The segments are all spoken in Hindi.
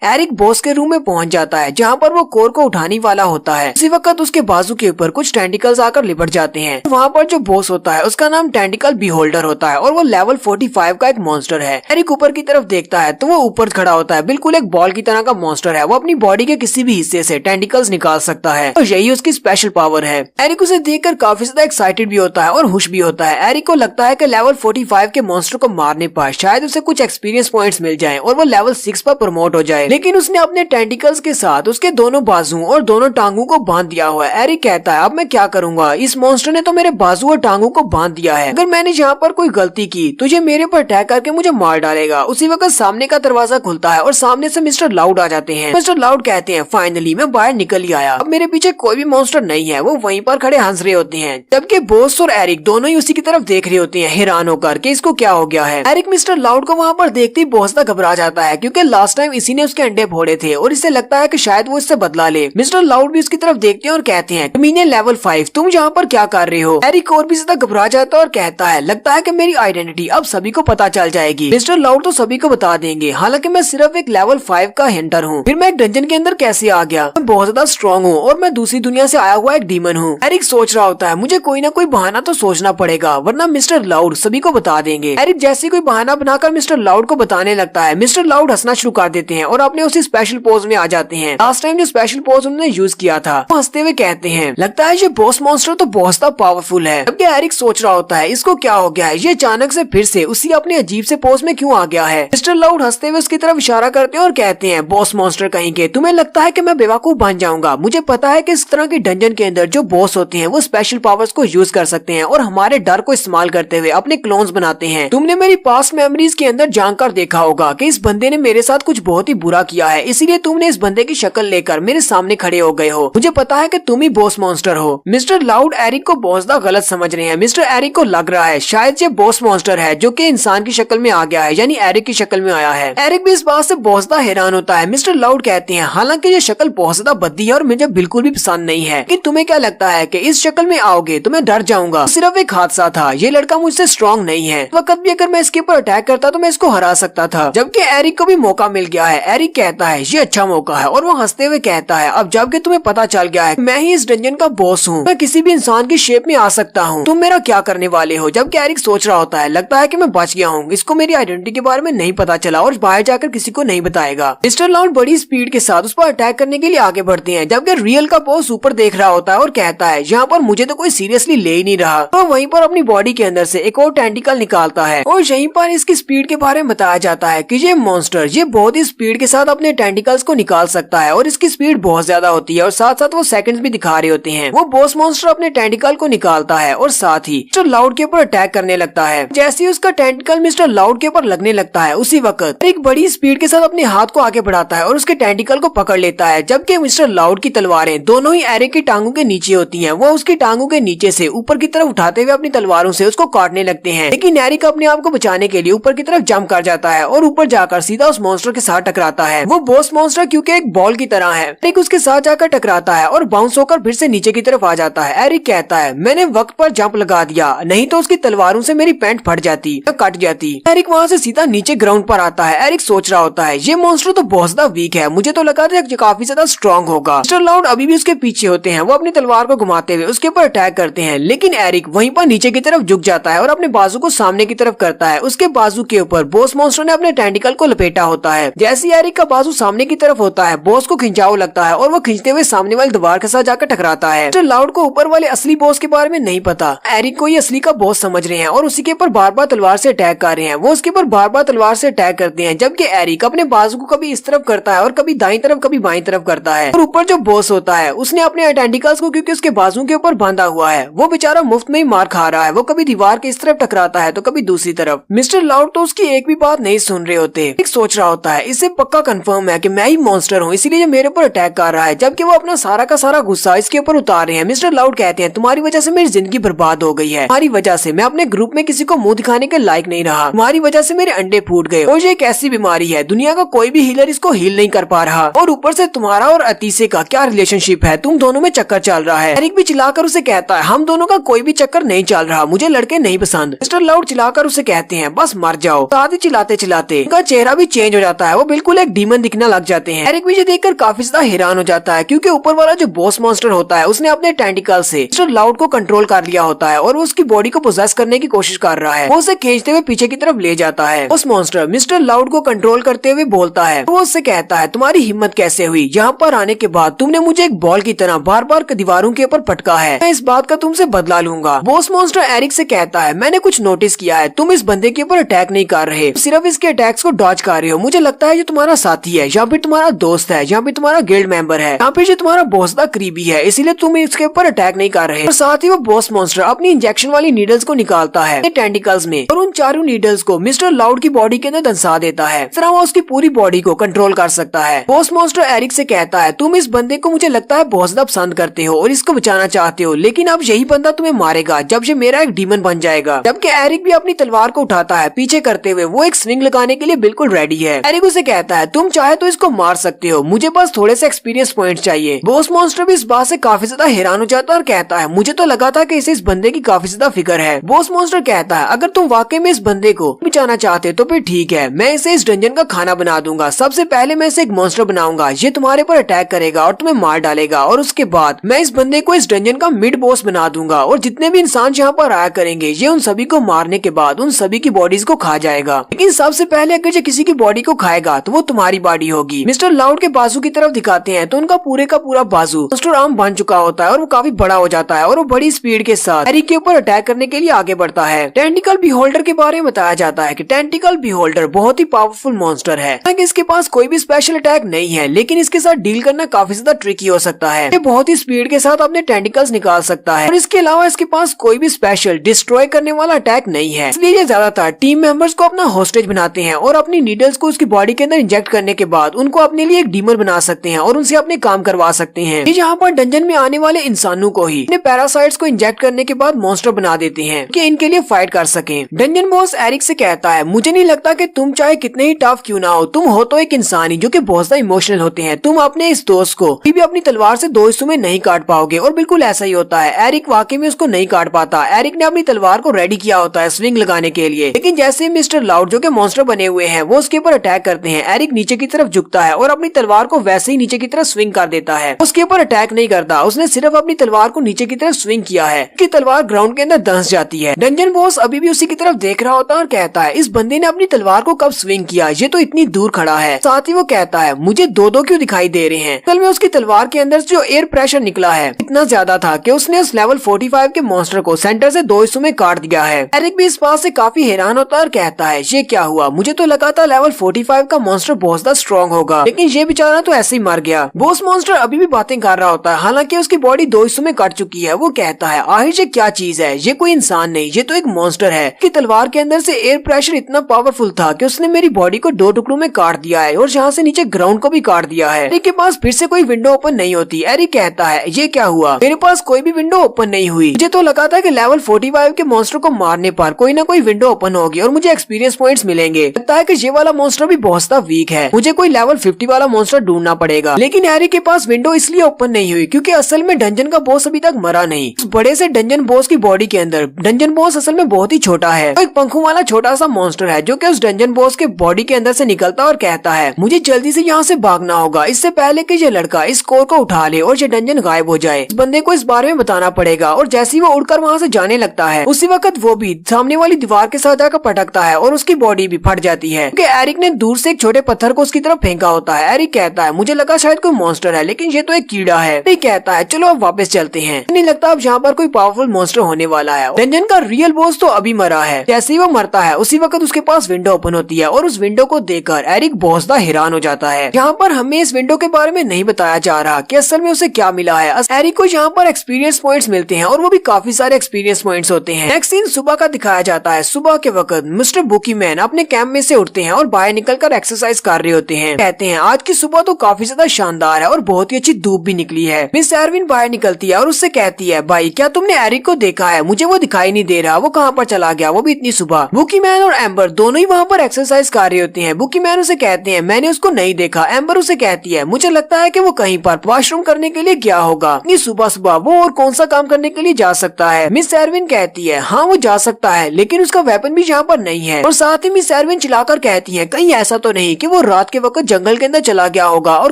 एरिक बॉस के रूम में पहुंच जाता है जहाँ पर वो कोर को उठाने वाला होता है। उसी वक्त उसके बाजू के ऊपर कुछ टेंटिकल्स आकर लिपट जाते हैं। वहाँ पर जो बॉस होता है उसका नाम टेंटिकल बीहोल्डर होता है और वो लेवल 45 का एक मॉन्स्टर है। एरिक ऊपर की तरफ देखता है तो वो ऊपर खड़ा होता है, बिल्कुल एक बॉल की तरह का मॉन्स्टर है। वो अपनी बॉडी के किसी भी हिस्से से टेंटिकल्स निकाल सकता है और यही उसकी स्पेशल पावर है। एरिक उसे देखकर काफी ज्यादा एक्साइटेड भी होता है और खुश भी होता है। एरिक को लगता है कि लेवल 45 के मॉन्स्टर को मारने पर शायद उसे कुछ एक्सपीरियंस पॉइंट्स मिल जाएं और वो लेवल 6 पर प्रमोट हो जाए, लेकिन उसने अपने टेंटिकल्स के साथ उसके दोनों बाजू और दोनों टांगों को बांध दिया हुआ है। एरिक कहता है अब मैं क्या करूंगा, इस मॉन्स्टर ने तो मेरे बाजू और टांगों को बांध दिया है। अगर मैंने यहाँ पर कोई गलती की तो ये मेरे पर अटैक करके मुझे मार डालेगा। उसी वक्त सामने का दरवाजा खुलता है और सामने से मिस्टर लाउड आ जाते हैं। मिस्टर लाउड कहते हैं फाइनली मैं बाहर निकल ही आया, अब मेरे पीछे कोई भी मॉन्स्टर नहीं है। वो वहीं पर खड़े हंस रहे होते हैं, जबकि बॉस और एरिक दोनों ही उसी की तरफ देख रहे होते हैं हैरान होकर कि इसको क्या हो गया है। एरिक मिस्टर लाउड को वहाँ पर देखते ही बहुत ज्यादा घबरा जाता है क्योंकि लास्ट टाइम इसी ने उसके अंडे फोड़े थे और इसे लगता है कि शायद वो इससे बदला ले। मिस्टर लाउड भी उसकी तरफ देखते हैं और कहते हैं कमीने लेवल 5 तुम यहाँ पर क्या कर रहे हो। एरिक और भी ज्यादा घबरा जाता है और कहता है लगता है कि मेरी आइडेंटिटी अब सभी को पता चल जाएगी। मिस्टर लाउड तो सभी को बता देंगे, हालांकि मैं सिर्फ एक लेवल 5 का हंटर हूँ। फिर मैं एक डंजन के अंदर कैसे आ गया, मैं बहुत ज्यादा स्ट्रॉन्ग हूँ और मैं दूसरी दुनिया से आया हुआ एक डीमन हूँ। एरिक सोच रहा होता है मुझे कोई ना कोई बहाना तो सोचना पड़ेगा वरना मिस्टर लाउड सभी को बता देंगे। एरिक जैसे कोई बहाना बनाकर मिस्टर लाउड को बताने लगता है, मिस्टर लाउड हंसना शुरू कर देते हैं और अपने उसी स्पेशल पोज में आ जाते हैं। लास्ट टाइम जो स्पेशल पोज उन्होंने यूज किया था वो हंसते हुए कहते हैं लगता है ये बॉस मॉन्स्टर तो बहुत ज्यादा पावरफुल है। जबकि एरिक सोच रहा होता है इसको क्या हो गया है, ये अचानक से फिर से उसी अपने अजीब से पोज में क्यों आ गया है। मिस्टर लाउड हंसते हुए उसकी तरफ इशारा करते हैं और कहते हैं बॉस मॉन्स्टर कहेंगे तुम्हें लगता है कि मैं बेवकूफ बन जाऊंगा, मुझे पता है कि इस तरह की डंजन के अंदर जो बॉस होते हैं वो स्पेशल पावर्स को यूज कर सकते हैं और हमारे डर को इस्तेमाल करते हुए अपने क्लोन्स बनाते हैं। तुमने मेरी पास्ट मेमोरीज के अंदर जानकर देखा होगा कि इस बंदे ने मेरे साथ कुछ बहुत ही बुरा किया है, इसीलिए तुमने इस बंदे की शक्ल लेकर मेरे सामने खड़े हो गए हो। मुझे पता है कि तुम ही बॉस मॉन्स्टर हो। मिस्टर लाउड एरिक को बहुत ज्यादा गलत समझ रहे हैं। मिस्टर एरिक को लग रहा है शायद ये बॉस मॉन्स्टर है जो कि इंसान की शक्ल में आ गया है, यानी एरिक की शक्ल में आया है। एरिक भी इस बात से बहुत ज्यादा हैरान होता है। मिस्टर लाउड कहते हैं हालांकि ये शक्ल बहुत ज्यादा भद्दी है और मुझे बिल्कुल भी पसंद नहीं है, कि तुम्हें क्या लगता है कि इस शक्ल में आओगे तो मैं डर जाऊंगा। सिर्फ एक हादसा था, ये लड़का मुझसे स्ट्रॉन्ग नहीं है, वक्त भी अगर मैं इसके ऊपर अटैक करता तो मैं इसको हरा सकता था। जबकि एरिक को भी मौका मिल गया है। एरिक कहता है ये अच्छा मौका है और वो हंसते हुए कहता है अब जबकि तुम्हें पता चल गया है मैं ही इस डंजन का बॉस हूँ, मैं किसी भी इंसान की शेप में आ सकता हूँ, तुम मेरा क्या करने वाले हो। जबकि एरिक सोच रहा होता है लगता है कि मैं बच गया हूँ, इसको मेरी आइडेंटिटी के बारे में नहीं पता चला और बाहर जाकर किसी को नहीं बताएगा। मिस्टर लाउड बड़ी स्पीड के साथ उस पर अटैक करने के लिए आगे बढ़ते हैं, जबकि रियल का बॉस ऊपर देख रहा होता है और कहता है यहाँ पर मुझे तो कोई सीरियसली ले ही नहीं रहा। तो वहीं पर अपनी बॉडी के अंदर से एक और टेंटिकल निकालता है और यहीं पर इसकी स्पीड के बारे में बताया जाता है कि ये मॉन्स्टर ये बहुत ही स्पीड के साथ अपने टेंटिकल्स को निकाल सकता है और इसकी स्पीड बहुत ज्यादा होती है और साथ साथ वो सेकंड्स भी दिखा रहे होते हैं। वो बॉस मॉन्स्टर अपने टेंटिकल को निकालता है और साथ ही मिस्टर लाउड के ऊपर अटैक करने लगता है। जैसे ही उसका टेंटिकल मिस्टर लाउड के ऊपर लगने लगता है उसी वक्त एक बड़ी स्पीड के साथ अपने हाथ को आगे बढ़ाता है और उसके टेंटिकल को पकड़ लेता है। जबकि मिस्टर लाउड की तलवारें दोनों ही एरिक की टांगों के नीचे होती हैं। वो उसकी टांगों के नीचे से ऊपर की तरफ उठाते हुए अपनी तलवारों से उसको काटने लगते हैं, लेकिन एरिक अपने आप को बचाने के लिए ऊपर की तरफ जंप कर जाता है और ऊपर जाकर सीधा उस मॉन्स्टर के साथ टकराता है। वो बॉस मॉन्स्टर क्योंकि एक बॉल की तरह है, एरिक उसके साथ जाकर टकराता है और बाउंस होकर फिर से नीचे की तरफ आ जाता है। एरिक कहता है मैंने वक्त पर जंप लगा दिया, नहीं तो उसकी तलवारों से मेरी पैंट फट जाती या कट जाती। एरिक वहाँ से सीधा नीचे ग्राउंड पर आता है। एरिक सोच रहा होता है ये मॉन्स्टर तो बहुत ज्यादा वीक है, मुझे तो लगा था काफी ज्यादा स्ट्रॉन्ग होगा। मिस्टर लाउड अभी भी उसके पीछे होते हैं। वो अपनी तलवार को घुमाते हुए उसके ऊपर अटैक करते हैं, लेकिन एरिक वहीं पर नीचे की तरफ झुक जाता है और अपने बाजू को सामने की तरफ करता है। उसके बाजू के ऊपर बॉस मॉन्स्टर ने अपने टेंटिकल को लपेटा होता है। जैसे ही एरिक का बाजू सामने की तरफ होता है बॉस को खिंचाव लगता है और वो खींचते हुए सामने वाली दीवार के साथ जाकर टकराता है। मिस्टर लाउड को ऊपर वाले असली बॉस के बारे में नहीं पता, एरिक को ये असली का बॉस समझ रहे हैं और उसी के ऊपर बार बार तलवार से अटैक कर रहे हैं। वो उसके ऊपर बार बार तलवार से अटैक करते हैं, जबकि एरिक अपने बाजू को कभी इस तरफ करता है और कभी दाईं तरफ कभी बाईं तरफ करता है। और ऊपर जो बॉस होता है उसने अपने टेंटिकल्स को क्योंकि उसके बाजू के ऊपर बांधा हुआ है वो बेचारा मुफ्त में ही मार खा रहा है। वो कभी दीवार के इस तरफ टकराता है तो कभी दूसरी तरफ। मिस्टर लाउड तो उसकी एक भी बात नहीं सुन रहे होते। एक सोच रहा होता है इससे पक्का कंफर्म है कि मैं ही मॉन्स्टर हूँ, इसीलिए मेरे ऊपर अटैक कर रहा है, जबकि वो अपना सारा का सारा गुस्सा इसके ऊपर उतार रहे हैं। मिस्टर लाउड कहते हैं तुम्हारी वजह से मेरी जिंदगी बर्बाद हो गई है, तुम्हारी वजह से मैं अपने ग्रुप में किसी को मुंह दिखाने के लायक नहीं रहा, तुम्हारी वजह से मेरे अंडे फूट गए और ये एक ऐसी बीमारी है दुनिया का कोई भी हीलर इसको हील नहीं कर पा रहा, और ऊपर से तुम्हारा और अतीसे का क्या रिलेशनशिप है, तुम दोनों में चक्कर चल रहा है। एरिक भी चिल्लाकर उसे कहता है हम दोनों का कोई भी चक्कर नहीं चल रहा, मुझे लड़के नहीं पसंद। मिस्टर लाउड चिल्लाकर उसे कहते हैं बस मर जाओ। साथ ही चिल्लाते चिल्लाते उनका चेहरा भी चेंज हो जाता है, वो बिल्कुल एक एक डीमन दिखना लग जाते हैं। एरिक भी ये देखकर काफी ज्यादा हैरान हो जाता है क्योंकि ऊपर वाला जो बॉस मॉन्स्टर होता है उसने अपने टेंटिकल से मिस्टर लाउड को कंट्रोल कर लिया होता है और वो उसकी बॉडी को पोजेस करने की कोशिश कर रहा है। वो उसे खींचते हुए पीछे की तरफ ले जाता है। उस मॉन्स्टर मिस्टर लाउड को कंट्रोल करते हुए बोलता है। वो उससे कहता है तुम्हारी हिम्मत कैसे हुई, यहाँ पर आने के बाद तुमने मुझे एक बॉल की तरह बार बार दीवारों के ऊपर पटका है, मैं इस बात का तुमसे बदला लूंगा। बॉस मॉन्स्टर एरिक से कहता है मैंने कुछ नोटिस किया है, तुम इस बंदे के ऊपर अटैक नहीं कर रहे, सिर्फ इसके अटैक्स को डॉज कर रहे हो। मुझे लगता है ये तुम्हारा साथी है या फिर तुम्हारा दोस्त है या फिर तुम्हारा गिल्ड मेंबर है, यहाँ पे जो तुम्हारा बॉस दा करीबी है, इसीलिए तुम इसके ऊपर अटैक नहीं कर रहे। और साथ ही वो बॉस मॉन्स्टर अपनी इंजेक्शन वाली नीडल्स को निकालता है टेंटिकल्स में और उन चारों नीडल्स को मिस्टर लाउड की बॉडी के अंदर दंसा देता है। इस तरह वो उसकी पूरी बॉडी को कंट्रोल कर सकता है। बॉस मॉन्स्टर एरिक से कहता है तुम इस बंदे को मुझे लगता है बहुत ज्यादा पसंद करते हो और इसको बचाना चाहते हो, लेकिन अब यही बंदा तुम्हें मारेगा जब ये मेरा एक डीमन बन जाएगा। जबकि एरिक भी अपनी तलवार को उठाता है पीछे करते हुए, वो एक स्विंग लगाने के लिए बिल्कुल रेडी है। एरिक उसे कहता है तुम चाहे तो इसको मार सकते हो, मुझे बस थोड़े से एक्सपीरियंस पॉइंट चाहिए। बॉस मॉन्स्टर भी इस बात से काफी ज्यादा हैरान हो जाता है और कहता है मुझे तो लगा था कि इसे इस बंदे की काफी ज्यादा फिक्र है। बॉस मॉन्स्टर कहता है अगर तुम वाकई में इस बंदे को बचाना चाहते तो फिर ठीक है, मैं इसे इस डंजन का खाना बना दूंगा। सबसे पहले मैं इसे एक मॉन्स्टर बनाऊंगा, ये तुम्हारे पर अटैक करेगा और तुम्हें मार डालेगा, और उसके बाद मैं इस बंदे को इस डंजन का मिड बॉस बना दूंगा और जितने भी इंसान यहाँ पर आया करेंगे ये उन सभी को मारने के बाद उन सभी की बॉडीज को खा जाएगा। लेकिन सबसे पहले अगर ये किसी की बॉडी को खाएगा तो वो तुम्हारी बॉडी होगी। मिस्टर लाउड के बाजू की तरफ दिखाते हैं तो उनका पूरे का पूरा बाजू मॉन्स्टर आर्म बन चुका होता है और वो काफी बड़ा हो जाता है और वो बड़ी स्पीड के साथ एरिक के ऊपर अटैक करने के लिए आगे बढ़ता है। टेंटिकल बीहोल्डर के बारे में बताया जाता है कि टेंटिकल बीहोल्डर बहुत ही पावरफुल मॉन्स्टर है। हालांकि इसके पास कोई भी स्पेशल अटैक नहीं है, लेकिन इसके साथ डील करना काफी ज्यादा ट्रिकी हो सकता है। ये बहुत ही स्पीड के साथ अपने टेंटिकल्स निकाल सकता है और इसके अलावा इसके पास कोई भी स्पेशल डिस्ट्रॉय करने वाला अटैक नहीं है। इसलिए ये ज्यादातर टीम मेंबर्स को अपना होस्टेज बनाते हैं और अपनी नीडल्स को उसकी बॉडी के अंदर इंजेक्ट करने के बाद उनको अपने लिए एक डीमन बना सकते हैं और उनसे अपने काम करवा सकते हैं। ये यहाँ पर डंजन में आने वाले इंसानों को ही अपने पैरासाइट्स को इंजेक्ट करने के बाद मॉन्स्टर बना देते हैं कि इनके लिए फाइट कर सकें। डंजन बॉस एरिक से कहता है मुझे नहीं लगता कि तुम चाहे कितने ही टफ क्यों ना हो, तुम हो तो एक इंसान ही जो कि बहुत ज्यादा इमोशनल होते हैं। तुम अपने इस दोस्त को भी अपनी तलवार से दो हिस्सों में नहीं काट पाओगे। और बिल्कुल ऐसा ही होता है, एरिक वाकई में उसको नहीं काट पाता। एरिक ने अपनी तलवार को रेडी किया होता है स्विंग लगाने के लिए, लेकिन जैसे मिस्टर लाउड जो कि मॉन्स्टर बने हुए हैं वो उसके ऊपर अटैक करते हैं, एरिक नीचे की तरफ झुकता है और अपनी तलवार को वैसे ही नीचे की तरफ स्विंग कर देता है। उसके ऊपर अटैक नहीं करता, उसने सिर्फ अपनी तलवार को नीचे की तरफ स्विंग किया है कि तलवार ग्राउंड के अंदर धंस जाती है। डंजन बॉस अभी भी उसी की तरफ देख रहा होता है और कहता है इस बंदे ने अपनी तलवार को कब स्विंग किया, ये तो इतनी दूर खड़ा है। साथ ही वो कहता है मुझे दो दो क्यों दिखाई दे रहे हैं। असल में उसकी तलवार के अंदर जो एयर प्रेशर निकला है इतना ज्यादा था कि उसने उस लेवल 45 के मॉन्स्टर को सेंटर से दो हिस्सों में काट दिया है। एरिक भी इस बात से काफी हैरान होता है और कहता है ये क्या हुआ, मुझे तो लगा था लेवल 45 का मॉन्स्टर बहुत ज्यादा स्ट्रॉन्ग होगा, लेकिन ये बेचारा तो ऐसे ही मर गया। बॉस मॉन्स्टर अभी भी बातें कर रहा होता है, हालांकि उसकी बॉडी दो हिस्सों में कट चुकी है। वो कहता है आखिर ये क्या चीज है, ये कोई इंसान नहीं, ये तो एक मॉन्स्टर है कि तलवार के अंदर से एयर प्रेशर इतना पावरफुल था कि उसने मेरी बॉडी को दो टुकड़ों में काट दिया है और यहाँ से नीचे ग्राउंड को भी काट दिया है। एरिक के पास फिर से कोई विंडो ओपन नहीं होती। एरिक कहता है ये क्या हुआ, मेरे पास कोई भी विंडो ओपन नहीं हुई। मुझे तो लगा था कि लेवल 45 के मॉन्स्टर को मारने पर कोई ना कोई विंडो ओपन होगी और मुझे एक्सपीरियंस पॉइंट्स मिलेंगे। लगता है कि ये वाला मॉन्स्टर भी बहुत ज्यादा वीक है, मुझे कोई लेवल 50 वाला मॉन्स्टर ढूंढना पड़ेगा। लेकिन एरिक के पास विंडो इसलिए ओपन नहीं हुई क्योंकि असल में डंजन का बॉस अभी तक मरा नहीं। उस बड़े से डंजन बॉस की बॉडी के अंदर डंजन बॉस असल में बहुत ही छोटा है, एक पंखों वाला छोटा सा मॉन्स्टर है जो कि उस डंजन बॉस के बॉडी के अंदर से निकलता और कहता है मुझे जल्दी से यहाँ से भागना होगा, इससे पहले कि ये लड़का इस कोर को उठा ले और ये डंजन गायब हो जाए। इस बंदे को इस बारे में बताना पड़ेगा। और जैसे ही वो उड़कर वहाँ से जाने लगता है उसी वक्त वो भी सामने वाली दीवार के साथ जाकर पटकता है और उसकी बॉडी भी फट जाती है क्योंकि एरिक ने दूर से एक छोटे पत्थर को उसकी तरफ फेंका होता है। एरिक कहता है मुझे लगा शायद कोई मॉन्स्टर है, लेकिन ये तो एक कीड़ा है। एरिक कहता है चलो अब वापस चलते हैं, नहीं लगता अब यहाँ पर कोई पावरफुल मॉन्स्टर होने वाला है। डंजन का रियल बॉस तो अभी मरा है। जैसे ही वो मरता है उसी वक्त उसके पास विंडो ओपन होती है और उस विंडो को देखकर एरिक बहुत ज्यादा हैरान हो जाता है। यहाँ पर हमें इस विंडो के बारे में नहीं बताया जा रहा कि असल में उसे क्या मिला है। एरिक को यहाँ पर एक्सपीरियंस पॉइंट्स मिलते हैं और वो भी काफी सारे एक्सपीरियंस पॉइंट्स होते हैं। नेक्स्ट सीन सुबह का दिखाया जाता है। सुबह के वक्त मिस्टर बुकी मैन अपने कैंप में से उठते हैं और बाहर निकलकर एक्सरसाइज कर रहे होते हैं। कहते हैं आज की सुबह तो काफी ज्यादा शानदार है और बहुत ही अच्छी धूप भी निकली है। मिस एरविन बाहर निकलती है और उससे कहती है भाई क्या तुमने एरिक को देखा है, मुझे वो दिखाई नहीं दे रहा, वो कहाँ पर चला गया, वो भी इतनी सुबह। बुकी मैन और एम्बर दोनों ही वहाँ पर एक्सरसाइज कर रहे होते हैं। बुकी मैन उसे कहते हैं मैंने उसको नहीं देखा। एम्बर उसे कहती है मुझे लगता है कि वो कहीं पर वॉशरूम करने के लिए गया होगा, ये सुबह सुबह वो और कौन सा काम करने के लिए जा सकता है। मिस एरविन कहती है हाँ वो जा सकता है, लेकिन उसका वेपन भी यहाँ पर नहीं है। और साथ ही मिस एरविन चिल्लाकर कहती है कहीं ऐसा तो नहीं कि वो वो रात के वक्त जंगल के अंदर चला गया होगा और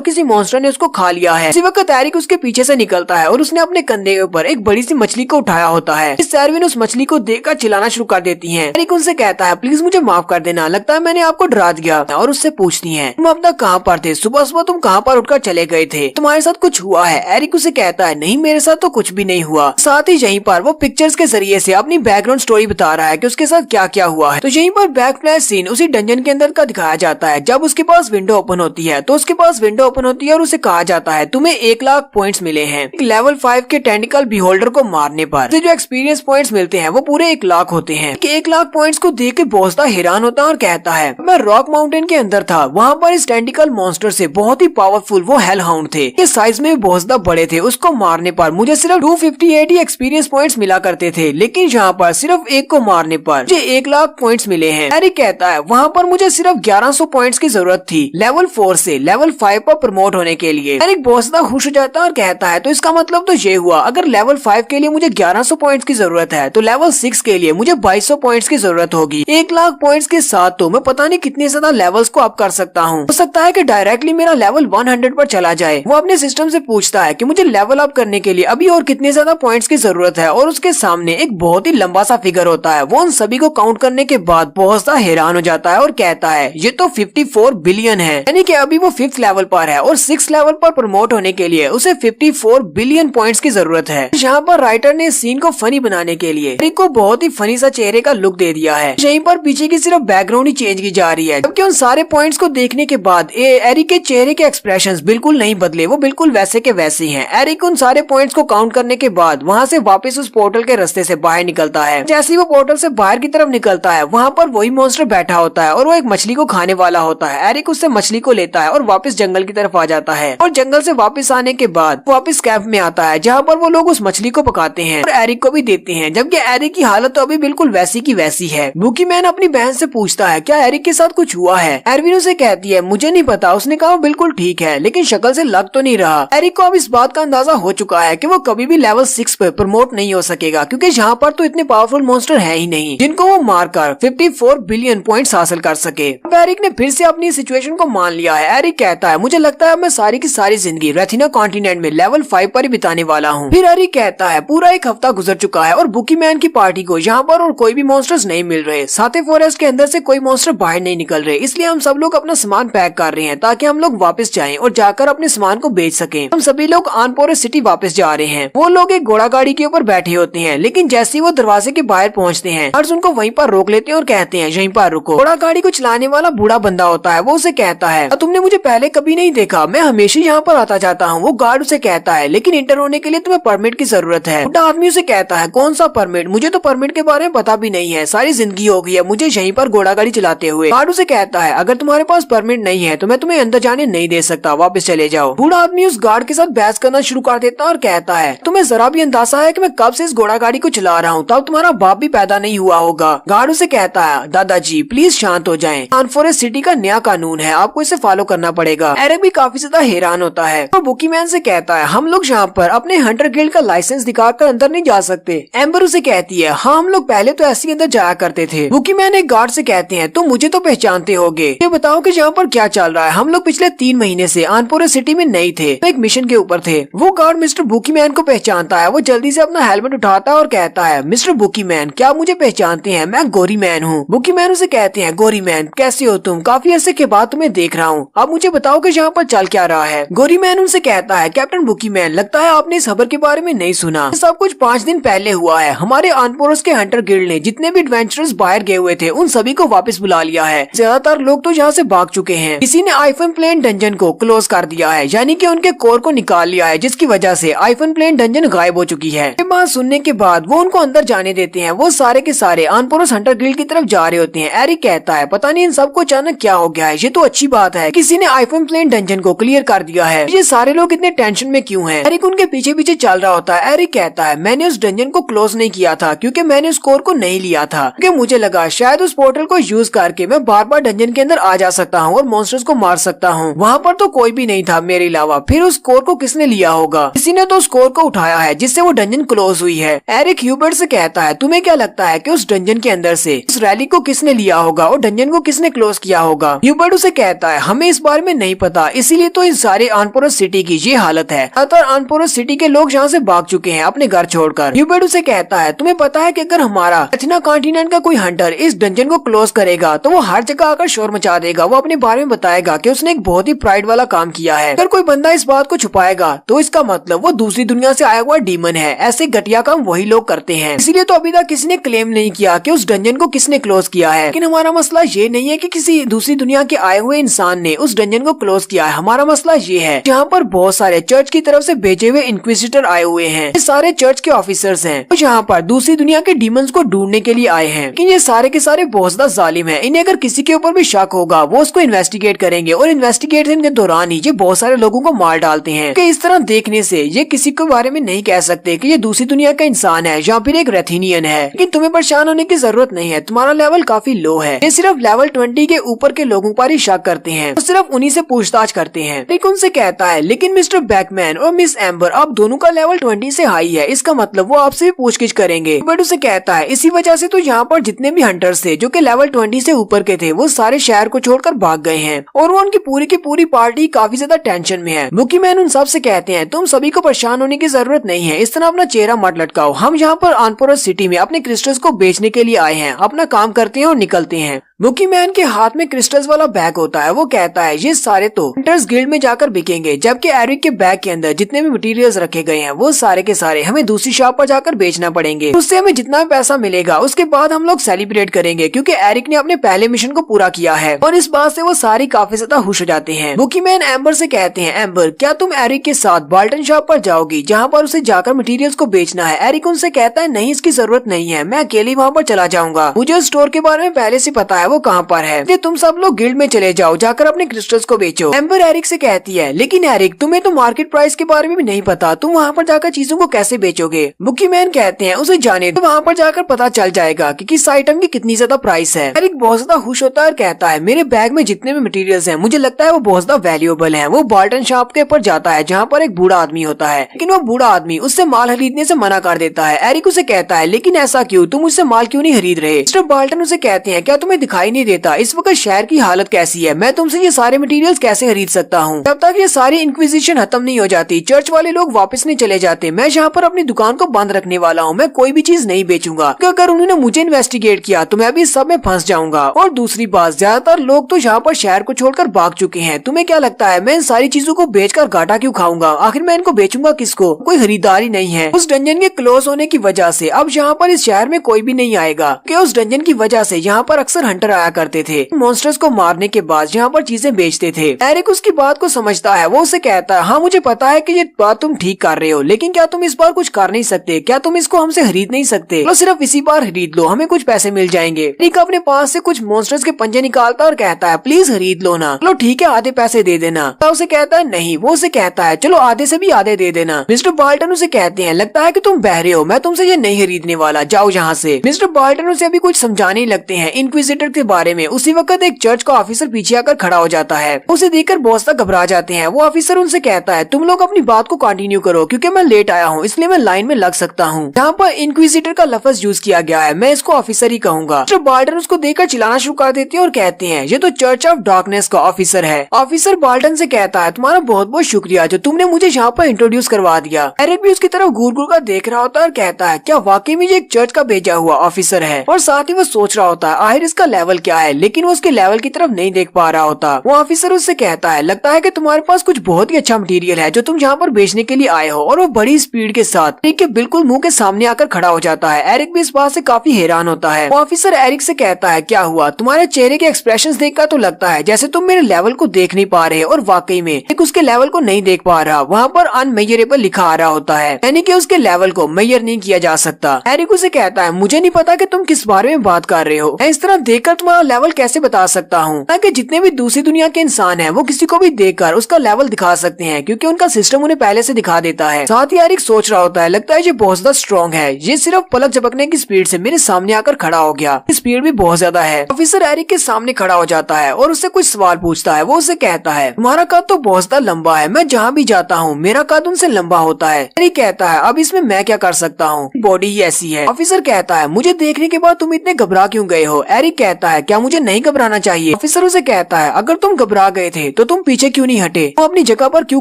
किसी मॉन्स्टर ने उसको खा लिया है। इसी वक्त एरिक उसके पीछे से निकलता है और उसने अपने कंधे के ऊपर एक बड़ी सी मछली को उठाया होता है। इस एरविन उस मछली को देखकर चिल्लाना शुरू कर देती है। एरिक उनसे कहता है प्लीज मुझे माफ कर देना, लगता है मैंने आपको डरा दिया। और उससे पूछती है तुम अब तक कहाँ पर थे, सुबह सुबह तुम कहाँ पर उठकर चले गए थे, तुम्हारे साथ कुछ हुआ है? एरिक उसे कहता है नहीं मेरे साथ तो कुछ भी नहीं हुआ। साथ ही यहीं पर वो पिक्चर्स के जरिए से अपनी बैकग्राउंड स्टोरी बता रहा है कि उसके साथ क्या क्या हुआ है। तो यहीं पर बैक फ्लैश सीन उसी डंजन के अंदर का दिखाया जाता है। जब उसके पास विंडो ओपन होती है तो उसके पास विंडो ओपन होती है और उसे कहा जाता है तुम्हें 1 लाख पॉइंट्स मिले हैं लेवल 5 के टेंटिकल बीहोल्डर को मारने पर। जो एक्सपीरियंस पॉइंट्स मिलते हैं वो पूरे 1 लाख होते हैं। 1 लाख पॉइंट्स को देख के बोसदा हैरान होता है और कहता है मैं रॉक माउंटेन के अंदर था, वहाँ पर इस टेंटिकल मॉन्स्टर से बहुत ही पावरफुल वो हेल हाउंड थे, ये साइज में बोसदा बड़े थे, उसको मारने पर मुझे सिर्फ 258 ही एक्सपीरियंस पॉइंट्स मिला करते थे, लेकिन यहाँ पर सिर्फ एक को मारने पर मुझे 1 लाख पॉइंट्स मिले हैं। एरिक कहता है वहाँ पर मुझे सिर्फ 1100 पॉइंट्स की जरूरत थी लेवल 4 से लेवल 5 पर प्रमोट होने के लिए। एरिक बोसदा खुश हो जाता है और कहता है तो इसका मतलब तो ये हुआ अगर लेवल 5 के लिए मुझे 1100 पॉइंट्स की जरूरत है तो लेवल 6 के लिए मुझे 2200 पॉइंट्स की जरूरत होगी। 1 लाख पॉइंट्स के साथ तो मैं पता नहीं कितने ज्यादा लेवल्स को अप कर सकता हूँ। हो सकता है कि डायरेक्टली मेरा लेवल 100 पर चला जाए। वो अपने सिस्टम से पूछता है कि मुझे लेवल अप करने के लिए अभी और कितने ज्यादा पॉइंट्स की जरूरत है और उसके सामने एक बहुत ही लंबा सा फिगर होता है। वो उन सभी को काउंट करने के बाद बहुत सा हैरान हो जाता है और कहता है ये तो 54 बिलियन है, यानी कि अभी वो 5th लेवल पर है और 6th लेवल पर प्रमोट होने के लिए उसे 54 बिलियन पॉइंट्स की जरूरत है। यहाँ पर राइटर ने सीन को फनी बनाने के लिए एरिक को बहुत ही फनी सा चेहरे का लुक दे दिया है। यहीं पर पीछे की सिर्फ बैकग्राउंड ही चेंज की जा रही है, जबकि उन सारे पॉइंट्स को देखने के बाद एरिक के चेहरे के एक्सप्रेशंस बिल्कुल नहीं बदले, वो बिल्कुल वैसे के वैसे ही हैं। एरिक उन सारे पॉइंट्स को काउंट करने के बाद वहाँ से वापस उस पोर्टल के रास्ते से बाहर निकलता है। जैसे ही वो पोर्टल से बाहर की तरफ निकलता है वहाँ पर वही मॉन्स्टर बैठा होता है और वो एक मछली को खाने वाला होता है। एरिक उससे मछली को लेता है और वापस जंगल की तरफ आ जाता है और जंगल से वापस आने के बाद वापस कैंप में आता है जहाँ पर वो लोग उस मछली को पकाते हैं और एरिक को भी देते हैं, जबकि एरिक की हालत तो अभी बिल्कुल वैसी की वैसी है। बुकी मैन अपनी बहन से पूछता है क्या एरिक के साथ कुछ हुआ है? एरविन उसे कहती है मुझे नहीं पता, उसने कहा बिल्कुल ठीक है लेकिन शक्ल से लग तो नहीं रहा। एरिक को अब इस बात का अंदाजा हो चुका है कि वो कभी भी लेवल 6 पे प्रमोट नहीं हो सकेगा, क्योंकि यहाँ पर तो इतने पावरफुल मॉन्स्टर है ही नहीं जिनको वो मारकर 54 बिलियन पॉइंट्स हासिल कर सके। अब एरिक ने फिर से अपनी सिचुएशन को मान लिया है। एरिक कहता है मुझे लगता है मैं सारी की सारी जिंदगी रेथिना कॉन्टिनेंट में लेवल 5 पर ही बिताने वाला हूँ। फिर एरिक कहता है पूरा 1 हफ्ता गुजर चुका है और बुकी मैन की पार्टी को यहाँ पर और कोई भी मॉन्स्टर्स नहीं मिल रहे, साथे फॉरेस्ट के अंदर से कोई मॉन्स्टर बाहर नहीं निकल रहे, इसलिए हम सब लोग अपना सामान पैक कर रहे हैं ताकि हम लोग वापस जाएं और जाकर अपने सामान को बेच सकें। हम सभी लोग आनपोरे सिटी वापस जा रहे हैं। वो लोग एक घोड़ा गाड़ी के ऊपर बैठे होते हैं, लेकिन जैसे ही वो दरवाजे के बाहर पहुंचते हैं गार्ड्स उनको वहीं पर रोक लेते हैं और कहते हैं यहीं पर रुको। घोड़ा गाड़ी को चलाने वाला बूढ़ा बंदा होता है, वो उसे कहता है तुमने मुझे पहले कभी नहीं देखा, मैं हमेशा यहाँ पर आता जाता हूँ। वो गार्ड उसे कहता है लेकिन इंटर होने के लिए तुम्हें परमिट की जरूरत है। बूढ़ा आदमी उसे कहता है कौन सा परमिट, मुझे तो परमिट के बारे में पता भी नहीं है, सारी जिंदगी हो गई है मुझे यहीं पर घोड़ा गाड़ी चलाते हुए। गार्ड उसे कहता है अगर तुम्हारे पास परमिट नहीं है तो मैं तुम्हें अंदर जाने नहीं दे सकता, वापस चले जाओ। बूढ़ा आदमी उस गार्ड के साथ बहस करना शुरू कर देता है और कहता है तुम्हें जरा भी अंदाजा है कि मैं कब से इस घोड़ा गाड़ी को चला रहा हूँ, तब तुम्हारा बाप भी पैदा नहीं हुआ होगा। गार्ड उसे कहता है दादाजी प्लीज शांत हो जाएं, आनफॉरेस्ट सिटी का नया कानून है, आपको इसे फॉलो करना पड़ेगा। एरिक भी काफी ज्यादा हैरान होता है और बुकी मैन से कहता है हम लोग यहाँ पर अपने हंटर गिल्ड का लाइसेंस दिखाकर अंदर नहीं जा सकते। एम्बर उसे कहती है हाँ हम लोग पहले तो ऐसे ही अंदर जाया करते थे। बुकी मैन एक गार्ड से कहते हैं तुम मुझे तो पहचानते होगे, ये बताओ कि यहाँ पर क्या चल रहा है। हम लोग पिछले 3 महीने से आनपोरे सिटी में नहीं थे, एक मिशन के ऊपर थे। वो गार्ड मिस्टर बुकी मैन को पहचानता है, वो जल्दी से अपना हेलमेट उठाता है और कहता है मिस्टर बुकी मैन क्या मुझे पहचानते हैं, मैं गोरी मैन हूँ। बुकी मैन उसे कहते हैं गोरी मैन कैसे हो तुम, काफी अरसे के बाद तुम्हें देख रहा हूँ, अब मुझे बताओ कि यहाँ पर चल क्या रहा है। गोरी मैन उनसे कहता है कैप्टन बुकी मैन लगता है आपने इस खबर के बारे में नहीं सुना, सब कुछ 5 दिन पहले हुआ है। हमारे आनपोरस के हंटर गिल्ड ने जितने भी एडवेंचरर्स बाहर गए हुए थे उन सभी को वापस बुला लिया है। ज्यादातर लोग तो यहाँ से भाग चुके हैं। किसी ने आइफन प्लेन डंजन को क्लोज कर दिया है, यानी कि उनके कोर को निकाल लिया है, जिसकी वजह से आइफन प्लेन डंजन गायब हो चुकी है। ये बात सुनने के बाद वो उनको अंदर जाने देते हैं। वो सारे के सारे आनपोरस हंटर गिल्ड की तरफ जा रहे होते हैं। एरिक कहता है पता नहीं इन सबको अचानक क्या हो गया है, ये तो अच्छी बात है किसी ने आइफन प्लेन डंजन को क्लियर कर दिया है, ये सारे लोग इतने टेंशन में क्यों हैं। एरिक उनके पीछे पीछे चल रहा होता है। एरिक कहता है मैंने उस डंजन को क्लोज नहीं किया था क्योंकि मैंने उस कोर को नहीं लिया था, क्योंकि मुझे लगा शायद उस पोर्टल को यूज करके मैं बार बार डंजन के अंदर आ जा सकता हूँ और मॉन्स्टर्स को मार सकता हूँ। वहाँ पर तो कोई भी नहीं था मेरे अलावा, फिर उस कोर को किसने लिया होगा, किसी ने तो उस कोर को उठाया है जिससे वो डंजन क्लोज हुई है। एरिक ह्यूबर्ट से कहता है तुम्हें क्या लगता है कि उस डंजन के अंदर से उस रैली को किसने लिया होगा और डंजन को किसने क्लोज किया होगा। ह्यूबर्ट ह्यूबर्ट उसे कहता है हमें इस बारे में नहीं पता, इसीलिए तो इस सारे आनपोरस सिटी की ये हालत है। ज्यादातर आनपोरस सिटी के लोग यहाँ से भाग चुके हैं अपने घर छोड़कर। ह्यूबर्ट उसे कहता है तुम्हें पता है कि अगर हमारा एथना कॉन्टिनेंट का कोई हंटर इस डंजन को क्लोज करेगा तो वो हर जगह आकर शोर मचा देगा। वो अपने बारे में बताएगा कि उसने एक बहुत ही प्राइड वाला काम किया है। अगर कोई बंदा इस बात को छुपाएगा तो इसका मतलब वो दूसरी दुनिया से आया हुआ डीमन है। ऐसे घटिया काम वही लोग करते हैं, इसीलिए तो अभी तक किसी ने क्लेम नहीं किया कि उस डंजन को किसने क्लोज किया है। लेकिन हमारा मसला ये नहीं है कि किसी दूसरी दुनिया के आए हुए इंसान ने उस डंजन को क्लोज किया है। हमारा मसला ये है जहाँ पर बहुत सारे चर्च की तरफ से भेजे हुए इंक्विजिटर आए हुए हैं। ये सारे चर्च के ऑफिसर्स हैं जो यहाँ पर दूसरी दुनिया के डीमंस को ढूंढने के लिए आए हैं। लेकिन ये सारे के सारे बहुत ज्यादा जालिम है। इन्हें अगर किसी के ऊपर भी शक होगा वो उसको इन्वेस्टिगेट करेंगे और इन्वेस्टिगेशन के दौरान ही ये बहुत सारे लोगों को मार डालते हैं। कि इस तरह देखने से ये किसी के बारे में नहीं कह सकते कि ये दूसरी दुनिया का इंसान है या फिर एक रेथिनियन है। लेकिन तुम्हें परेशान होने की जरूरत नहीं है, तुम्हारा लेवल काफी लो है। ये सिर्फ लेवल 20 के ऊपर के लोगों पर ही शक करते हैं, तो सिर्फ उन्हीं से पूछताछ करते हैं। रिक उनसे कहता है लेकिन मिस्टर बैकमैन और मिस एम्बर आप दोनों का लेवल 20 से हाई है, इसका मतलब वो आपसे भी पूछगिछ करेंगे। बट उसे कहता है इसी वजह से तो यहाँ पर जितने भी हंटर्स थे जो कि लेवल 20 से ऊपर के थे वो सारे शहर को छोड़कर भाग गए हैं और वो उनकी पूरी पार्टी काफी ज्यादा टेंशन में है। बुकी मैन उन सब से कहते हैं तुम सभी को परेशान होने की जरूरत नहीं है, इस तरह अपना चेहरा मत लटकाओ। हम यहाँ पर आनपोरस सिटी में अपने क्रिस्टल्स को बेचने के लिए आए हैं, अपना काम करते हैं और निकलते हैं। बुकी मैन के हाथ में क्रिस्टल्स वाला बैग होता है। वो कहता है ये सारे तो हंटर्स गिल्ड में जाकर बिकेंगे, जबकि एरिक के बैग के अंदर जितने भी मटेरियल्स रखे गए हैं वो सारे के सारे हमें दूसरी शॉप पर जाकर बेचना पड़ेंगे। उससे हमें जितना भी पैसा मिलेगा उसके बाद हम लोग सेलिब्रेट करेंगे क्योंकि एरिक ने अपने पहले मिशन को पूरा किया है। और इस बात से वो सारी काफी ज्यादा खुश हो जाते हैं। बुकी मैन एम्बर से कहते हैं एम्बर क्या तुम एरिक के साथ बाल्टन शॉप पर जाओगी जहाँ पर उसे जाकर मटेरियल्स को बेचना है। एरिक उनसे कहता है नहीं, इसकी जरूरत नहीं है, मैं अकेले वहाँ पर चला जाऊंगा, मुझे उस स्टोर के बारे में पहले से पता है वो कहाँ पर है, तुम सब लोग गिल्ड में चले जाओ, जाकर अपने क्रिस्टल्स को बेचो। एम्बर एरिक से कहती है लेकिन एरिक तुम्हें तो मार्केट प्राइस के बारे में भी नहीं पता, तुम वहाँ पर जाकर चीजों को कैसे बेचोगे। बुकी मैन कहते हैं उसे जाने दो, वहाँ पर जाकर पता चल जाएगा कि किस आइटम की कितनी ज्यादा प्राइस है। एरिक बहुत ज्यादा खुश होता है और कहता है मेरे बैग में जितने भी मटेरियल्स हैं मुझे लगता है वो बहुत ज्यादा वैल्यूएबल है। वो बाल्टन शॉप के ऊपर जाता है जहाँ पर एक बूढ़ा आदमी होता है, लेकिन वो बूढ़ा आदमी उससे माल खरीदने से मना कर देता है। एरिक उसे कहता है लेकिन ऐसा क्यों, तुम उससे माल क्यों नहीं खरीद रहे। मिस्टर बाल्टन उसे कहते हैं क्या तुम्हें दिखाई नहीं देता इस वक्त शहर की हालत कैसी है, मैं तुमसे ये सारे मटेरियल्स कैसे खरीद सकता हूँ। जब तक ये सारी इंक्विजिशन खत्म नहीं हो जाती, चर्च वाले लोग वापस नहीं चले जाते, मैं यहाँ पर अपनी दुकान को बंद रखने वाला हूँ, मैं कोई भी चीज नहीं बेचूंगा। अगर उन्होंने मुझे इन्वेस्टिगेट किया तो मैं भी सब में फंस जाऊंगा। और दूसरी बात, ज्यादातर लोग तो यहाँ पर शहर को छोड़कर भाग चुके हैं, तुम्हें क्या लगता है मैं इन सारी चीजों को बेचकर घाटा क्यों खाऊंगा, आखिर मैं इनको बेचूंगा किसको, कोई खरीदारी नहीं है। उस डंजन के क्लोज होने की वजह से अब यहाँ पर इस शहर में कोई भी नहीं आएगा, कि उस डंजन की वजह से यहाँ पर अक्सर हंटर आया करते थे, मॉन्स्टर्स को मारने के बाद यहाँ पर चीजें बेचते थे। एरिक उसकी बात को समझता है, वो उसे कहता है हाँ मुझे पता है कि ये बात तुम ठीक कर रहे हो, लेकिन क्या तुम इस बार कुछ कर नहीं सकते, क्या तुम इसको हमसे खरीद नहीं सकते, तो सिर्फ इसी बार खरीद लो, हमें कुछ पैसे मिल जाएंगे। एरिक अपने पास से कुछ मॉन्स्टर्स के पंजे निकालता और कहता है प्लीज खरीद लो ना, चलो ठीक है आधे पैसे दे देना। तो उसे कहता है नहीं, वो उसे कहता है चलो आधे से भी आधे दे देना। मिस्टर बाल्टन उसे कहते हैं लगता है कि तुम बहरे हो, मैं तुमसे ये नहीं खरीदने वाला, जाओ यहाँ से। मिस्टर बाल्टन उसे अभी कुछ समझाने लगते हैं इंक्विजिटर के बारे में। उसी वक्त एक चर्च का ऑफिसर पीछे आकर खड़ा हो जाता है, उसे देखकर बहुत सा घबरा जाते हैं। वो ऑफिसर उनसे कहता है तुम लोग अपनी बात को कंटिन्यू करो क्योंकि मैं लेट आया हूँ, इसलिए मैं लाइन में लग सकता हूँ। यहाँ पर इंक्विजिटर का लफ्ज यूज किया गया है, मैं इसको ऑफिसर ही कहूंगा। मिस्टर बाल्टन उसको देखकर चिल्लाना शुरू कर देते हैं और कहते हैं ये तो चर्च ऑफ डार्कनेस का ऑफिसर है। ऑफिसर बाल्टन से कहता है तुम्हारा बहुत बहुत शुक्रिया जो तुमने मुझे यहाँ पर इंट्रोड्यूस करवा दिया। एरिक भी उसकी तरफ घूर घूर कर देख रहा होता है और कहता है क्या वाकई में ये एक चर्च का भेजा हुआ ऑफिसर है, और साथ ही वो सोच रहा होता है आखिर इसका लेवल क्या है, लेकिन वो उसके लेवल की तरफ नहीं देख पा रहा होता। वो ऑफिसर उससे कहता है लगता है कि तुम्हारे पास कुछ बहुत ही अच्छा मटेरियल है जो तुम यहाँ पर बेचने के लिए आए हो, और वो बड़ी स्पीड के साथ एरिक के बिल्कुल मुंह के सामने आकर खड़ा हो जाता है। एरिक भी इस बात से काफी हैरान होता है। वो ऑफिसर एरिक से कहता है क्या हुआ, तुम्हारे चेहरे के एक्सप्रेशंस देखकर तो लगता है जैसे तुम मेरे लेवल को देख नहीं पा रहे, और वाकई में एरिक उसके लेवल को नहीं देख पा रहा। वहाँ पर अनमेजरेबल लिखा आ रहा होता है, यानी कि उसके लेवल को मेजर नहीं किया जा सकता। एरिक उसे कहता है मुझे नहीं पता कि तुम किस बारे में बात कर रहे हो, मैं इस तरह देखकर तुम्हारा लेवल कैसे बता सकता हूँ, ताकि जितने भी दूसरी दुनिया के इंसान हैं वो किसी को भी देखकर उसका लेवल दिखा सकते हैं क्योंकि उनका सिस्टम उन्हें पहले से दिखा देता है। साथ ही एरिक सोच रहा होता है लगता है ये बहुत ज्यादा स्ट्रॉन्ग है, ये सिर्फ पलक झपकने की स्पीड से मेरे सामने आकर खड़ा हो गया, स्पीड भी बहुत ज्यादा है। ऑफिसर एरिक के सामने खड़ा हो जाता है और उससे कुछ सवाल पूछता है। वो उसे कहता है तुम्हारा कद तो बहुत ज्यादा लंबा है, मैं जहाँ भी जाता हूँ मेरा कद उनसे लंबा होता है। एरिक कहता है अब इसमें मैं क्या कर सकता हूँ, बॉडी ही ऐसी है। ऑफिसर कहता है मुझे देखने के बाद तुम इतने घबरा क्यों गए हो। एरिक कहता है क्या मुझे नहीं घबराना चाहिए। ऑफिसर उसे कहता है अगर तुम घबरा गए थे तो तुम पीछे क्यों नहीं हटे, तुम अपनी जगह पर क्यों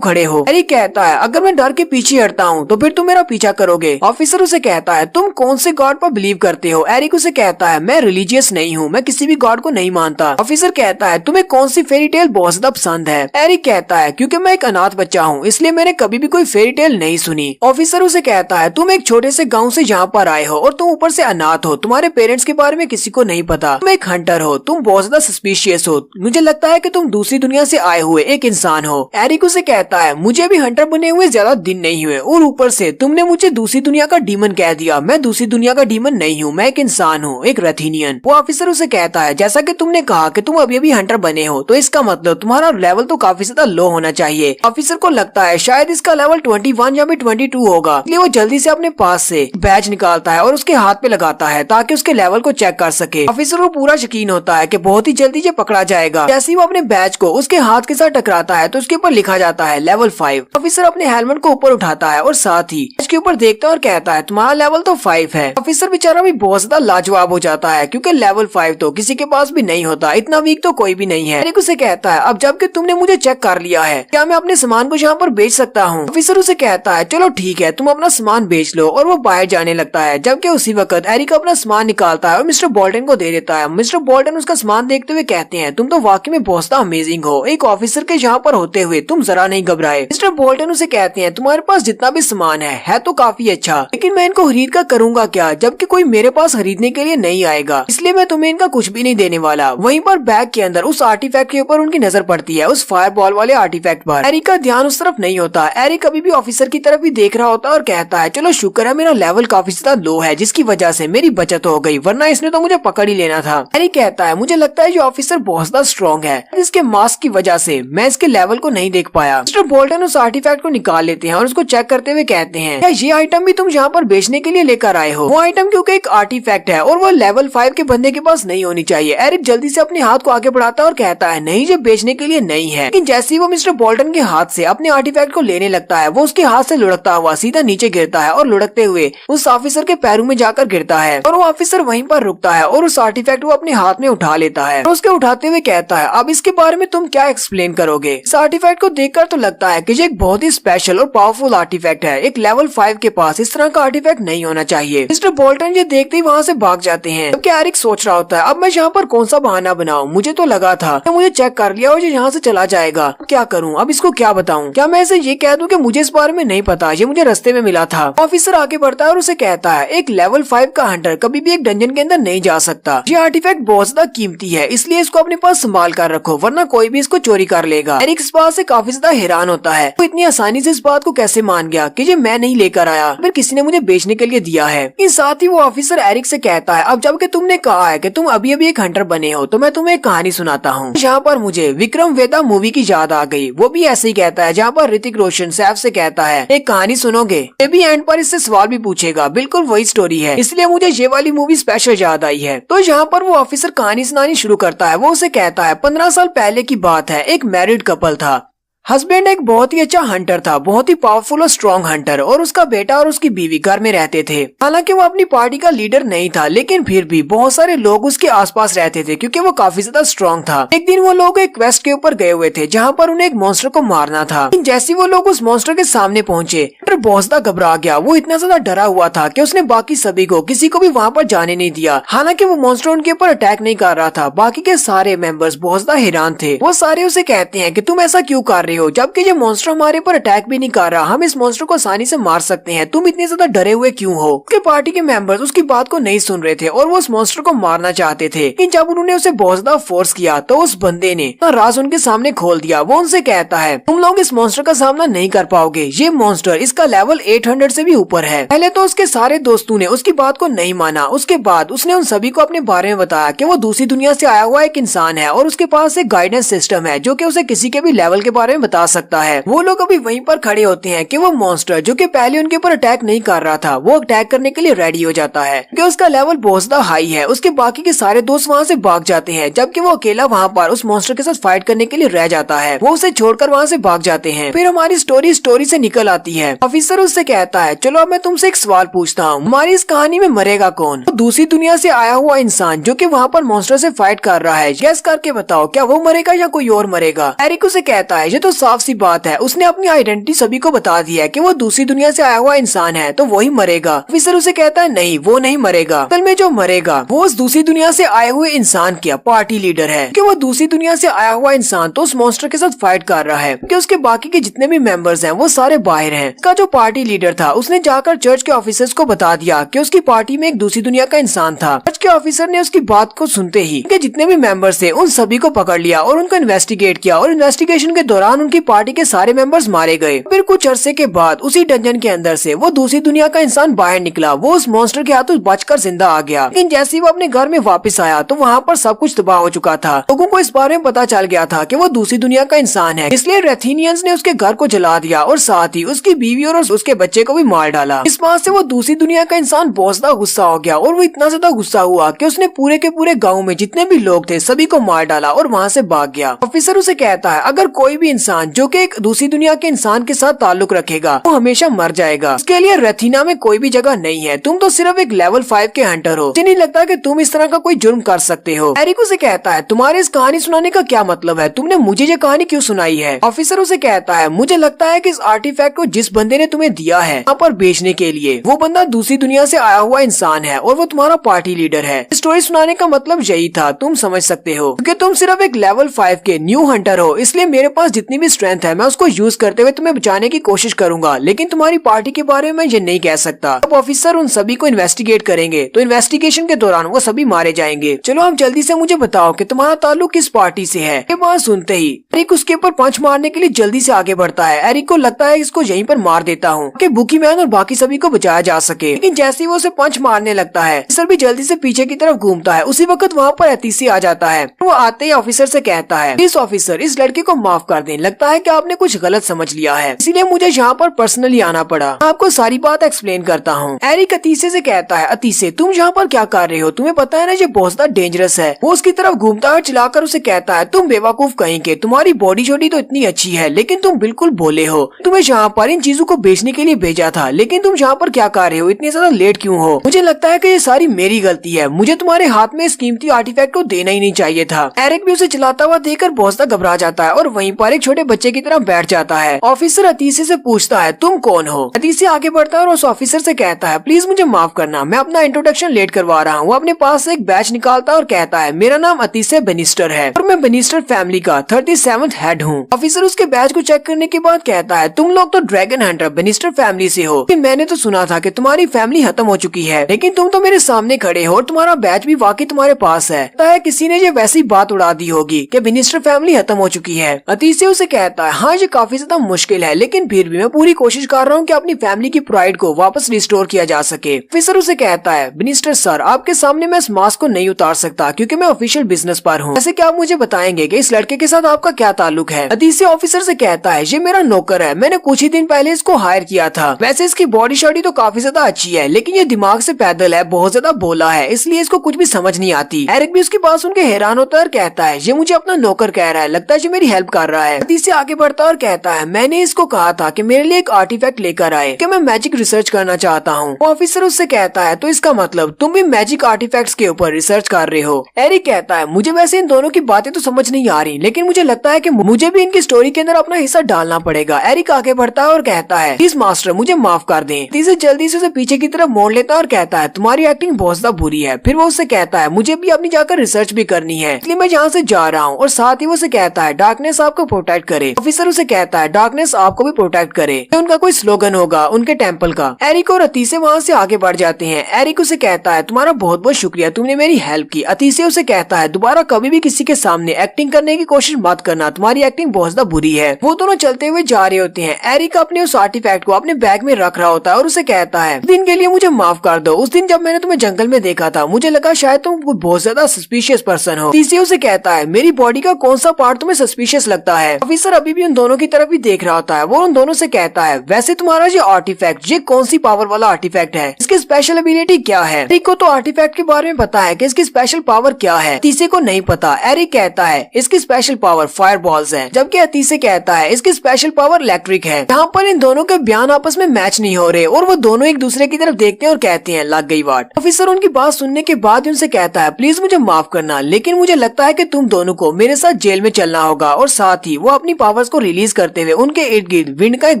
खड़े हो। एरिक कहता है अगर मैं डर के पीछे हटता हूँ तो फिर तुम मेरा पीछा करोगे। ऑफिसर उसे कहता है तुम कौन से गॉड पर बिलीव करते हो। एरिक उसे कहता है मैं रिलीजियस नहीं हूँ, मैं किसी भी गॉड को नहीं मानता। ऑफिसर कहता है तुम्हें कौन सी फेरी टेल बहुत ज्यादा पसंद है। एरिक कहता है क्योंकि मैं एक अनाथ बच्चा हूँ इसलिए मैंने कभी भी कोई फेरी टेल नहीं सुनी। ऑफिसर उसे कहता है तुम एक छोटे से गाँव से यहाँ पर आए हो और तुम ऊपर से अनाथ हो, तुम्हारे पेरेंट्स के बारे में किसी को नहीं पता, तुम एक हंटर हो, तुम बहुत ज्यादा सस्पिशियस हो, मुझे लगता है कि तुम दूसरी दुनिया से आए हुए एक इंसान हो। एरिक उसे कहता है मुझे भी हंटर बने हुए ज्यादा दिन नहीं हुए और ऊपर से तुमने मुझे दूसरी दुनिया का डीमन कह दिया। मैं दूसरी दुनिया का डीमन नहीं हूँ, मैं एक इंसान हूँ, एक रथीनियन। वो ऑफिसर उसे कहता है जैसा कि तुमने कहा कि तुम अभी अभी हंटर बने हो तो इसका मतलब तुम्हारा लेवल तो काफी ज्यादा लो होना चाहिए। ऑफिसर को लगता है शायद इसका लेवल 21 या 22 होगा, इसलिए वो जल्दी से अपने पास से बैच निकालता है और उसके हाथ पे लगाता है ताकि उसके लेवल को चेक कर सके। ऑफिसर को पूरा यकीन होता है कि बहुत ही जल्दी ये पकड़ा जाएगा। जैसे ही वो अपने बैच को उसके हाथ के साथ टकराता है तो उसके ऊपर लिखा जाता है लेवल 5। ऑफिसर अपने हेलमेट को ऊपर उठाता है और साथ ही बैच के ऊपर देखता है और कहता है तुम्हारा लेवल तो 5 है। ऑफिसर बेचारा भी बहुत ज्यादा लाजवाब हो जाता है क्योंकि लेवल 5 तो किसी के पास भी नहीं होता, इतना वीक तो कोई भी नहीं है। एरिक उसे कहता है अब जबकि तुमने मुझे चेक कर लिया है क्या मैं अपने सामान को यहाँ पर बेच सकता हूँ। ऑफिसर उसे कहता है चलो ठीक है तुम अपना सामान बेच लो और वो बाहर जाने लगता है। जबकि उसी वक्त एरिक अपना सामान निकालता है और मिस्टर बोल्टन को दे देता है। मिस्टर बोल्टन उसका सामान देखते हुए कहते हैं तुम तो वाकई में बहुत अमेजिंग हो, एक ऑफिसर के यहाँ पर होते हुए तुम जरा नहीं घबराए। मिस्टर बोल्टन उसे कहते हैं तुम्हारे पास जितना भी सामान है तो काफी अच्छा, लेकिन मैं इनको खरीद कर करूंगा क्या जबकि कोई मेरे पास खरीदने के लिए नहीं आएगा, इसलिए मैं तुम्हें इनका कुछ भी नहीं देने वाला। वहीं पर बैग के अंदर उस आर्टिफैक्ट के ऊपर उनकी नजर पड़ती है, उस फायर बॉल वाले आर्टिफैक्ट पर। एरिक का ध्यान उस तरफ नहीं होता। एरिक अभी भी ऑफिसर की तरफ ही देख रहा होता है और कहता है चलो शुक्र है मेरा लेवल काफी ज्यादा लो है जिसकी वजह से मेरी बचत हो गई, वरना इसने तो मुझे पकड़ ही लेना था। एरिक कहता है मुझे लगता है ये ऑफिसर बहुत ज्यादा स्ट्रॉन्ग है, इसके मास्क की वजह से मैं इसके लेवल को नहीं देख पाया। मिस्टर बोल्टन उस आर्टिफैक्ट को निकाल लेते हैं और उसको चेक करते हुए कहते हैं क्या ये आइटम भी तुम यहाँ पर बेचने के लिए लेकर आए हो। वो आइटम क्योंकि एक आर्टिफैक्ट है और वो लेवल 5 के बंदे के पास नहीं होनी चाहिए। एरिक जल्दी से अपने हाथ को आगे बढ़ाता है और कहता है नहीं ये बेचने के लिए नहीं है। लेकिन जैसे ही वो मिस्टर बोल्टन के हाथ से अपने आर्टिफैक्ट को लेने लगता है वो उसके हाथ से लुढ़कता हुआ सीधा नीचे गिरता है और लुढ़कते हुए उस ऑफिसर के पैरों में जाकर गिरता है और वो ऑफिसर वहीं पर रुकता है और उस आर्टिफैक्ट को अपने हाथ में उठा लेता है और उसके उठाते हुए कहता है अब इसके बारे में तुम क्या एक्सप्लेन करोगे। इस आर्टिफैक्ट को देखकर तो लगता है कि ये एक बहुत ही स्पेशल और पावरफुल आर्टिफैक्ट है, एक लेवल 5 के पास इस तरह का आर्टिफैक्ट नहीं होना चाहिए। मिस्टर बोल्टन ये देखते ही वहाँ से भाग जाते हैं। जबकि एरिक सोच रहा होता है अब मैं यहाँ पर कौन सा बहाना बनाऊं, मुझे तो लगा था कि मुझे चेक कर लिया और ये यहाँ से चला जाएगा, अब क्या करूँ, अब इसको क्या बताऊँ, क्या मैं इसे ये कह दूं कि मुझे इस बारे में नहीं पता, ये मुझे रास्ते में मिला था। ऑफिसर आगे बढ़ता है और उसे कहता है एक लेवल 5 का हंटर कभी भी एक डंजन के अंदर नहीं जा सकता, ये आर्टिफैक्ट बहुत ज्यादा कीमती है इसलिए इसको अपने पास संभाल कर रखो वरना कोई भी इसको चोरी कर लेगा। एरिक इस बात से काफी ज्यादा हैरान होता है, वो इतनी आसानी से इस बात को कैसे मान गया कि ये मैं नहीं लेकर आया, फिर किसी ने मुझे बेचने के लिए दिया है। इस साथ ही वो ऑफिसर एरिक से कहता है अब जबकि तुमने कहा है कि तुम अभी अभी एक हंटर बने हो तो मैं तुम्हें एक कहानी सुनाता हूँ। यहाँ पर मुझे विक्रम वेदा मूवी की याद आ गई, वो भी ऐसे ही कहता है जहाँ पर ऋतिक रोशन सैफ से कहता है एक कहानी सुनोगे, ये भी एंड पर इससे सवाल भी पूछेगा, बिल्कुल वही स्टोरी है इसलिए मुझे ये वाली मूवी स्पेशल याद आई है। तो यहाँ पर वो ऑफिसर कहानी सुनानी शुरू करता है। वो उसे कहता है 15 साल पहले की बात है, एक मैरिड कपल था। हस्बैंड एक बहुत ही अच्छा हंटर था, बहुत ही पावरफुल और स्ट्रॉन्ग हंटर, और उसका बेटा और उसकी बीवी घर में रहते थे। हालांकि वो अपनी पार्टी का लीडर नहीं था लेकिन फिर भी बहुत सारे लोग उसके आसपास रहते थे क्योंकि वो काफी ज्यादा स्ट्रॉन्ग था। एक दिन वो लोग एक क्वेस्ट के ऊपर गए हुए थे जहाँ पर उन्हें एक मॉन्स्टर को मारना था। जैसे वो लोग उस मॉन्स्टर के सामने पहुंचे तो बहुत ज्यादा घबरा गया, वो इतना ज्यादा डरा हुआ था कि उसने बाकी सभी को किसी को भी वहाँ पर जाने नहीं दिया। हालांकि वो मॉन्स्टर उनके ऊपर अटैक नहीं कर रहा था, बाकी के सारे मेंबर्स बहुत ज्यादा हैरान थे। वो सारे उसे कहते हैं कि तुम ऐसा क्यों कर रहे हो जबकि ये मॉन्स्टर हमारे पर अटैक भी नहीं कर रहा, हम इस मॉन्स्टर को आसानी से मार सकते हैं, तुम इतने ज्यादा डरे हुए क्यों हो। उसके पार्टी के मेंबर्स उसकी बात को नहीं सुन रहे थे और वो उस मॉन्स्टर को मारना चाहते थे, लेकिन जब उन्होंने उसे बहुत ज्यादा फोर्स किया तो उस बंदे ने राज उनके सामने खोल दिया। वो उनसे कहता है तुम लोग इस मॉन्स्टर का सामना नहीं कर पाओगे, ये मॉन्स्टर इसका लेवल 800 से भी ऊपर है। पहले तो उसके सारे दोस्तों ने उसकी बात को नहीं माना, उसके बाद उसने उन सभी को अपने बारे में बताया कि वो दूसरी दुनिया से आया हुआ एक इंसान है और उसके पास एक गाइडेंस सिस्टम है जो कि उसे किसी के भी लेवल के बारे में बता सकता है। वो लोग अभी वहीं पर खड़े होते हैं कि वो मॉन्स्टर जो कि पहले उनके ऊपर अटैक नहीं कर रहा था वो अटैक करने के लिए रेडी हो जाता है कि उसका लेवल बहुत ज्यादा हाई है। उसके बाकी के सारे दोस्त वहाँ से भाग जाते हैं जबकि वो अकेला वहाँ पर उस मॉन्स्टर के साथ फाइट करने के लिए रह जाता है। वो उसे छोड़कर वहाँ से भाग जाते हैं। फिर हमारी स्टोरी से निकल आती है। ऑफिसर उससे कहता है चलो अब मैं तुमसे एक सवाल पूछता हूँ, हमारी इस कहानी में मरेगा कौन? तो दूसरी दुनिया से आया हुआ इंसान जो कि वहाँ पर मॉन्स्टर से फाइट कर रहा है, गेस करके बताओ क्या वो मरेगा या कोई और मरेगा? एरिक उसे कहता है ये तो साफ सी बात है, उसने अपनी आइडेंटिटी सभी को बता दी है कि वो दूसरी दुनिया से आया हुआ इंसान है तो वही मरेगा। ऑफिसर उसे कहता है नहीं वो नहीं मरेगा, असल में जो मरेगा वो उस दूसरी दुनिया से आए हुए इंसान का पार्टी लीडर है कि वो दूसरी दुनिया से आया हुआ इंसान तो उस मॉन्स्टर के साथ फाइट कर रहा है कि उसके बाकी के जितने भी मेंबर्स हैं वो सारे बाहर हैं। उसका जो पार्टी लीडर था उसने जाकर चर्च के ऑफिसर्स को बता दिया कि उसकी पार्टी में एक दूसरी दुनिया का इंसान था। चर्च के ऑफिसर ने उसकी बात को सुनते ही कि जितने भी मेंबर्स थे उन सभी को पकड़ लिया और उनको इन्वेस्टिगेट किया और इन्वेस्टिगेशन के दौरान उनकी पार्टी के सारे मेंबर्स मारे गए। फिर कुछ अरसे के बाद उसी डंजन के अंदर से वो दूसरी दुनिया का इंसान बाहर निकला। वो उस मॉन्स्टर के हाथों बचकर जिंदा आ गया, लेकिन जैसे ही वो अपने घर में वापस आया तो वहाँ पर सब कुछ तबाह हो चुका था। लोगों को इस बारे में पता चल गया था कि वो दूसरी दुनिया का इंसान है, इसलिए रेथीनियंस ने उसके घर को जला दिया और साथ ही उसकी बीवी और उसके बच्चे को भी मार डाला। इस बात से वो दूसरी दुनिया का इंसान बहुत ज्यादा गुस्सा हो गया और वो इतना ज्यादा गुस्सा हुआ कि उसने पूरे के पूरे गाँव में जितने भी लोग थे सभी को मार डाला और वहाँ से भाग गया। ऑफिसर उसे कहता है अगर कोई भी इंसान जो कि एक दूसरी दुनिया के इंसान के साथ ताल्लुक रखेगा वो हमेशा मर जाएगा। इसके लिए रेथीना में कोई भी जगह नहीं है, तुम तो सिर्फ एक लेवल 5 के हंटर हो, मुझे नहीं लगता कि तुम इस तरह का कोई जुर्म कर सकते हो। एरिक उसे कहता है तुम्हारे इस कहानी सुनाने का क्या मतलब है, तुमने मुझे ये कहानी क्यों सुनाई है? ऑफिसर उसे कहता है मुझे लगता है कि इस आर्टिफैक्ट को जिस बंदे ने तुम्हें दिया है यहाँ पर बेचने के लिए वो बंदा दूसरी दुनिया से आया हुआ इंसान है और वो तुम्हारा पार्टी लीडर है। स्टोरी सुनाने का मतलब यही था, तुम समझ सकते हो क्योंकि तुम सिर्फ एक लेवल 5 के न्यू हंटर हो, इसलिए मेरे पास जितनी भी स्ट्रेंथ है मैं उसको यूज करते हुए तुम्हें बचाने की कोशिश करूंगा, लेकिन तुम्हारी पार्टी के बारे में ये नहीं कह सकता। अब ऑफिसर उन सभी को इन्वेस्टिगेट करेंगे तो इन्वेस्टिगेशन के दौरान वो सभी मारे जाएंगे। चलो अब जल्दी से मुझे बताओ कि तुम्हारा ताल्लुक किस पार्टी से है? ये बात सुनते ही एरिक उसके ऊपर पंच मारने के लिए जल्दी से आगे बढ़ता है। एरिक को लगता है इसको यहीं पर मार देता हूँ कि बुकी मैन और बाकी सभी को बचाया जा सके, लेकिन जैसे ही वो उसे पंच मारने लगता है ऑफिसर भी जल्दी से पीछे की तरफ घूमता है। उसी वक्त वहाँ पर अतीसी आ जाता है। वो आते ही ऑफिसर से कहता है इस ऑफिसर इस लड़के को माफ कर दें, लगता है कि आपने कुछ गलत समझ लिया है, इसीलिए मुझे यहाँ पर पर्सनली आना पड़ा, आपको सारी बात एक्सप्लेन करता हूँ। एरिक अतीसे से कहता है अतीसे तुम यहाँ पर क्या कर रहे हो, तुम्हें पता है ना ये बहुत ज्यादा डेंजरस है। वो उसकी तरफ घूमता है, चिल्लाकर उसे कहता है तुम बेवकूफ कहेंगे, तुम्हारी बॉडी छोटी तो इतनी अच्छी है लेकिन तुम बिल्कुल भोले हो, तुम्हें यहाँ पर इन चीजों को बेचने के लिए भेजा था, लेकिन तुम यहाँ पर क्या कर रहे हो, इतनी ज्यादा लेट क्यों हो? मुझे लगता है कि ये सारी मेरी गलती है, मुझे तुम्हारे हाथ में इस कीमती आर्टिफैक्ट को देना ही नहीं चाहिए था। एरिक भी उसे चलाता हुआ देखकर बहुत ज्यादा घबरा जाता है और वहीं पर एक छोटे बच्चे की तरफ बैठ जाता है। ऑफिसर अतीसे से पूछता है तुम कौन हो? अतीसे आगे बढ़ता है और उस ऑफिसर से कहता है प्लीज मुझे माफ करना, मैं अपना इंट्रोडक्शन लेट करवा रहा हूँ। वो अपने पास से एक बैच निकालता है और कहता है मेरा नाम अतीसे बेनिस्टर है और मैं बेनिस्टर फैमिली का 37th हेड हूँ। ऑफिसर उसके बैच को चेक करने के बाद कहता है तुम लोग तो ड्रैगन हंटर बेनिस्टर फैमिली से हो, मैंने तो सुना था कि तुम्हारी फैमिली खत्म हो चुकी है, लेकिन तुम तो मेरे सामने खड़े हो और तुम्हारा बैच भी वाकई तुम्हारे पास है। लगता है किसी ने ये वैसी बात उड़ा दी होगी कि बेनिस्टर फैमिली खत्म हो चुकी है। अतीसे उसे कहता है हाँ ये काफी ज्यादा मुश्किल है, लेकिन फिर भी मैं पूरी कोशिश कर रहा हूँ कि अपनी फैमिली की प्राइड को वापस रिस्टोर किया जा सके। ऑफिसर उसे कहता है बेनिस्टर सर आपके सामने मैं इस मास्क को नहीं उतार सकता क्योंकि मैं ऑफिशियल बिजनेस पर हूँ, ऐसे क्या आप मुझे बताएंगे कि इस लड़के के साथ आपका क्या ताल्लुक है? अतीसे ऑफिसर से कहता है ये मेरा नौकर है, मैंने कुछ ही दिन पहले इसको हायर किया था, वैसे इसकी बॉडी शॉडी तो काफी ज्यादा अच्छी है लेकिन ये दिमाग से पैदल है, बहुत ज्यादा बोला है, इसलिए इसको कुछ भी समझ नहीं आती। एरिक भी उसकी बात सुन के हैरान होता है और कहता है ये मुझे अपना नौकर कह रहा है, लगता है ये मेरी हेल्प कर रहा है। अतीसे आगे बढ़ता है और कहता है मैंने इसको कहा था कि मेरे लिए एक आर्टिफैक्ट लेकर आए कि मैं मैजिक रिसर्च करना चाहता हूँ। ऑफिसर उससे कहता है तो इसका मतलब तुम भी मैजिक आर्टिफैक्ट्स के ऊपर रिसर्च कर रहे हो? एरिक कहता है मुझे वैसे इन दोनों की बातें तो समझ नहीं आ रही, लेकिन मुझे लगता है कि मुझे भी इनकी स्टोरी के अंदर अपना हिस्सा डालना पड़ेगा। एरिक आगे बढ़ता है और कहता है प्लीज मास्टर मुझे माफ कर दें। अतीसे जल्दी से उसे पीछे की तरफ मोड़ लेता है और कहता है तुम्हारी एक्टिंग बहुत ज्यादा बुरी है। फिर वो उससे कहता है मुझे भी अपनी जाकर रिसर्च भी करनी है, इसलिए मैं यहाँ से जा रहा हूँ, और साथ ही वो उसे कहता है डार्कनेस आपको प्रोटेक्ट करे। ऑफिसर उसे कहता है डार्कनेस आपको भी प्रोटेक्ट करे, ये उनका कोई स्लोगन होगा उनके टेम्पल का। एरिक और अतीसे वहाँ से आगे बढ़ जाते हैं। एरिक उसे कहता है तुम्हारा बहुत बहुत शुक्रिया, तुमने मेरी हेल्प की। अतीसे उसे कहता है दोबारा कभी भी किसी के सामने एक्टिंग करने की कोशिश मत करना, तुम्हारी एक्टिंग बहुत ज्यादा बुरी है। वो दोनों चलते हुए जा रहे होते हैं। एरिक अपने उस आर्टिफैक्ट को अपने बैग में रख रहा होता है और उसे कहता है दिन के लिए मुझे माफ कर दो, उस दिन जब मैंने तुम्हें जंगल में देखा था मुझे लगा शायद तुम बहुत ज्यादा सस्पिशियस पर्सन हो। अतीसे उसे कहता है मेरी बॉडी का कौन सा पार्ट तुम्हें सस्पिशियस लगता है? ऑफिसर अभी भी उन दोनों की तरफ ही देख रहा होता है। वो उन दोनों से कहता है, वैसे तुम्हारा ये आर्टिफैक्ट ये कौन सी पावर वाला आर्टिफैक्ट है, इसकी स्पेशल एबिलिटी क्या है? एरिक को तो आर्टिफैक्ट के बारे में पता है कि इसकी स्पेशल पावर क्या है, अतीसे को नहीं पता। एरिक कहता है इसकी स्पेशल पावर फायर बॉल्स है, जबकि अतीसे कहता है इसकी स्पेशल पावर इलेक्ट्रिक है। यहाँ पर इन दोनों के बयान आपस में मैच नहीं हो रहे और वो दोनों एक दूसरे की तरफ देखते हैं और कहते हैं लग गई बात। ऑफिसर उनकी बात सुनने के बाद उनसे कहता है, प्लीज मुझे माफ करना, लेकिन मुझे लगता है कि तुम दोनों को मेरे साथ जेल में चलना होगा। और साथ ही वो अपनी पावर्स को रिलीज करते हुए उनके इर्द गिर्द विंड का एक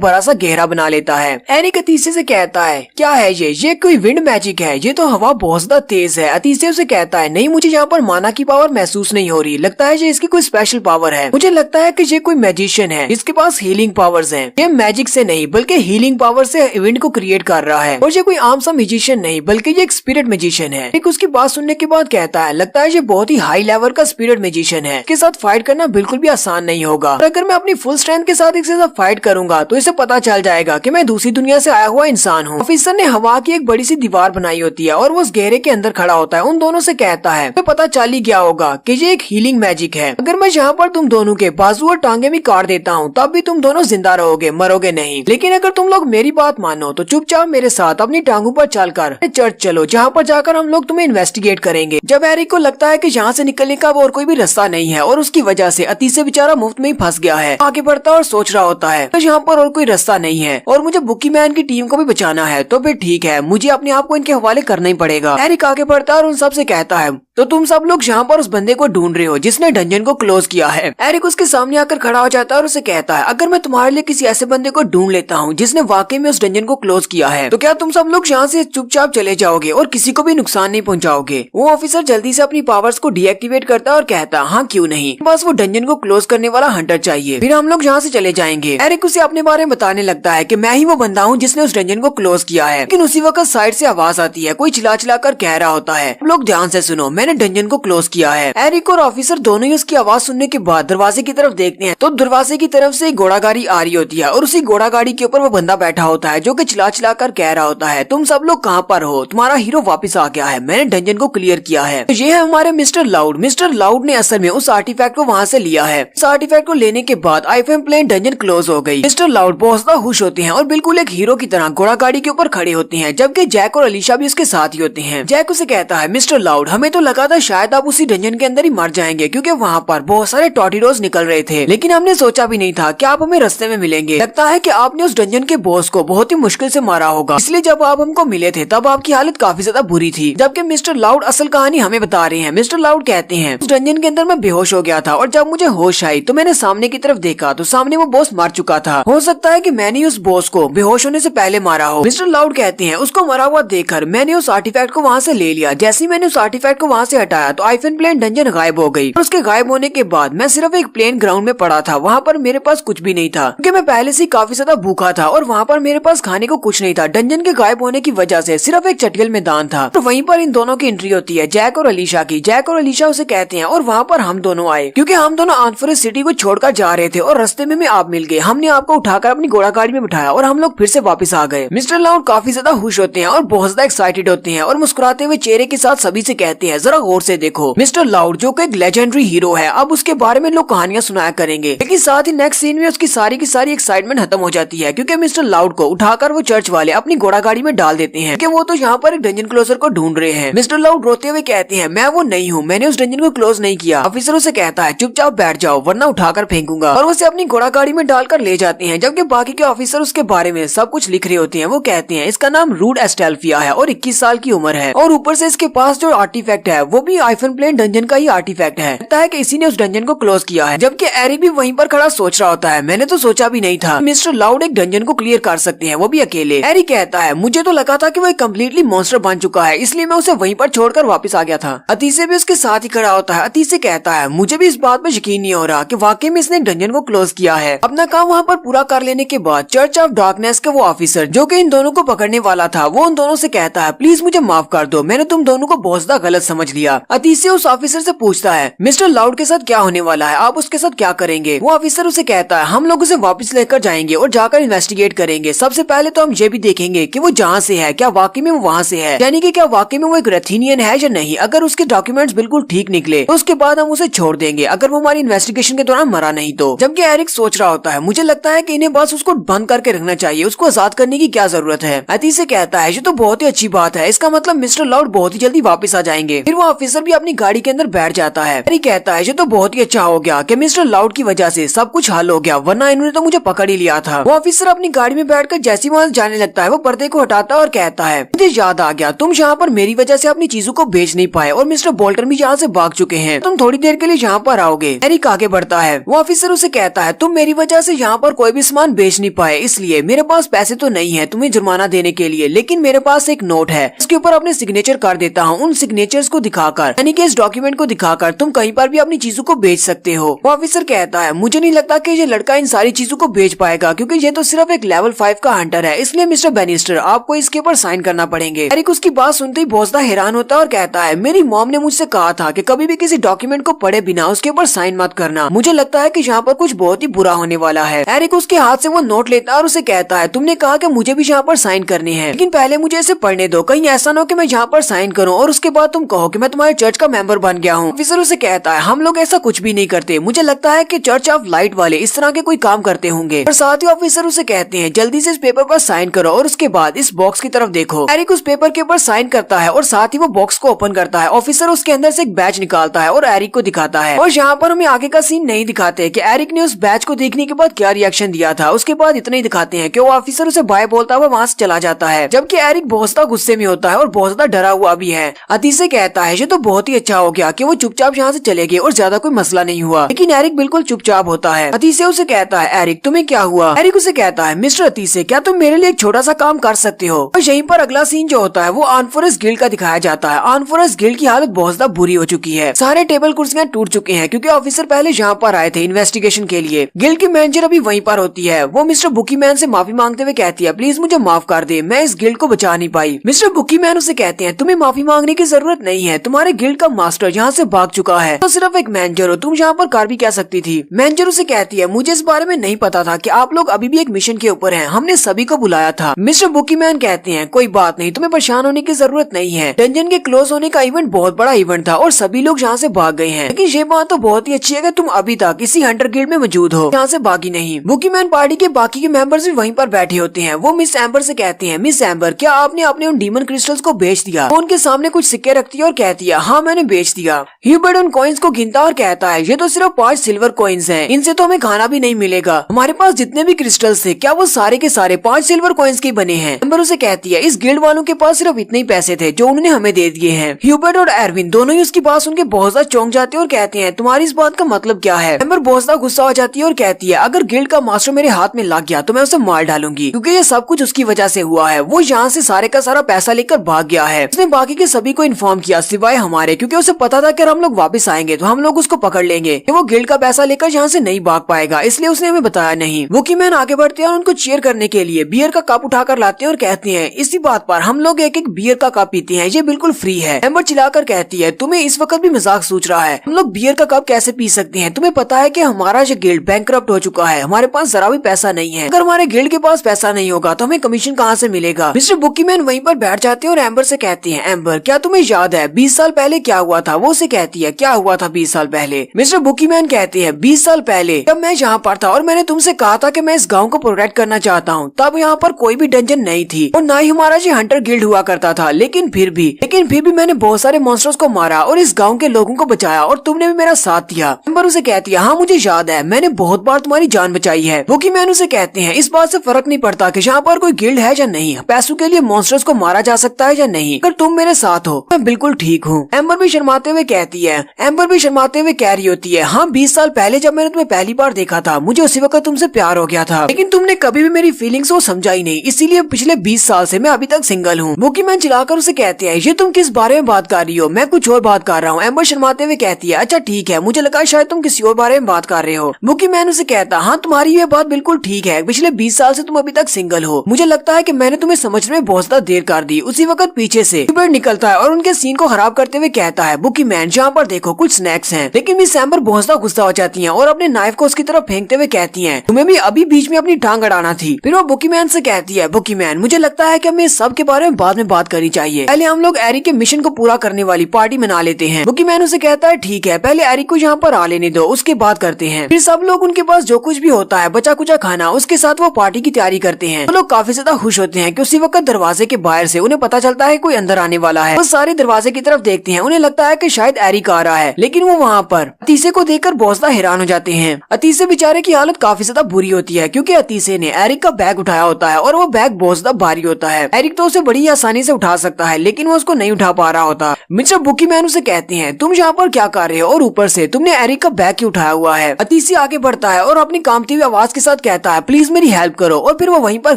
बड़ा सा गहरा बना लेता है। एरिक अतीसे से कहता है, क्या है ये कोई विंड मैजिक है? ये तो हवा बहुत ज्यादा तेज है। अतीसे उसे कहता है, नहीं, मुझे यहाँ पर माना की पावर महसूस नहीं हो रही, लगता है ये इसकी कोई स्पेशल पावर है। मुझे लगता है कि ये कोई मैजिशियन है, इसके पास हीलिंग पावर्स हैं। ये मैजिक से नहीं बल्कि हीलिंग पावर से विंड को क्रिएट कर रहा है। और ये कोई आम सा मैजिशियन नहीं बल्कि ये एक स्पिरिट मैजिशियन है। एक उसकी बात सुनने के बाद कहता है, लगता है ये बहुत ही हाई लेवल का स्पिरिट मैजिशियन है, इसके साथ फाइट करना बिल्कुल भी आसान नहीं होगा। और अगर मैं अपनी फुल स्ट्रेंथ के साथ इसके साथ फाइट करूंगा तो इसे पता चल जाएगा कि मैं दूसरी दुनिया से आया हुआ इंसान हूँ। ऑफिसर ने हवा की एक बड़ी सी दीवार बनाई होती है और वो उस गहरे के अंदर खड़ा होता है। उन दोनों से कहता है, मैं पता चल ही गया होगा कि ये एक हीलिंग मैजिक है। अगर मैं यहाँ पर तुम दोनों के बाजू और टांगे भी काट देता हूँ तब भी तुम दोनों जिंदा रहोगे, मरोगे नहीं। लेकिन अगर तुम लोग मेरी बात मानो तो चुपचाप मेरे साथ अपनी टांगों पर चलकर चर्च चलो, जहाँ पर जाकर हम लोग तुम्हें इन्वेस्टिगेट करेंगे। जब एरिक को लगता है कि यहाँ से निकलने का और कोई भी रास्ता नहीं है और उसकी वजह से अतीसे बेचारा मुफ्त में ही फंस गया है, आगे बढ़ता और सोच रहा होता है तो यहाँ पर और कोई रास्ता नहीं है और मुझे बुकी मैन की टीम को भी बचाना है, तो फिर ठीक है, मुझे अपने आप को इनके हवाले करना ही पड़ेगा। एरिक आगे बढ़ता है और उन सब से कहता है, तो तुम सब लोग यहाँ पर उस बंदे को ढूंढ रहे हो जिसने डंजन को क्लोज किया है। एरिक उसके सामने आकर खड़ा हो जाता है और उसे कहता है, अगर मैं तुम्हारे लिए किसी ऐसे बंदे को ढूंढ लेता हूँ जिसने वाकई में उस डंजन को क्लोज किया है, तो क्या तुम सब लोग यहाँ से चुपचाप चले जाओगे और किसी को भी नुकसान नहीं पहुँचाओगे? वो ऑफिसर जल्दी से अपनी पावर्स को डीएक्टिवेट करता है और कहता है, हाँ क्यों नहीं, बस वो डंजन को क्लोज करने वाला हंटर चाहिए, फिर हम लोग यहाँ से चले जाएंगे। एरिक उसे अपने बारे में बताने लगता है कि मैं ही वो बंदा हूँ जिसने उस डंजन को क्लोज किया है। लेकिन उसी वक्त साइड से आवाज आती है, कोई चिल्ला चिल्ला कर कह रहा होता है, लोग ध्यान से सुनो, मैंने डंजन को क्लोज किया है। एरिक और ऑफिसर दोनों ही उसकी आवाज सुनने के बाद दरवाजे की तरफ देखते हैं तो दरवाजे की तरफ से एक घोड़ा गाड़ी आ रही होती है और उसी घोड़ा गाड़ी के ऊपर वो बंदा बैठा होता है जो कि चिल्ला चिल्ला कर कह रहा होता है, तुम सब लोग कहाँ पर हो? तुम्हारा हीरो वापस आ गया है, मैंने डंजन को क्लियर किया है। तो ये है हमारे मिस्टर लाउड। मिस्टर लाउड ने असल में उस आर्टिफैक्ट को वहाँ से लिया है। इस आर्टिफैक्ट को लेने के बाद आईफएम प्लेन डंजन क्लोज हो गई। मिस्टर लाउड बहुत ज्यादा खुश होते हैं और बिल्कुल एक हीरो की तरह घोड़ा गाड़ी के ऊपर खड़े होते हैं, जबकि जैक और अलीशा भी उसके साथ ही होते हैं। जैक उसे कहता है, मिस्टर लाउड, हमें तो लगा था शायद आप उसी डंजन के अंदर ही मर जाएंगे क्योंकि वहाँ पर बहुत सारे टॉर्टिडोज निकल रहे थे, लेकिन हमने सोचा भी नहीं था कि आप हमें रास्ते में मिलेंगे। लगता है कि आपने उस डंजन के बॉस को बहुत ही मुश्किल से मारा होगा, इसलिए जब आप हमको मिले थे तब आपकी हालत काफी ज्यादा बुरी थी। जबकि मिस्टर लाउड असल कहानी हमें बता रहे हैं। मिस्टर लाउड कहते हैं, उस डंजन के अंदर मैं बेहोश हो गया था और जब मुझे होश आई तो मैंने सामने की तरफ देखा तो सामने वो बॉस मर चुका था। हो सकता है कि मैंने उस बॉस को बेहोश होने से पहले मारा हो। मिस्टर लाउड कहते हैं, उसको मरा हुआ देखकर मैंने उस आर्टिफैक्ट को वहाँ से ले लिया। जैसे ही मैंने उस आर्टिफैक्ट को वहाँ से हटाया तो आईफन प्लेन डंजन गायब हो गई। और उसके गायब होने के बाद मैं सिर्फ एक प्लेन ग्राउंड में पड़ा था। वहाँ पर मेरे पास कुछ भी नहीं था क्योंकि मैं पहले से काफी ज्यादा भूखा था और वहाँ पर मेरे पास खाने को कुछ नहीं था। डंजन के गायब होने की वजह से सिर्फ एक चटियल मैदान था। तो वहीं पर इन दोनों की एंट्री होती है, जैक और अलीशा की। जैक और अलीशा उसे कहते हैं और वहाँ पर हम दोनों आए क्योंकि हम दोनों आनफोरेस्ट सिटी को छोड़कर जा रहे थे और रास्ते में आप मिल गए। हमने आपको उठाकर अपनी घोड़ा गाड़ी में बिठाया और हम लोग फिर से वापस आ गए। मिस्टर लाउड काफी ज्यादा खुश होते हैं और बहुत ज्यादा एक्साइटेड होते हैं और मुस्कुराते हुए चेहरे के साथ सभी से कहते हैं, जरा गौर से देखो, मिस्टर लाउड जो कि एक लेजेंडरी हीरो है, अब उसके बारे में लोग कहानियां सुनाया करेंगे। लेकिन साथ ही नेक्स्ट सीन में उसकी सारी की सारी एक्साइटमेंट खत्म हो जाती है क्योंकि मिस्टर लाउड को उठाकर वो चर्च वाले अपनी घोड़ा गाड़ी में डाल देते हैं कि वो तो यहाँ पर एक डंजन क्लोजर को ढूंढ रहे हैं। मिस्टर लाउड रोते हुए कहते हैं, मैं वो नहीं हूँ, मैंने उस डंजन को क्लोज नहीं किया। ऑफिसर उसे कहता है, चुपचाप बैठ जाओ वरना उठाकर फेंकूंगा, और उसे अपनी घोड़ा गाड़ी में डालकर ले जाते हैं। जबकि बाकी के ऑफिसर उसके बारे में सब कुछ लिख रहे होते हैं। वो कहते हैं, इसका नाम रूड एस्टेल्फिया है और 21 साल की उम्र है और ऊपर से इसके पास जो आर्टिफैक्ट है वो भी आईफन प्लेन डंजन का ही आर्टिफैक्ट है। लगता है कि इसी ने उस डंजन को क्लोज किया है। जबकि एरी भी वहीं पर खड़ा सोच रहा होता है, मैंने तो सोचा भी नहीं था मिस्टर लाउड एक डंजन को क्लियर कर सकते हैं, वो भी अकेले। एरी कहता है, मुझे तो लगा था कि वो एक कम्प्लीटली मॉन्स्टर बन चुका है, इसलिए मैं उसे वहीं पर छोड़कर वापस आ गया था। अतीसे भी उसके साथ ही खड़ा होता है। अतीसे कहता है, मुझे भी इस बात पर यकीन नहीं हो रहा कि वाकई में इसने डंजन को क्लोज किया है। अपना काम वहाँ पर पूरा कर लेने के बाद चर्च ऑफ डार्कनेस के वो ऑफिसर जो कि इन दोनों को पकड़ने वाला था, वो उन दोनों से कहता है, प्लीज मुझे माफ कर दो, मैंने तुम दोनों को बहुत ज्यादा गलत समझ लिया। अतीसे उस ऑफिसर से पूछता है, मिस्टर लाउड के साथ क्या होने वाला है, आप उसके साथ क्या करेंगे? वो ऑफिसर उसे कहता है, हम लोग उसे वापस लेकर जाएंगे और जाकर इन्वेस्टिगेट करेंगे। सबसे पहले तो हम ये भी देखेंगे कि वो जहाँ से है क्या वाकई में वो वहाँ से है, यानी कि क्या वाकई में वो एक रेथिनियन है या नहीं। अगर उसके डॉक्यूमेंट्स बिल्कुल ठीक निकले तो उसके बाद हम उसे छोड़ देंगे, अगर वो हमारी इन्वेस्टिगेशन के दौरान मरा नहीं तो। जबकि एरिक सोच रहा होता है मुझे लगता है कि इन्हें बस उसको बंद करके रखना चाहिए, उसको आजाद करने की क्या जरूरत है। अतीसे कहता है ये तो बहुत ही अच्छी बात है, इसका मतलब मिस्टर लाउड बहुत ही जल्दी वापस आ जाएंगे। फिर वो ऑफिसर भी अपनी गाड़ी के अंदर बैठ जाता है। एरिक कहता है ये तो बहुत ही अच्छा हो गया कि मिस्टर लाउड की वजह से सब कुछ हल हो गया, वरना इन्होंने तो मुझे पकड़ ही लिया था। वो ऑफिसर अपनी गाड़ी में बैठकर जैसी वहाँ जाने लगता है वो पर्दे को हटाता है और कहता है मुझे याद आ गया, तुम यहाँ पर मेरी वजह से अपनी चीजों को बेच नहीं पाए और मिस्टर बोल्टन भी यहाँ से भाग चुके हैं, तुम थोड़ी देर के लिए यहाँ पर आओगे। एरिक आगे बढ़ता है। वो ऑफिसर उसे कहता है तुम मेरी वजह से यहाँ पर कोई भी सामान बेच नहीं पाए, इसलिए मेरे पास पैसे तो नहीं है तुम्हें जुर्माना देने के लिए, लेकिन मेरे पास एक नोट है, उसके ऊपर अपने सिग्नेचर कर देता हूँ। उन सिग्नेचर्स को दिखाकर यानी कि इस डॉक्यूमेंट को दिखाकर तुम कहीं पर भी अपनी चीजों को बेच सकते हो। वो ऑफिसर कहता है मुझे नहीं लगता कि ये लड़का इन सारी चीजों को बेच पाएगा, क्योंकि ये तो सिर्फ एक लेवल 5 का हंटर है, इसलिए मिस्टर बैनिस्टर आपको इसके ऊपर साइन करना पड़ेंगे। एरिक उसकी बात सुनते ही बहुत ज्यादा हैरान होता है और कहता है मेरी मॉम ने मुझसे कहा था कि कभी भी किसी डॉक्यूमेंट को पढ़े बिना उसके ऊपर साइन मत करना, मुझे लगता है कि यहाँ पर कुछ बहुत ही बुरा होने वाला है। एरिक उसके हाथ से वो नोट लेता है और उसे कहता है तुमने कहा कि मुझे भी यहाँ पर साइन करने हैं, लेकिन पहले मुझे इसे पढ़ने दो, कहीं ऐसा ना हो कि मैं यहाँ पर साइन करूँ और उसके बाद तुम कहो कि मैं तुम्हारे चर्च का मेंबर बन गया हूँ। ऑफिसर उसे कहता है हम लोग ऐसा कुछ भी नहीं करते, मुझे लगता है कि चर्च ऑफ लाइट वाले इस तरह के कोई काम करते होंगे। और साथ ही ऑफिसर उसे कहते हैं जल्दी से इस पेपर पर साइन करो और उसके बाद इस बॉक्स की तरफ देखो। एरिक उस पेपर के ऊपर साइन करता है और साथ ही वो बॉक्स को ओपन करता है। ऑफिसर उसके अंदर से एक बैच निकालता है और एरिक को दिखाता है। और यहाँ पर हमें आगे का सीन नहीं दिखाते कि एरिक ने उस बैच को देखने के बाद क्या रिएक्शन दिया था, उसके बाद इतना ही दिखाते हैं कि वो ऑफिसर उसे बाय बोलता हुआ वहाँ से चला जाता है, जबकि एरिक बहुत ज्यादा गुस्से में होता है और बहुत ज्यादा डरा हुआ भी है। अतीसे कहता है ये तो बहुत ही अच्छा हो गया कि वो चुपचाप यहाँ से चले गए और ज्यादा कोई मसला नहीं हुआ, लेकिन एरिक बिल्कुल चुपचाप होता है। अतीसे उसे कहता है एरिक तुम्हें क्या हुआ। एरिक उसे कहता है मिस्टर अतीसे क्या तुम मेरे लिए एक छोटा सा काम कर सकते हो। और यहीं पर अगला सीन जो होता है वो आर्मफोर्स गिल्ड का दिखाया जाता है। आर्मफोर्स गिल्ड की हालत बहुत ज्यादा बुरी हो चुकी है, सारे टेबल कुर्सियां टूट चुके हैं क्योंकि ऑफिसर पहले यहाँ पर आए थे इन्वेस्टिगेशन के लिए। गिल्ड की मैनेजर अभी वहीं पर होती है। वो मिस्टर बुकी मैन से माफी मांगते हुए कहती है प्लीज मुझे माफ कर दे, मैं इस गिल्ड को बचा नहीं पाई। मिस्टर बुकी मैन उसे कहते हैं तुम्हें माफी मांगने की जरूरत नहीं है, तुम्हारे गिल्ड का मास्टर यहाँ से भाग चुका है, तो सिर्फ एक मैनेजर हो, तुम यहाँ पर कर भी क्या सकती थी। मैनेजर उसे कहती है मुझे इस बारे में नहीं पता था कि आप लोग अभी भी एक मिशन के ऊपर हैं, हमने सभी को बुलाया था। मिस्टर बुकी मैन कहते हैं कोई बात नहीं, तुम्हें परेशान होने की जरूरत नहीं है, डंजन के क्लोज होने का इवेंट बहुत बड़ा इवेंट था और सभी लोग यहाँ से भाग गए हैं, लेकिन ये बात तो बहुत ही अच्छी है कि तुम अभी तक इसी हंटर गिल्ड में मौजूद हो, यहाँ से भागी नहीं। बुकी मैन पार्टी के बाकी के मेंबर्स भी वहीं पर बैठे होते हैं। वो मिस एम्बर से कहते हैं मिस एम्बर क्या आपने अपने उन डीमन क्रिस्टल्स को बेच दिया। वो उनके सामने कुछ सिक्के रखती है और कहती है हाँ मैंने बेच दिया। ह्यूबर्ट उन कॉइन्स को गिनता और कहता है ये तो सिर्फ 5 सिल्वर कॉइन्स हैं, इनसे तो हमें खाना भी नहीं मिलेगा, हमारे पास जितने भी क्रिस्टल्स थे क्या वो सारे के सारे 5 सिल्वर कॉइन्स के बने हैं। एम्बर उसे कहती है इस गिल्ड वालों के पास सिर्फ इतने ही पैसे थे जो उन्होंने हमें दे दिए हैं। ह्यूबर्ट और एरविन दोनों ही उसकी बात सुनकर बहुत ज्यादा चौंक जाते हैं और कहते हैं तुम्हारी इस बात का मतलब क्या है। एम्बर बहुत ज्यादा गुस्सा हो जाती है और कहती है अगर गिल्ड का मास्टर मेरे हाथ में लग गया तो मैं उसे मार डालूंगी, क्योंकि ये सब कुछ उसकी वजह से हुआ है। वो यहाँ से सारे का सारा पैसा लेकर भाग गया है। उसने बाकी के सभी को इन्फॉर्म किया सिवाय हमारे, क्योंकि उसे पता था कि हम लोग वापस आएंगे तो हम लोग उसको पकड़ लेंगे, वो गिल्ड का पैसा लेकर यहाँ से नहीं भाग पाएगा, इसलिए उसने हमें बताया नहीं। बुकी मैन आगे बढ़ते हैं और उनको चीयर करने के लिए बियर का कप उठाकर लाते हैं और कहते हैं इसी बात पर हम लोग एक एक बियर का कप पीते हैं, ये बिल्कुल फ्री है। एम्बर चिल्लाकर कहती है तुम्हें इस वक्त भी मजाक सूझ रहा है, हम लोग बियर का कप कैसे पी सकते हैं, तुम्हें पता है कि हमारा ये गिल्ड बैंकरप्ट हो चुका है, हमारे पास जरा भी पैसा नहीं है, अगर हमारे गिल्ड के पास पैसा नहीं होगा तो हमें कमीशन कहाँ से मिलेगा। मिस्टर बुकी मैन वहीं पर बैठ जाते हैं और एम्बर से कहते हैं एम्बर क्या तुम्हें याद है 20 साल पहले क्या हुआ था। वो उसे कहती है क्या हुआ था 20 साल पहले। मिस्टर बुकी मैन कहते हैं 20 साल पहले जब मैं यहाँ पर था और मैंने तुमसे कहा था कि मैं इस गांव को प्रोटेक्ट करना चाहता हूँ, तब यहाँ पर कोई भी डंजन नहीं थी और न ही हमारा ये हंटर गिल्ड हुआ करता था, लेकिन फिर भी मैंने बहुत सारे मॉन्स्टर्स को मारा और इस गाँव के लोगों को बचाया और तुमने भी मेरा साथ दिया। एम्बर उसे कहती है हाँ मुझे याद है, मैंने बहुत बार तुम्हारी जान बचाई है। बुकी मैन उसे कहते हैं इस बात से फर्क नहीं पड़ता कि यहाँ पर कोई गिल्ड है या नहीं, पैसों के लिए मॉन्स्टर्स को मारा जा सकता है या नहीं, अगर तुम मेरे साथ हो मैं बिल्कुल ठीक हूँ। एम्बर भी शर्माते हुए कह रही होती है हाँ 20 साल पहले जब मैंने तुम्हें पहली बार देखा था मुझे उसी वक्त तुमसे प्यार हो गया था, लेकिन तुमने कभी भी मेरी फीलिंग्स को समझा ही नहीं, इसीलिए पिछले 20 साल से मैं अभी तक सिंगल हूँ। बुकी मैन चिल्लाकर उसे कहते हैं ये तुम किस बारे में बात कर रही हो, मैं कुछ और बात कर रहा हूँ। एम्बर शर्माते हुए कहती है अच्छा ठीक है, मुझे लगा शायद तुम किसी और बारे में बात कर रहे हो। बुकी मैन उसे कहता हाँ तुम्हारी ये बात बिल्कुल ठीक है, पिछले 20 साल से तुम अभी तक सिंगल हो, मुझे लगता है कि मैंने तुम्हें समझने में बहुत ज्यादा देर कर दी। उसी वक्त पीछे से ह्यूबर्ट निकलता है और उनके सीन को खराब करते हुए कहता है बुकी मैन यहाँ पर देखो कुछ स्नैक्स हैं, लेकिन मिस एम्बर बहुत ज्यादा गुस्सा हो जाती हैं और अपने नाइफ को उसकी तरफ फेंकते हुए कहती हैं तुम्हें भी अभी बीच में अपनी टांग अड़ाना थी। फिर वो बुकी मैन से कहती है बुकी मैन मुझे लगता है कि हमें इस सब के बारे में बाद में बात करनी चाहिए, पहले हम लोग एरिक के मिशन को पूरा करने वाली पार्टी मना लेते हैं। बुकी मैन उसे कहता है ठीक है, पहले एरिक को यहाँ पर आ लेने दो, उसके बाद करते हैं। फिर सब लोग उनके पास जो कुछ भी होता है बचा कुचा खाना, उसके साथ वो पार्टी की तैयारी करते हैं। वो लोग काफी ज्यादा खुश होते हैं कि उसी वक्त दरवाजे के बाहर से उन्हें पता चलता है कोई अंदर आने वाला है। वो सारे दरवाजे की तरफ देखते हैं, उन्हें लगता है कि शायद एरिक आ रहा है, लेकिन वो वहाँ पर अतीसे को देखकर बहुत ज्यादा हैरान हो जाते हैं। अतीसे बेचारे की हालत काफी ज्यादा बुरी होती है क्योंकि अतीसे ने एरिक का बैग उठाया होता है और वो बैग बहुत ज्यादा भारी होता है। एरिक तो उसे बड़ी आसानी से उठा सकता है, लेकिन वो उसको नहीं उठा पा रहा होता। मिस्टर बुकीमैन उसे कहते हैं, तुम यहाँ पर क्या कर रहे हो और ऊपर से तुमने एरिक का बैग क्यों उठाया हुआ है। अतीसे आगे बढ़ता है और अपनी कांपती हुई आवाज के साथ कहता है, प्लीज मेरी हेल्प करो, और फिर वो वहीं पर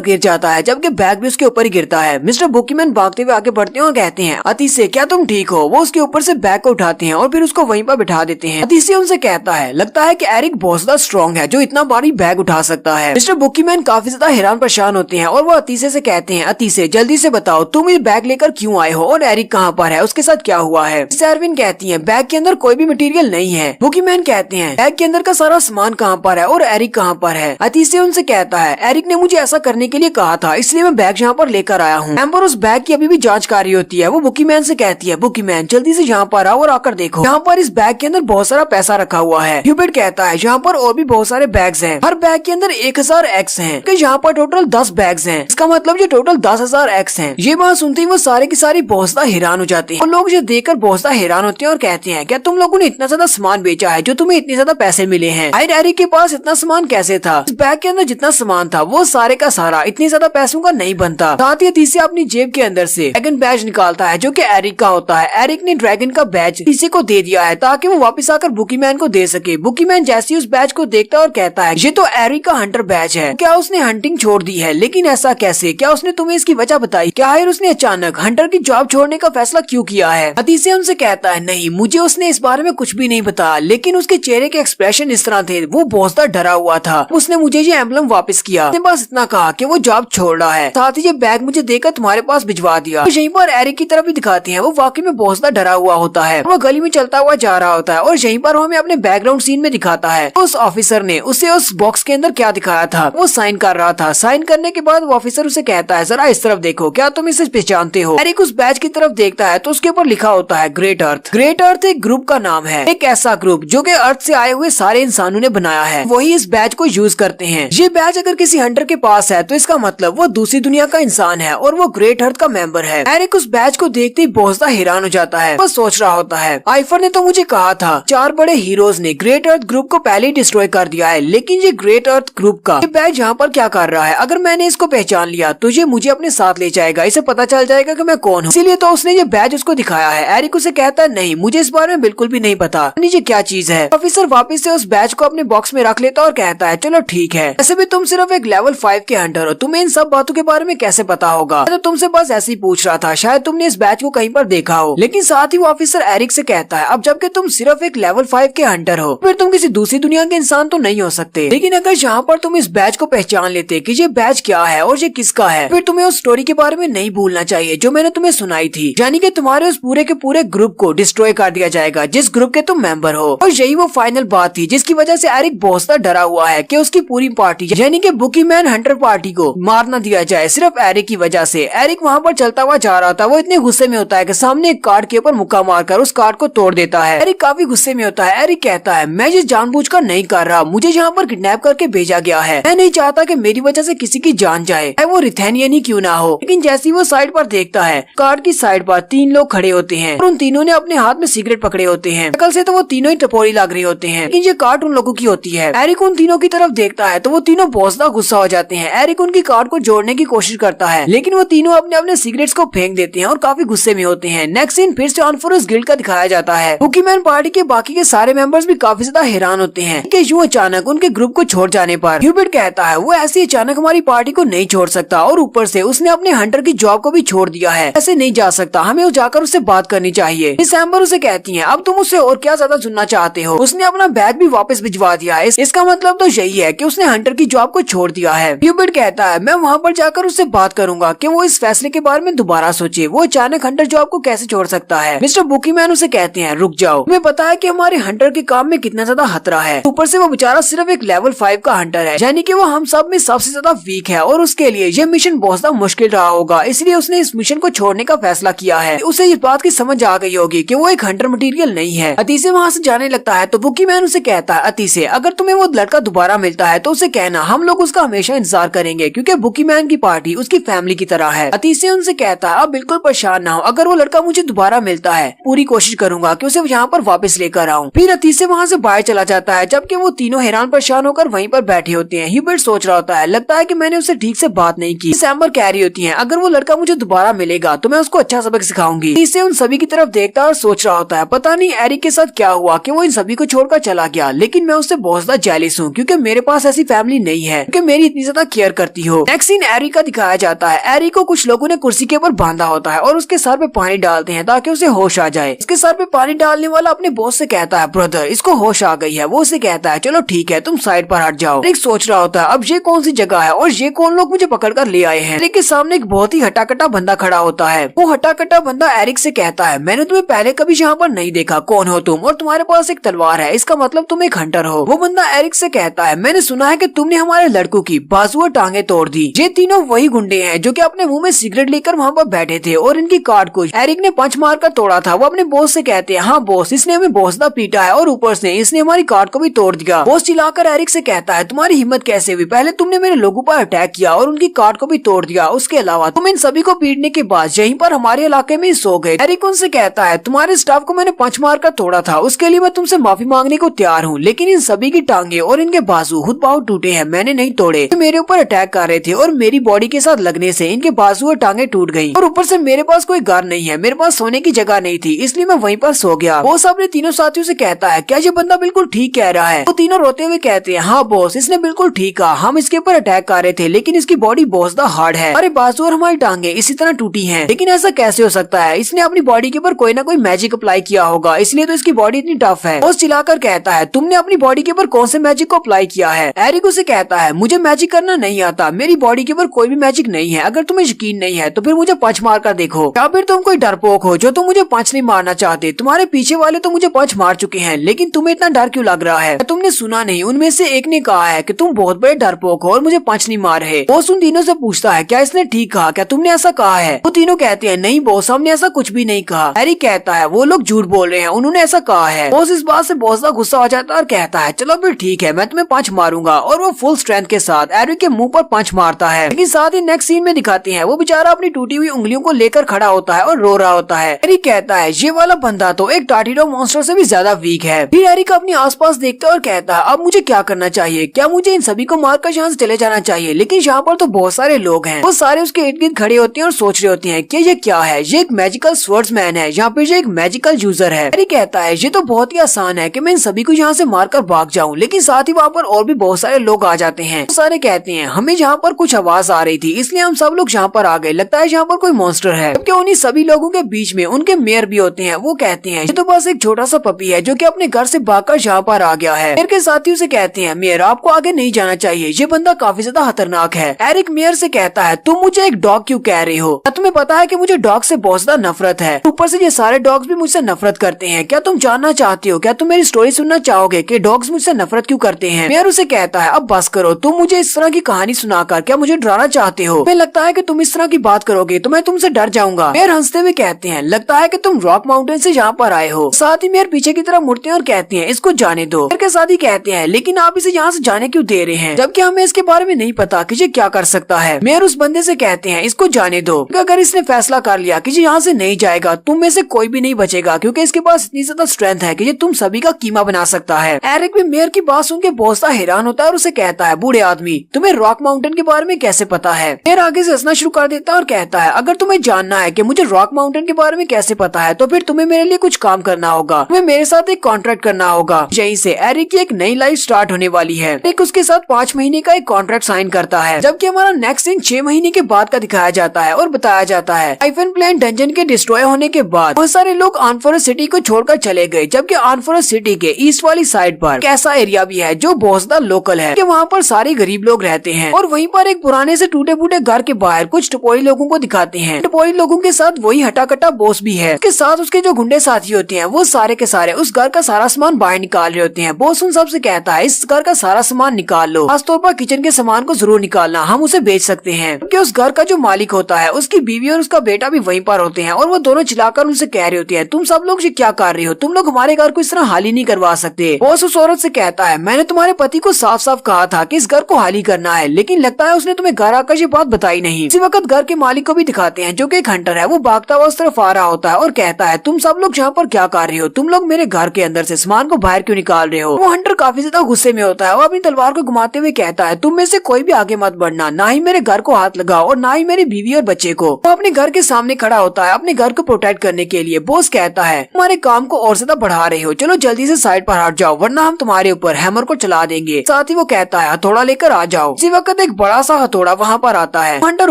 गिर जाता है जबकि बैग भी उसके ऊपर ही गिरता है। मिस्टर बुकीमैन भागते हुए आगे बढ़ते हैं और कहते हैं, अतीसे क्या तुम ठीक हो। वो उसके ऊपर से बैग को उठाते हैं और फिर उसको वहीं पर बिठा देते हैं। अतीसे उनसे कहता है, लगता है कि एरिक बहुत ज्यादा स्ट्रॉन्ग है जो इतना भारी बैग उठा सकता है। मिस्टर बुकीमैन काफी ज्यादा हैरान परेशान होते हैं और वो अतीसे से कहते हैं, अतीसे जल्दी से बताओ तुम ये बैग लेकर क्यों आए हो और एरिक कहाँ पर है, उसके साथ क्या हुआ है। एरविन कहती है, बैग के अंदर कोई भी मटेरियल नहीं है। बुकीमैन कहते हैं, बैग के अंदर का सारा सामान कहाँ पर है और एरिक कहाँ पर है। अतीसे उनसे कहता है, एरिक ने मुझे ऐसा करने के लिए कहा था, इसलिए मैं बैग यहाँ पर लेकर आया हूँ। एम्बर उस बैग की अभी भी जांच कर रही होती है। वो बुकीमैन से कहती है, बुकीमैन जल्दी से यहाँ पर आओ और आकर देखो, यहाँ पर इस बैग के अंदर बहुत सारा पैसा रखा हुआ है। ह्यूबर्ट कहता है, यहाँ पर और भी बहुत सारे बैग्स हैं, हर बैग के अंदर 1000 एक्स हैं, कि यहाँ पर टोटल 10 बैग्स हैं, इसका मतलब ये टोटल 10,000 एक्स हैं। ये बात सुनते ही वो सारे की सारी बहुत ज्यादा हैरान हो जाते हैं और लोग ये देखकर बहुत ज्यादा हैरान होते हैं और कहते हैं, क्या तुम लोगों ने इतना ज्यादा सामान बेचा है जो तुम्हें इतने ज्यादा पैसे मिले हैं। एरिक के पास इतना सामान कैसे था। इस बैग के अंदर जितना सामान था वो सारे का सारा इतने ज्यादा पैसों का नहीं बनता। साथ ही अतीसे अपनी जेब के अंदर से ड्रैगन बैज निकालता है जो कि एरिक का होता है। एरिक ने ड्रैगन का बैज अतीसे को दे दिया है ताकि वो वापस आकर बुकीमैन को दे सके। बुकीमैन जैसे उस बैज को देखता है और कहता है, ये तो एरिक का हंटर बैज है, क्या उसने हंटिंग छोड़ दी है, लेकिन ऐसा कैसे, क्या उसने तुम्हें इसकी वजह बताई, क्या है उसने अचानक हंटर की जॉब छोड़ने का फैसला क्यों किया है। अतीसे उनसे कहता है, नहीं मुझे उसने इस बारे में कुछ भी नहीं बताया, लेकिन उसके चेहरे के एक्सप्रेशन इस तरह थे, वो बहुत ज्यादा डरा हुआ था। उसने मुझे ये एम्बलम वापस किया, उसने बस इतना कहा कि वो जॉब छोड़ रहा है, साथ ही ये बैग मुझे देकर तुम्हारे पास भिजवा दिया। तो यहीं पर एरिक की तरफ भी दिखाते हैं, वो वाकई में बहुत ज्यादा डरा हुआ होता है। वो गली में चलता हुआ जा रहा होता है और यहीं पर हमें अपने बैकग्राउंड सीन में दिखाता है उस ऑफिसर ने उसे उस बॉक्स के अंदर क्या दिखाया था। वो साइन कर रहा था। साइन करने के बाद वो ऑफिसर उसे कहता है, जरा इस तरफ देखो, क्या तुम इसे पहचानते हो। एरिक उस बैज की तरफ देखता है तो उसके ऊपर लिखा होता है ग्रेट अर्थ। ग्रेट अर्थ एक ग्रुप का नाम है, एक ऐसा ग्रुप जो कि अर्थ से आए हुए सारे इंसानों ने बनाया है, वही इस बैज को यूज करते हैं। ये बैज अगर किसी हंटर के पास है तो इसका मतलब वो दूसरी दुनिया का इंसान है और वो ग्रेट अर्थ का मेंबर है। एरिक उस बैज को देखते ही बहुत ज्यादा हैरान हो जाता है। वो सोच रहा होता है, आइफर ने तो मुझे कहा था 4 बड़े हीरोज ने ग्रेट अर्थ ग्रुप को पहले ही डिस्ट्रॉय कर दिया है, लेकिन ये ग्रेट अर्थ ग्रुप का ये बैज यहाँ पर क्या कर रहा है। अगर मैंने इसको पहचान लिया तो ये मुझे अपने साथ ले जाएगा, इसे पता चल जाएगा कि मैं कौन हूँ, इसीलिए तो उसने ये बैज उसको दिखाया है। एरिक उसे कहता है, नहीं मुझे इस बारे में बिल्कुल भी नहीं पता, ये क्या चीज है। ऑफिसर वापस से उस बैज को अपने बॉक्स में रख लेता और कहता है, चलो ठीक है, ऐसे भी तुम सिर्फ एक लेवल 5 के हंटर हो, तुम्हें इन सब बातों के बारे में कैसे पता होगा। तो तुमसे बस ऐसे ही पूछ रहा था, शायद तुमने इस बैज को कहीं पर देखा हो। लेकिन साथ ही वो ऑफिसर एरिक से कहता है, अब जबकि तुम सिर्फ एक लेवल 5 के हंटर हो, फिर तुम किसी दूसरी दुनिया के इंसान तो नहीं हो सकते। लेकिन अगर यहाँ पर तुम इस बैज को पहचान लेते कि ये बैज क्या है और ये किसका है, फिर तुम्हें उस स्टोरी के बारे में नहीं भूलना चाहिए जो मैंने तुम्हें सुनाई थी, यानी कि तुम्हारे उस पूरे के पूरे ग्रुप को डिस्ट्रॉय कर दिया जाएगा जिस ग्रुप के तुम मेंबर हो। और यही वो फाइनल बात थी जिसकी वजह से एरिक बहुत ज्यादा डरा हुआ है कि उसकी पूरी पार्टी यानी कि बुकीमैन हंटर पार्टी को मार न दिया जाए सिर्फ एरिक की वजह से। एरिक वहाँ पर चलता हुआ जा रहा था, वो इतने गुस्से में होता है कि सामने एक कार्ड के ऊपर मुक्का मारकर उस कार्ड को तोड़ देता है। एरिक काफी गुस्से में होता है। एरिक कहता है, मैं ये जानबूझकर नहीं कर रहा, मुझे यहाँ पर किडनैप करके भेजा गया है, मैं नहीं चाहता कि मेरी वजह से किसी की जान जाए, वो रिथेनियन ही क्यों ना हो। लेकिन जैसे ही वो साइड पर देखता है, कार्ड की साइड पर 3 लोग खड़े होते हैं और उन तीनों ने अपने हाथ में सिगरेट पकड़े होते हैं। शक्ल से तो वो तीनों ही टपोरी लग रहे होते हैं, लेकिन ये कार्ड उन लोगों की होती है। एरिक उन तीनों की तरफ देखता है तो वो तीनों बहुत ज्यादा गुस्सा हो जाते हैं। एरिक उनकी कार्ड को जोड़ने की कोशिश करता है, लेकिन वो तीनों अपने अपने सिगरेट्स को फेंक देते हैं और काफी गुस्से में होते हैं। नेक्स्ट सीन फिर से ऑनफोरस गिल्ड का दिखाया जाता है। बुकीमैन पार्टी के बाकी के सारे मेंबर्स भी काफी ज्यादा हैरान होते हैं कि यूं अचानक उनके ग्रुप को छोड़ जाने पर। ह्यूबर्ट कहता है, वो ऐसे अचानक हमारी पार्टी को नहीं छोड़ सकता और ऊपर से उसने अपने हंटर की जॉब को भी छोड़ दिया है, ऐसे नहीं जा सकता, हमें जाकर उससे बात करनी चाहिए। इस एम्बर उसे कहती है, अब तुम उससे और क्या ज्यादा सुनना चाहते हो, उसने अपना बैग भी वापस भिजवा दिया है, इसका मतलब तो यही है कि उसने हंटर की जॉब को छोड़ दिया है। ह्यूबर्ट कहता है, मैं वहाँ पर जाकर उससे बात करूंगा कि वो इस फैसले के बारे में दोबारा सोचे, वो अचानक हंटर जॉब को कैसे छोड़ सकता है। मिस्टर बुकीमैन उसे कहते हैं, रुक जाओ, तुम्हें पता है कि हमारे हंटर के काम में कितना ज्यादा खतरा है, ऊपर से वो बेचारा सिर्फ एक लेवल 5 का हंटर है, यानी कि वो हम सब में सबसे ज्यादा वीक है और उसके लिए ये मिशन बहुत ज्यादा मुश्किल रहा होगा, इसलिए उसने इस मिशन को छोड़ने का फैसला किया है। उसे इस बात की समझ आ गई होगी कि वो एक हंटर मटेरियल नहीं है। अतीसे वहाँ से जाने लगता है तो बुकीमैन उसे उनसे कहता है अति से, अगर तुम्हें वो लड़का दोबारा मिलता है तो उसे कहना हम लोग उसका हमेशा इंतजार करेंगे, क्योंकि बुकी मैन की पार्टी उसकी फैमिली की तरह है। अति से उनसे कहता है अब बिल्कुल परेशान ना हो, अगर वो लड़का मुझे दोबारा मिलता है पूरी कोशिश करूंगा कि उसे यहाँ पर वापस लेकर आऊँ। फिर अति से वहाँ से बाहर चला जाता है, जबकि वो तीनों हैरान परेशान होकर वहीं पर बैठे होते हैं। ह्यूबर्ट सोच रहा होता है, लगता है कि मैंने उससे ठीक से बात नहीं की। सैम्बर कह रही होती है अगर वो लड़का मुझे दोबारा मिलेगा तो मैं उसको अच्छा सबक सिखाऊंगी। इससे उन सभी की तरफ देखता और सोच रहा होता है पता नहीं एरिक के साथ क्या हुआ कि वो इन सभी को छोड़कर चला गया, लेकिन मैं उससे बहुत ज्यादा जेलिस हूँ क्योंकि मेरे पास ऐसी फैमिली नहीं है कि मेरी इतनी ज्यादा केयर करती हो। नेक्स्ट सीन एरिक का दिखाया जाता है। एरिक को कुछ लोगों ने कुर्सी के ऊपर बांधा होता है और उसके सर पे पानी डालते हैं ताकि उसे होश आ जाए। उसके सर पे पानी डालने वाला अपने बॉस से कहता है ब्रदर इसको होश आ गई है। वो उसे कहता है चलो ठीक है तुम साइड पर हट जाओ। एरिक सोच रहा होता है अब ये कौन सी जगह है और ये कौन लोग मुझे पकड़ कर ले आए हैं। एरिक के सामने एक बहुत ही हटाकटा बंदा खड़ा होता है। वो हटाकटा बंदा एरिक से कहता है मैंने तुम्हें पहले कभी यहाँ पर नहीं देखा, कौन हो तुम और तुम्हारे पास एक तलवार है, इसका मतलब तुम एक हंटर हो। वो बंदा एरिक से कहता है मैंने सुना है कि तुमने हमारे लड़कों की बाजू और टांगे तोड़ दी। ये तीनों वही गुंडे हैं जो कि अपने मुंह में सिगरेट लेकर वहाँ पर बैठे थे और इनकी कार्ड को एरिक ने पंच मार कर तोड़ा था। वो अपने बॉस से कहते हैं हाँ बॉस इसने हमें बहुत ज्यादा पीटा है और ऊपर से इसने हमारी कार्ड को भी तोड़ दिया। बॉस चिल्लाकर एरिक से कहता है तुम्हारी हिम्मत कैसे हुई, पहले तुमने मेरे लोगों पर अटैक किया और उनकी कार्ड को भी तोड़ दिया, उसके अलावा तुम इन सभी को पीटने के बाद यहीं पर हमारे इलाके में सो गए। एरिक उनसे कहता है तुम्हारे स्टाफ को मैंने पंच मार कर तोड़ा था, उसके लिए मैं तुमसे माफी मांगने को तैयार हूँ, लेकिन इन सभी की टांगे और इनके बाजू खुद बाहु टूटे हैं, मैंने नहीं तोड़े। मेरे ऊपर अटैक कर रहे थे और मेरी बॉडी के साथ लगने से इनके बाजू और टांगे टूट गई और ऊपर से मेरे पास कोई घर नहीं है, मेरे पास सोने की जगह नहीं थी, इसलिए मैं वहीं पर सो गया। बॉस अपने तीनों साथियों से कहता है क्या ये बंदा बिल्कुल ठीक कह रहा है। वो तीनों रोते हुए कहते हैं हाँ बॉस इसने बिल्कुल ठीक कहा, हम इसके ऊपर अटैक कर रहे थे लेकिन इसकी बॉडी बहुत ज्यादा हार्ड है, हमारे बाजू और हमारी टांगे इसी तरह टूटी हैं, लेकिन ऐसा कैसे हो सकता है, इसने अपनी बॉडी के ऊपर कोई ना कोई मैजिक अप्लाई किया होगा, इसलिए तो इसकी बॉडी इतनी टफ है। बॉस चिल्लाकर कहता है तुमने अपनी बॉडी के ऊपर कौन से मैजिक को अप्लाई किया है। एरिक उसे कहता है मुझे मैजिक करना नहीं आता, मेरी बॉडी के ऊपर कोई भी मैजिक नहीं है, अगर तुम्हें यकीन नहीं है तो फिर मुझे पंच मार कर देखो, या फिर तुम कोई डरपोक हो जो तुम मुझे पंच नहीं मारना चाहते, तुम्हारे पीछे वाले तो मुझे पंच मार चुके हैं, लेकिन तुम्हें इतना डर क्यों लग रहा है, तुमने सुना नहीं उनमें से एक ने कहा है कि तुम बहुत बड़े डरपोक हो और मुझे पंच नहीं मार रहे। बॉस उन तीनों से पूछता है क्या इसने ठीक कहा, क्या तुमने ऐसा कहा है। वो तीनों कहते हैं नहीं बॉस हमने ऐसा कुछ भी नहीं कहा। एरिक कहता है वो लोग झूठ बोल रहे हैं, उन्होंने ऐसा कहा है। बॉस इस बात से बहुत ज्यादा गुस्सा हो जाता है और कहता है चलो फिर ठीक है मैं तुम्हें पंच मारूंगा, और वो फुल स्ट्रेंथ के साथ एरिक के मुंह पर पंच मारता है। लेकिन साथ ही नेक्स्ट सीन में दिखाते हैं वो बेचारा अपनी टूटी हुई उंगलियों को लेकर खड़ा होता है और रो रहा होता है। एरिक कहता है ये वाला बंदा तो एक टार्टिडो मॉन्स्टर से भी ज्यादा वीक है। फिर एरिक अपने आसपास देखता है और कहता है अब मुझे क्या करना चाहिए, क्या मुझे इन सभी को मारकर यहाँ से चले जाना चाहिए, लेकिन यहाँ पर तो बहुत सारे लोग हैं। वो सारे उसके इर्द गिर्द खड़े होते हैं और सोच रहे होते हैं कि ये क्या है, ये एक मैजिकल स्वर्ड्समैन है, यहाँ पे ये एक मैजिकल यूजर है। एरिक कहता है ये तो बहुत ही आसान है कि मैं इन सभी को यहाँ से मारकर भाग जाऊँ, लेकिन साथ ही वहाँ पर और भी बहुत सारे लोग आ जाते हैं। तो सारे कहते हैं हमें यहाँ पर कुछ आवाज आ रही थी इसलिए हम सब लोग यहाँ पर आ गए, लगता है यहाँ पर कोई मॉन्स्टर है। जबकि उन्हीं सभी लोगों के बीच में उनके मेयर भी होते हैं। वो कहते हैं ये तो बस एक छोटा सा पपी है जो कि अपने घर से भागकर यहाँ पर आ गया है। मेयर के साथी उसे कहते हैं मेयर आपको आगे नहीं जाना चाहिए, ये बंदा काफी ज्यादा खतरनाक है। एरिक मेयर से कहता है तुम मुझे एक डॉग क्यों कह रहे हो, क्या तुम्हें पता है कि मुझे डॉग से बहुत ज्यादा नफरत है, ऊपर से ये सारे डॉग्स भी मुझसे नफरत करते हैं, क्या तुम जानना चाहते हो, क्या तुम मेरी स्टोरी सुनना चाहोगे कि डॉग्स मुझसे नफरत क्यों करते हैं। मेयर उसे कहता है अब बस करो, तुम मुझे इस तरह की कहानी सुनाकर क्या मुझे डराना चाहते हो, मुझे लगता है कि तुम इस तरह की बात करोगे तो मैं तुमसे डर जाऊंगा। मेयर हंसते हुए कहते हैं लगता है कि तुम रॉक माउंटेन से यहाँ पर आए हो। साथ ही मेयर पीछे की तरफ मुड़ते हैं और कहते हैं इसको जाने दो। मेयर के साथ ही कहते हैं लेकिन आप इसे यहाँ से जाने क्यों दे रहे हैं, जबकि हमें इसके बारे में नहीं पता कि ये क्या कर सकता है। मेयर उस बंदे से कहते हैं इसको जाने दो, अगर इसने फैसला कर लिया कि ये यहाँ से नहीं जाएगा तुम में से कोई भी नहीं बचेगा, क्योंकि इसके पास इतनी ज्यादा स्ट्रेंथ है कि ये तुम सभी का कीमा बना सकता है। एरिक भी मेयर की बात सुन के बहुत सा हैरान होता है और उसे कहता है बूढ़े आदमी तुम्हें रॉक माउंटेन के बारे में कैसे पता है। मेयर आगे से हंसना शुरू कर देता है और कहता है अगर तुम्हें जानना है कि मुझे रॉक माउंटेन के बारे में कैसे पता है तो फिर तुम्हें मेरे लिए कुछ काम करना होगा, तुम्हें मेरे साथ एक कॉन्ट्रैक्ट करना होगा। यहीं से एरिक की एक नई लाइफ स्टार्ट होने वाली है। एरिक उसके साथ 5 महीने का एक कॉन्ट्रैक्ट साइन करता है, जबकि हमारा नेक्स्ट सीन 6 महीने के बाद का दिखाया जाता है और बताया जाता है आइफन प्लेन डंजन के डिस्ट्रॉय होने के बाद बहुत सारे लोग आर्नफॉरेस्ट सिटी को छोड़कर चले गए, जबकि आर्नफॉरेस्ट सिटी के ईस्ट वाली साइड पर एक ऐसा एरिया भी है जो बहुत ज्यादा लोकल है कि वहाँ पर सारे गरीब लोग रहते हैं, और वहीं पर एक पुराने से टूटे फूटे घर के बाहर कुछ टपोरी लोगों को दिखाते हैं। टपोरी लोगों के साथ वही हटाकटा बॉस भी है, उसके साथ उसके जो गुंडे साथी होते हैं वो सारे के सारे उस घर का सारा सामान बाहर निकाल रहे होते हैं। बॉस उन सबसे कहता है इस घर का सारा सामान निकाल लो, खासतौर पर किचन के सामान को जरूर निकालना, हम उसे बेच सकते हैं। क्योंकि उस घर का जो मालिक होता है उसकी बीवी और उसका बेटा भी वहीं पर होते हैं, और वो दोनों चिल्लाकर उनसे कह रहे होते हैं तुम सब लोग ये क्या कर रहे हो, तुम लोग हमारे घर को इस तरह हाल ही नहीं करवा सकते। सकते। बॉस उस औरत से कहता है, मैंने तुम्हारे पति को साफ साफ कहा था कि इस घर को खाली करना है, लेकिन लगता है उसने तुम्हें घर आकर ये बात बताई नहीं। इसी वक्त घर के मालिक को भी दिखाते हैं, जो कि एक हंटर है। वो भागता हुआ उस तरफ आ रहा होता है और कहता है, तुम सब लोग यहाँ पर क्या कर रहे हो? तुम लोग मेरे घर के अंदर से सामान को बाहर क्यों निकाल रहे हो? वो हंटर काफी ज्यादा गुस्से में होता है और अपनी तलवार को घुमाते हुए कहता है, तुम में से कोई भी आगे मत बढ़ना, ना ही मेरे घर को हाथ लगाओ और ना ही मेरी बीवी और बच्चे को। वो अपने घर के सामने खड़ा होता है अपने घर को प्रोटेक्ट करने के लिए। बॉस कहता है, तुम्हारे काम को और ज्यादा बढ़ा रहे हो, चलो जल्दी से साइड पर हट जाओ वरना हम तुम्हारे ऊपर हैमर को चला देंगे। साथ ही वो कहता है, हथौड़ा लेकर आ जाओ। इसी वक्त एक बड़ा सा हथौड़ा वहाँ पर आता है। हंटर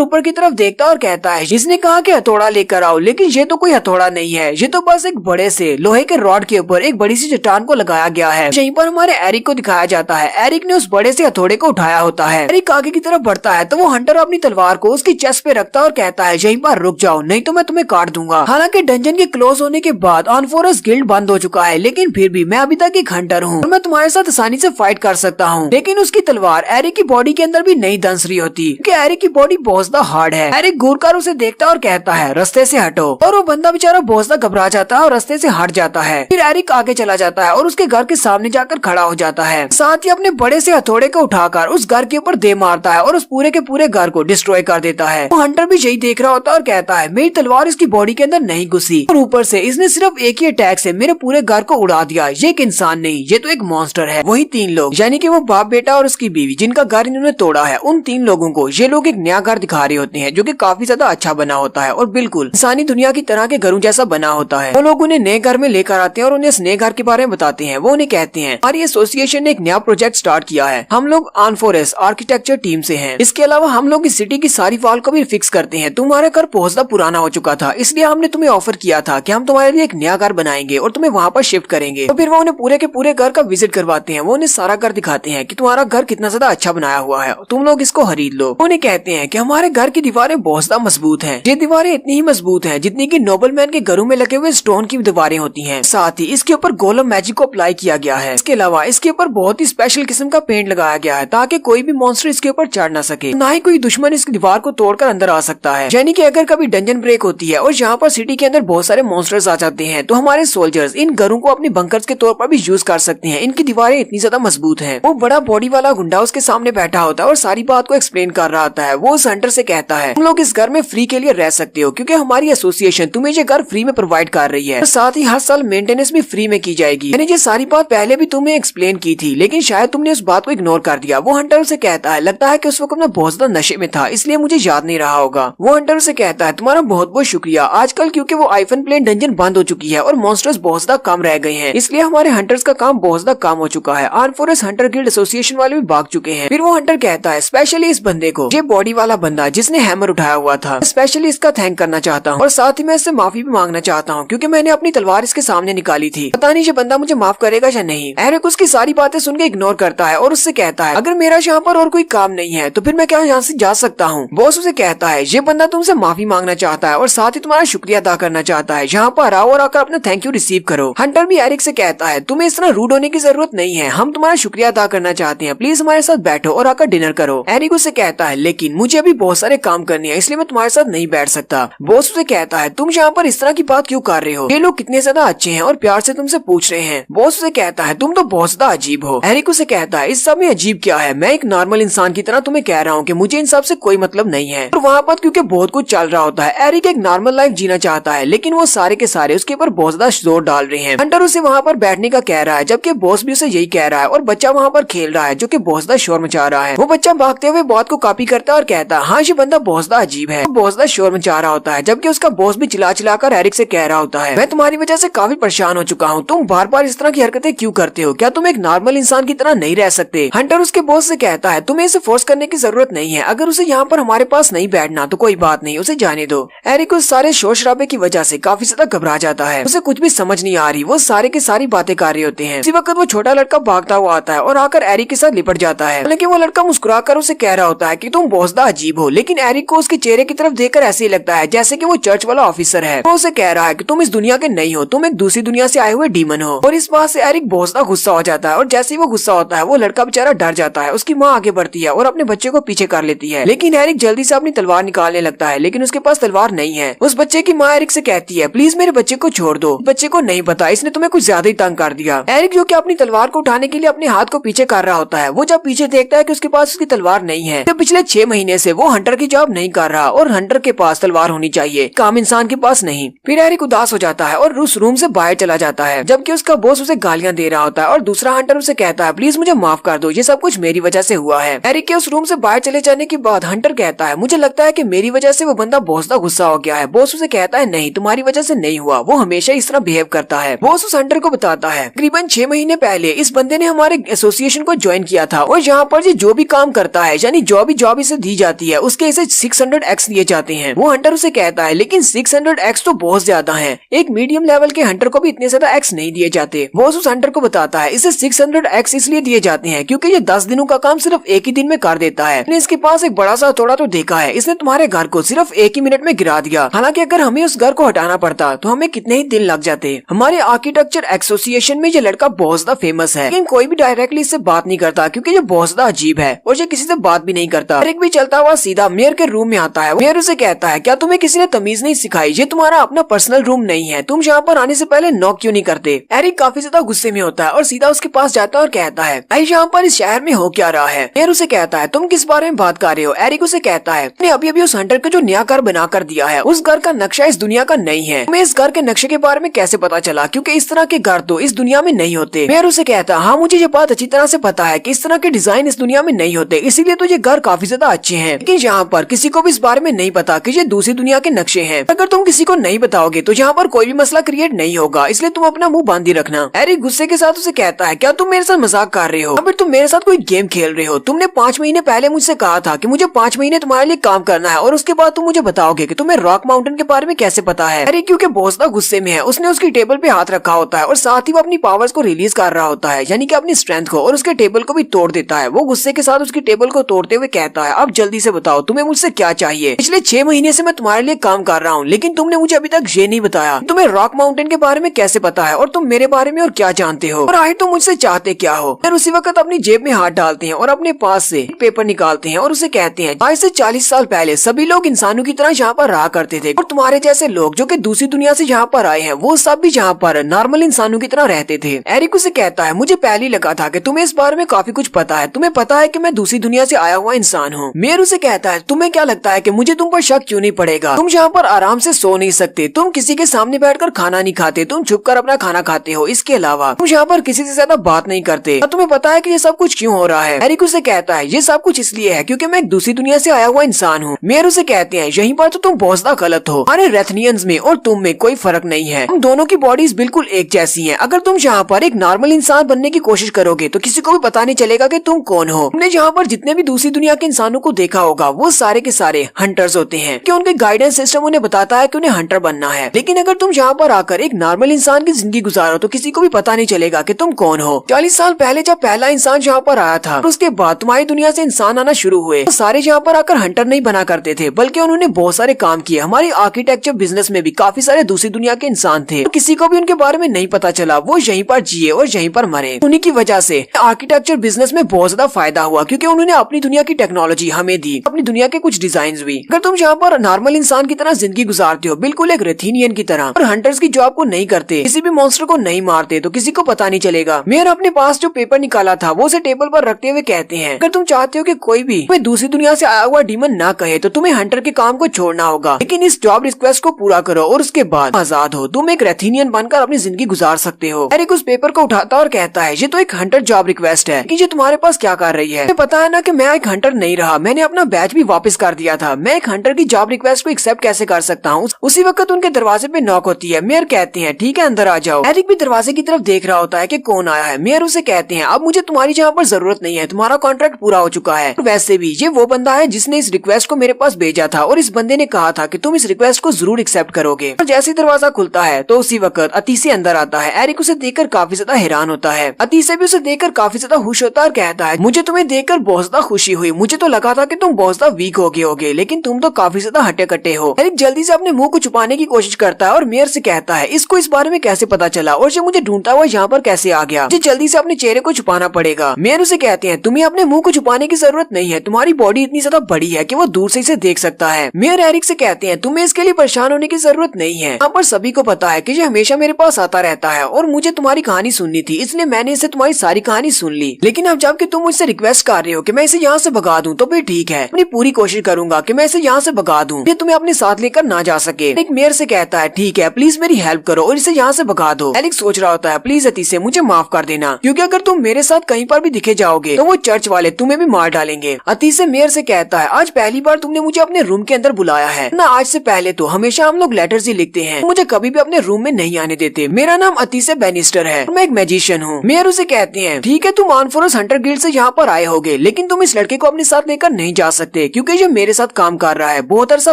ऊपर की तरफ देखता है और कहता है, जिसने कहा कि हथौड़ा लेकर आओ, लेकिन ये तो कोई हथौड़ा नहीं है, ये तो बस एक बड़े से लोहे के रॉड के ऊपर एक बड़ी सी चट्टान को लगाया गया है। यहीं पर हमारे एरिक को दिखाया जाता है। एरिक ने उस बड़े से हथौड़े को उठाया होता है। एरिक आगे की तरफ बढ़ता है तो वो हंटर अपनी तलवार को उसकी चेस्ट पे रखता है और कहता है, यहीं पर रुक जाओ नहीं तो मैं तुम्हें काट दूंगा। हालांकि डंजन के क्लोज होने के बाद ऑनफोरस गिल्ड बंद हो चुका है, लेकिन फिर भी मैं अभी तक एक हंटर हूँ और मैं तुम्हारे साथ आसानी से फाइट कर सकता हूँ। लेकिन उसकी तलवार एरिक की बॉडी के अंदर भी नहीं दंस रही होती, क्योंकि एरिक की बॉडी बहुत ज्यादा हार्ड है। एरिक घूरकर उसे देखता है और कहता है, रास्ते से हटो। और वो बंदा बेचारा बहुत ज्यादा घबरा जाता है और रास्ते से हट जाता है। फिर एरिक आगे चला जाता है और उसके घर के सामने जाकर खड़ा हो जाता है। साथ ही अपने बड़े से हथौड़े को उठाकर उस घर के ऊपर दे मारता है और उस पूरे के पूरे घर को डिस्ट्रॉय कर देता है। वो हंटर भी यही देख रहा होता है और कहता है, मेरी तलवार इसकी बॉडी के अंदर नहीं घुसी और ऊपर से इसने सिर्फ एक ही अटैक से मेरे पूरे घर को उड़ा दिया। ये एक इंसान नहीं, ये तो एक मॉन्स्टर है। वही तीन लोग, यानी कि वो बाप बेटा और उसकी बीवी, जिनका घर इन्होंने तोड़ा है, उन तीन लोगों को ये लोग एक नया घर दिखा रहे होते हैं, जो कि काफी ज्यादा अच्छा बना होता है और बिल्कुल इंसानी दुनिया की तरह के घरों जैसा बना होता है। वो लोग उन्हें नए घर में लेकर आते हैं और उन्हें इस नए घर के बारे में बताते हैं। वो उन्हें कहते हैं, हमारी एसोसिएशन ने एक नया प्रोजेक्ट स्टार्ट किया है, हम लोग ऑनफोरस आर्किटेक्चर टीम से हैं। इसके अलावा हम लोग इस सिटी की सारी वॉल को भी फिक्स करते हैं। तुम्हारा घर बहुत ज्यादा पुराना हो चुका था, इसलिए हमने तुम्हें ऑफर किया था कि हम तुम्हारे लिए एक नया घर बनाएंगे और तुम्हें वहाँ पर शिफ्ट करेंगे। तो फिर वो उन्हें पूरे के पूरे घर का विजिट करवाते हैं। वो उन्हें सारा घर दिखाते हैं कि तुम्हारा घर कितना ज्यादा अच्छा बनाया हुआ है, तुम लोग इसको खरीद लो। उन्हें कहते हैं कि हमारे घर की दीवारें बहुत ज्यादा मजबूत हैं। ये दीवारें इतनी ही मजबूत हैं जितनी कि नोबल मैन के घरों में लगे हुए स्टोन की दीवारें होती हैं। साथ ही इसके ऊपर गोलम मैजिक को अप्लाई किया गया है। इसके अलावा इसके ऊपर बहुत ही स्पेशल किस्म का पेंट लगाया गया है ताकि कोई भी मॉन्स्टर इसके ऊपर चढ़ ना सके, ना ही कोई दुश्मन इस दीवार को तोड़कर अंदर आ सकता है। यानी कि अगर कभी डंजन ब्रेक होती है और यहाँ पर सिटी के अंदर बहुत सारे मॉन्स्टर्स आ जाते हैं, तो हमारे सोल्जर्स इन घरों को अपने बंकर्स के तौर पर भी यूज कर सकते हैं। इनकी दीवारें इतनी ज्यादा मजबूत हैं। वो बड़ा बॉडी वाला गुंडा उसके सामने बैठा होता है और सारी बात को एक्सप्लेन कर रहा होता है। वो उस हंटर से कहता है, तुम लोग इस घर में फ्री के लिए रह सकते हो, क्योंकि हमारी एसोसिएशन तुम्हें ये घर फ्री में प्रोवाइड कर रही है। साथ ही हर साल मेंटेनेंस भी फ्री में की जाएगी। मैंने ये सारी बात पहले भी तुम्हें एक्सप्लेन की थी, लेकिन शायद तुमने उस बात को इग्नोर कर दिया। वो हंटर से कहता है, लगता है कि उस वक्त मैं बहुत ज्यादा नशे में था, इसलिए मुझे याद नहीं रहा होगा। वो हंटर से कहता है, तुम्हारा बहुत बहुत शुक्रिया। आजकल क्योंकि वो आइफन प्लेन डंजन बंद हो चुकी है और मॉन्स्टर्स बहुत ज्यादा कम रह गए हैं, इसलिए हमारे हंटर्स का काम बहुत ज्यादा कम हो चुका है। ऑनफोरस हंटर गिल्ड एसोसिएशन वाले भी भाग चुके हैं। फिर वो हंटर कहता है, स्पेशली इस बंदे को, ये बॉडी वाला बंदा जिसने हैमर उठाया हुआ था, स्पेशली इसका थैंक करना चाहता हूँ और साथ ही मैं इससे माफी भी मांगना चाहता हूँ, क्योंकि मैंने अपनी तलवार इसके सामने निकाली थी। पता नहीं ये बंदा मुझे माफ करेगा या नहीं। एरिक उसकी सारी बातें सुन के इग्नोर करता है और उससे कहता है, अगर मेरा यहाँ पर और कोई काम नहीं है तो फिर मैं क्या यहाँ से जा सकता हूँ। बॉस उसे कहता है, ये बंदा तुमसे माफी मांगना चाहता है और साथ ही तुम्हारा शुक्रिया अदा करना चाहता है। यहाँ पर आओ और आकर अपना थैंक यू रिसीव करो। हंटर भी एरिक से कहता है, तुम्हें इस तरह रूड होने की जरूरत नहीं है, हम तुम्हारा शुक्रिया अदा करना चाहते हैं, प्लीज हमारे साथ बैठो और आकर डिनर करो। एरिक उसे कहता है, लेकिन मुझे अभी बहुत सारे काम करने हैं, इसलिए मैं तुम्हारे साथ नहीं बैठ सकता। बॉस उसे कहता है, तुम यहाँ पर इस तरह की बात क्यों कर रहे हो? ये लोग कितने ज्यादा अच्छे हैं और प्यार से तुमसे पूछ रहे हैं। बॉस उसे कहता है, तुम तो बहुत ज्यादा अजीब हो। एरिक उसे कहता है, इस सब में अजीब क्या है? मैं एक नॉर्मल इंसान की तरह तुम्हें कह रहा हूँ कि मुझे इन सब से कोई मतलब नहीं है। और वहाँ पर क्योंकि बहुत कुछ चल रहा होता है, एरिक एक नॉर्मल लाइफ जीना चाहता है, लेकिन वो सारे के सारे उसके ऊपर बहुत ज्यादा जोर डाल रहे हैं। हंटर उसे वहाँ पर बैठने का कह रहा है, जबकि बॉस भी उसे यही कह रहा है और बच्चा वहाँ पर खेल रहा है जो कि बहुत ज्यादा शोर मचा रहा है। वो बच्चा भागते हुए बात को कॉपी करता है और कहता है, हाँ ये बंदा बहुत ज्यादा अजीब है, बहुत ज्यादा शोर मचा रहा होता है। जबकि उसका बॉस भी चिल्ला चिल्ला कर एरिक से कह रहा होता है, मैं तुम्हारी वजह से काफी परेशान हो चुका हूँ, तुम बार बार इस तरह की हरकतें क्यों करते हो? क्या तुम एक नॉर्मल इंसान की तरह नहीं रह सकते? हंटर उसके बॉस से कहता है, तुम्हें इसे फोर्स करने की जरूरत नहीं है, अगर उसे यहाँ पर हमारे पास नहीं बैठना तो कोई बात नहीं, उसे जाने दो। एरिक उस सारे शोर शराबे की वजह से काफी ज्यादा घबरा जाता है, उसे कुछ भी समझ नहीं आ रही, वो सारे की सारी बातें कर रहे होते हैं। इसी वक्त वो छोटा लड़का भागता हुआ आता है और आकर एरिक के साथ लिपट जाता है। लेकिन वो लड़का मुस्कुराकर उसे कह रहा होता है कि तुम बहुत ज्यादा अजीब हो, लेकिन एरिक को उसके चेहरे की तरफ देखकर ऐसे ही लगता है जैसे कि वो चर्च वाला ऑफिसर है। वो उसे कह रहा है कि तुम इस दुनिया के नहीं हो, तुम एक दूसरी दुनिया से आए हुए डीमन हो। और इस बात से एरिक बहुत ज्यादा गुस्सा हो जाता है और जैसे ही वो गुस्सा होता है, वो लड़का बेचारा डर जाता है। उसकी माँ आगे बढ़ती है और अपने बच्चे को पीछे कर लेती है, लेकिन एरिक जल्दी से अपनी तलवार निकालने लगता है, लेकिन उसके पास तलवार नहीं है। उस बच्चे की माँ एरिक से कहती है, प्लीज मेरे बच्चे को छोड़ दो। बच्चे को नहीं पता इसने तुम्हें कुछ ज्यादा ही तंग कर दिया। एरिक जो कि अपनी तलवार को उठाने के लिए अपने हाथ को पीछे कर रहा होता है, वो जब पीछे देखता है कि उसके पास उसकी तलवार नहीं है, तो पिछले 6 महीने से वो हंटर की जॉब नहीं कर रहा और हंटर के पास तलवार होनी चाहिए, काम इंसान के पास नहीं। फिर एरिक उदास हो जाता है और उस रूम से बाहर चला जाता है, जबकि उसका बॉस उसे गालियां दे रहा होता है और दूसरा हंटर उसे कहता है प्लीज मुझे माफ कर दो, ये सब कुछ मेरी वजह से हुआ है। एरिक के उस रूम से बाहर चले जाने के बाद हंटर कहता है मुझे लगता है कि मेरी वजह से वो बंदा बहुत ज्यादा गुस्सा हो गया है। बॉस उसे कहता है नहीं, तुम्हारी वजह से नहीं हुआ, वो हमेशा इस तरह बिहेव करता है। बॉस उस हंटर को बताता है तकरीबन 6 महीने पहले इस बंदे ने हमारे एसोसिएशन को ज्वाइन किया था और यहाँ पर जो भी काम करता है यानी जॉब इसे दी जाती है उसके इसे 600x दिए जाते हैं। वो हंटर उसे कहता है लेकिन 600x तो बहुत ज्यादा है, एक मीडियम लेवल के हंटर को भी इतने ज्यादा एक्स नहीं दिए जाते। बॉस उस हंटर को बताता है इसे 600x इसलिए दिए जाते हैं क्योंकि ये 10 दिनों का काम सिर्फ एक ही दिन में कर देता है। इसके पास एक बड़ा सा हथौड़ा तो देखा है, इसने तुम्हारे घर को सिर्फ 1 ही मिनट में गिरा दिया। हालांकि अगर हमें उस घर को हटाना पड़ता तो हमें कितने ही दिन लग जाते। हमारे आर्किटेक्चर एसोसिएशन में ये लड़का बहुत ज्यादा फेमस है, लेकिन कोई भी डायरेक्टली इससे बात नहीं करता क्योंकि ये बहुत ज्यादा अजीब है और ये किसी से बात भी नहीं करता। एरिक भी चलता हुआ सीधा मेयर के रूम में आता है। मेयर उसे कहता है क्या तुम्हें किसी ने तमीज नहीं सिखाई, ये तुम्हारा अपना पर्सनल रूम नहीं है, तुम यहाँ पर आने से पहले नॉक क्यों नहीं करते। एरिक काफी ज्यादा गुस्से में होता है और सीधा उसके पास जाता है और कहता है भाई यहाँ पर इस शहर में हो क्या रहा है। मेयर उसे कहता है तुम किस बारे में बात कर रहे हो। एरिक उसे कहता है मैंने अभी अभी उस हंटर को जो नया घर बना कर दिया है उस घर का नक्शा इस दुनिया का नहीं है, तुम्हें इस घर के नक्शे के बारे में कैसे पता चला, क्योंकि इस तरह के घर तो इस दुनिया में नहीं होते। मेयर उसे कहता है हाँ मुझे ये बात अच्छी तरह से पता है कि इस तरह के डिजाइन इस दुनिया में नहीं होते, इसीलिए तो ये घर काफी ज्यादा अच्छे हैं, लेकिन यहाँ पर किसी को भी इस बारे में नहीं पता कि ये दूसरी दुनिया के नक्शे हैं। अगर तुम किसी को नहीं बताओगे तो यहाँ पर कोई भी मसला क्रिएट नहीं होगा, इसलिए तुम अपना मुंह बांधी रखना। एरिक गुस्से के साथ उसे कहता है क्या तुम मेरे साथ मजाक कर रहे हो, फिर तुम मेरे साथ कोई गेम खेल रहे हो। तुमने 5 महीने पहले मुझसे कहा था कि मुझे 5 महीने तुम्हारे लिए काम करना है और उसके बाद तुम मुझे बताओगे कि तुम्हें रॉक माउंटेन के बारे में कैसे पता है। एरिक क्योंकि बहुत ज्यादा गुस्से में है, उसने उसकी टेबल पे हाथ रखा होता है और साथ ही वो अपनी पावर्स को रिलीज कर रहा होता है, यानी कि अपनी स्ट्रेंथ को, और उसके टेबल को भी तोड़ देता है। वो गुस्से के साथ उसकी टेबल को तोड़ते हुए कहता है अब जल्दी से बताओ तुम्हें मुझसे क्या चाहिए। पिछले 6 महीने से मैं तुम्हारे लिए काम कर रहा हूँ, लेकिन तुमने मुझे अभी तक ये नहीं बताया तुम्हें रॉक माउंटेन के बारे में कैसे पता है और तुम मेरे बारे में और क्या जानते हो और आखिर तुम मुझसे चाहते क्या हो। फिर उसी वक्त अपनी जेब में हाथ डालते हैं और अपने पास से एक पेपर निकालते हैं और उसे कहते हैं आज से 40 साल पहले सभी लोग इंसानों की तरह यहाँ पर रहा करते थे और तुम्हारे जैसे लोग जो कि दूसरी दुनिया से यहाँ पर आए हैं वो सब भी यहाँ पर नॉर्मल इंसानों की तरह रहते थे। एरिक उसे कहता है मुझे पहले ही लगा था कि तुम्हें इस बारे में काफी कुछ पता है, तुम्हें पता है कि मैं दूसरी दुनिया से आया हुआ इंसान हूँ। मेयर उसे कहता है तुम्हें क्या लगता है कि मुझे तुम पर शक क्यों नहीं पड़ेगा, तुम यहाँ पर आराम से सो नहीं सकते, तुम किसी के सामने बैठकर खाना नहीं खाते, तुम छुप कर अपना खाना खाते हो, इसके अलावा तुम यहाँ पर किसी से ज्यादा बात नहीं करते, और तुम्हें पता है कि ये सब कुछ क्यों हो रहा है। एरिक उसे कहता है ये सब कुछ इसलिए है क्योंकि मैं एक दूसरी दुनिया से आया हुआ इंसान हूँ। मेयर उसे कहते हैं यहीं पर तो तुम बहुत ज्यादा गलत हो, हमारे रेथनियंस में और तुम में कोई फर्क नहीं है, हम दोनों की बॉडीज बिल्कुल एक जैसी हैं। अगर तुम यहाँ पर एक नॉर्मल इंसान बनने की कोशिश करोगे तो किसी को भी पता नहीं चलेगा कि तुम कौन हो। तुमने यहाँ पर जितने भी दूसरी दुनिया के इंसानों को देखा होगा वो सारे के सारे हंटर्स होते हैं कि उनके गाइडेंस सिस्टम उन्हें बताता है कि उन्हें हंटर बनना है। लेकिन अगर तुम यहाँ पर आकर एक नॉर्मल इंसान की जिंदगी गुजारो तो किसी को भी पता नहीं चलेगा कि तुम कौन हो। 40 साल पहले जब पहला इंसान यहाँ पर आया था उसके बाद तुम्हारी दुनिया से इंसान आना शुरू हुए, तो सारे यहाँ पर आकर हंटर नहीं बना करते थे बल्कि उन्होंने बहुत सारे काम किए। हमारी आर्किटेक्चर बिजनेस में भी काफी सारे दूसरी दुनिया के इंसान थे, तो किसी को भी उनके बारे में नहीं पता चला, वो यहीं पर जिए और यहीं पर मरे। उन्हीं की वजह से आर्किटेक्चर बिजनेस में बहुत ज्यादा फायदा हुआ क्योंकि उन्होंने अपनी दुनिया की टेक्नोलॉजी हमें दी, अपनी दुनिया के कुछ डिजाइन भी। अगर तुम यहाँ पर नॉर्मल इंसान की तरह जिंदगी गुजारते हो बिल्कुल एक रेथीनियन की तरह और हंटर्स की जॉब को नहीं करते, किसी भी मॉन्स्टर को नहीं मारते तो किसी को पता नहीं चलेगा। मेयर अपने पास जो पेपर निकाला था वो उसे टेबल पर रखते हुए कहते हैं अगर तुम चाहते हो कि कोई भी तुम्हें दूसरी दुनिया से आया हुआ डीमन ना कहे तो तुम्हें हंटर के काम को छोड़ना होगा, लेकिन इस जॉब रिक्वेस्ट को पूरा करो और उसके बाद आजाद हो, तुम एक रेथीनियन बनकर अपनी जिंदगी गुजार सकते हो। एरिक उस पेपर को उठाता और कहता है ये तो एक हंटर जॉब रिक्वेस्ट है कि ये तुम्हारे पास क्या कर रही है। पता है ना कि मैं एक हंटर नहीं रहा, मैंने अपना बैच भी वापस कर दिया था, मैं एक हंटर की जॉब रिक्वेस्ट को एक्सेप्ट कैसे कर सकता हूँ। उसी वक्त उनके दरवाजे पे नॉक होती है। मेयर कहते हैं ठीक है अंदर आ जाओ। एरिक भी दरवाजे की तरफ देख रहा होता है कि कौन आया है। मेयर उसे कहते हैं अब मुझे तुम्हारी यहाँ पर जरूरत नहीं है, तुम्हारा कॉन्ट्रैक्ट पूरा हो चुका है, वैसे भी ये वो बंदा है जिसने इस रिक्वेस्ट को मेरे पास भेजा था और इस बंदे ने कहा था कि तुम इस रिक्वेस्ट को जरूर एक्सेप्ट करोगे। और जैसे दरवाजा खुलता है तो उसी वक्त अतीसे अंदर आता है। एरिक उसे देखकर काफी ज्यादा हैरान होता है। अतीसे भी उसे देखकर काफी ज्यादा खुश होता है और कहता है मुझे तुम्हें देखकर बहुत ज्यादा खुशी हुई, मुझे तो लगा था कि तुम बहुत ज्यादा वीक हो गए होगे लेकिन तुम तो काफी ज्यादा हटे कटे हो। एरिक जल्दी से अपने मुंह को छुपाने की कोशिश करता है और मेयर से कहता है इसको इस बारे में कैसे पता चला और ये मुझे ढूंढता हुआ यहाँ पर कैसे आ गया, मुझे जल्दी से अपने चेहरे को छुपाना पड़ेगा। मेयर उसे कहते हैं तुम्हें अपने मुंह को छुपाने की जरूरत नहीं है, तुम्हारी बॉडी इतनी ज्यादा बड़ी है कि वो दूर से इसे देख सकता है। मेयर एरिक से कहते हैं तुम्हें इसके लिए परेशान होने की जरूरत नहीं है, यहाँ पर सभी को पता है कि ये हमेशा मेरे पास आता रहता है और मुझे मुझे तुम्हारी कहानी सुननी थी, इसलिए मैंने इसे तुम्हारी सारी कहानी सुन ली। लेकिन अब जबकि तुम मुझसे रिक्वेस्ट कर रहे हो कि मैं इसे यहाँ से भगा दूं, तो फिर ठीक है, अपनी पूरी कोशिश करूंगा कि मैं इसे यहाँ से भगा दूं, फिर तुम्हें अपने साथ लेकर ना जा सके। एक मेयर से कहता है ठीक है, प्लीज मेरी हेल्प करो और इसे यहाँ से भगा दो। एरिक सोच रहा होता है प्लीज अतीसे मुझे माफ कर देना, क्योंकि अगर तुम मेरे साथ कहीं पर भी दिखे जाओगे तो वो चर्च वाले तुम्हें भी मार डालेंगे। अतीसे मेयर से कहता है आज पहली बार तुमने मुझे अपने रूम के अंदर बुलाया है ना, आज से पहले तो हमेशा हम लोग लेटर्स ही लिखते हैं, मुझे कभी भी अपने रूम में नहीं आने देते। मेरा नाम अतीसे बैनिस्टर है, मैं एक मैजिशियन हूँ। मेयर उसे कहते हैं ठीक है, तुम आर्मफोर्स हंटर गिल्ड से यहाँ पर आए होगे, लेकिन तुम इस लड़के को अपने साथ लेकर नहीं जा सकते, क्योंकि ये मेरे साथ काम कर रहा है। बहुत अरसा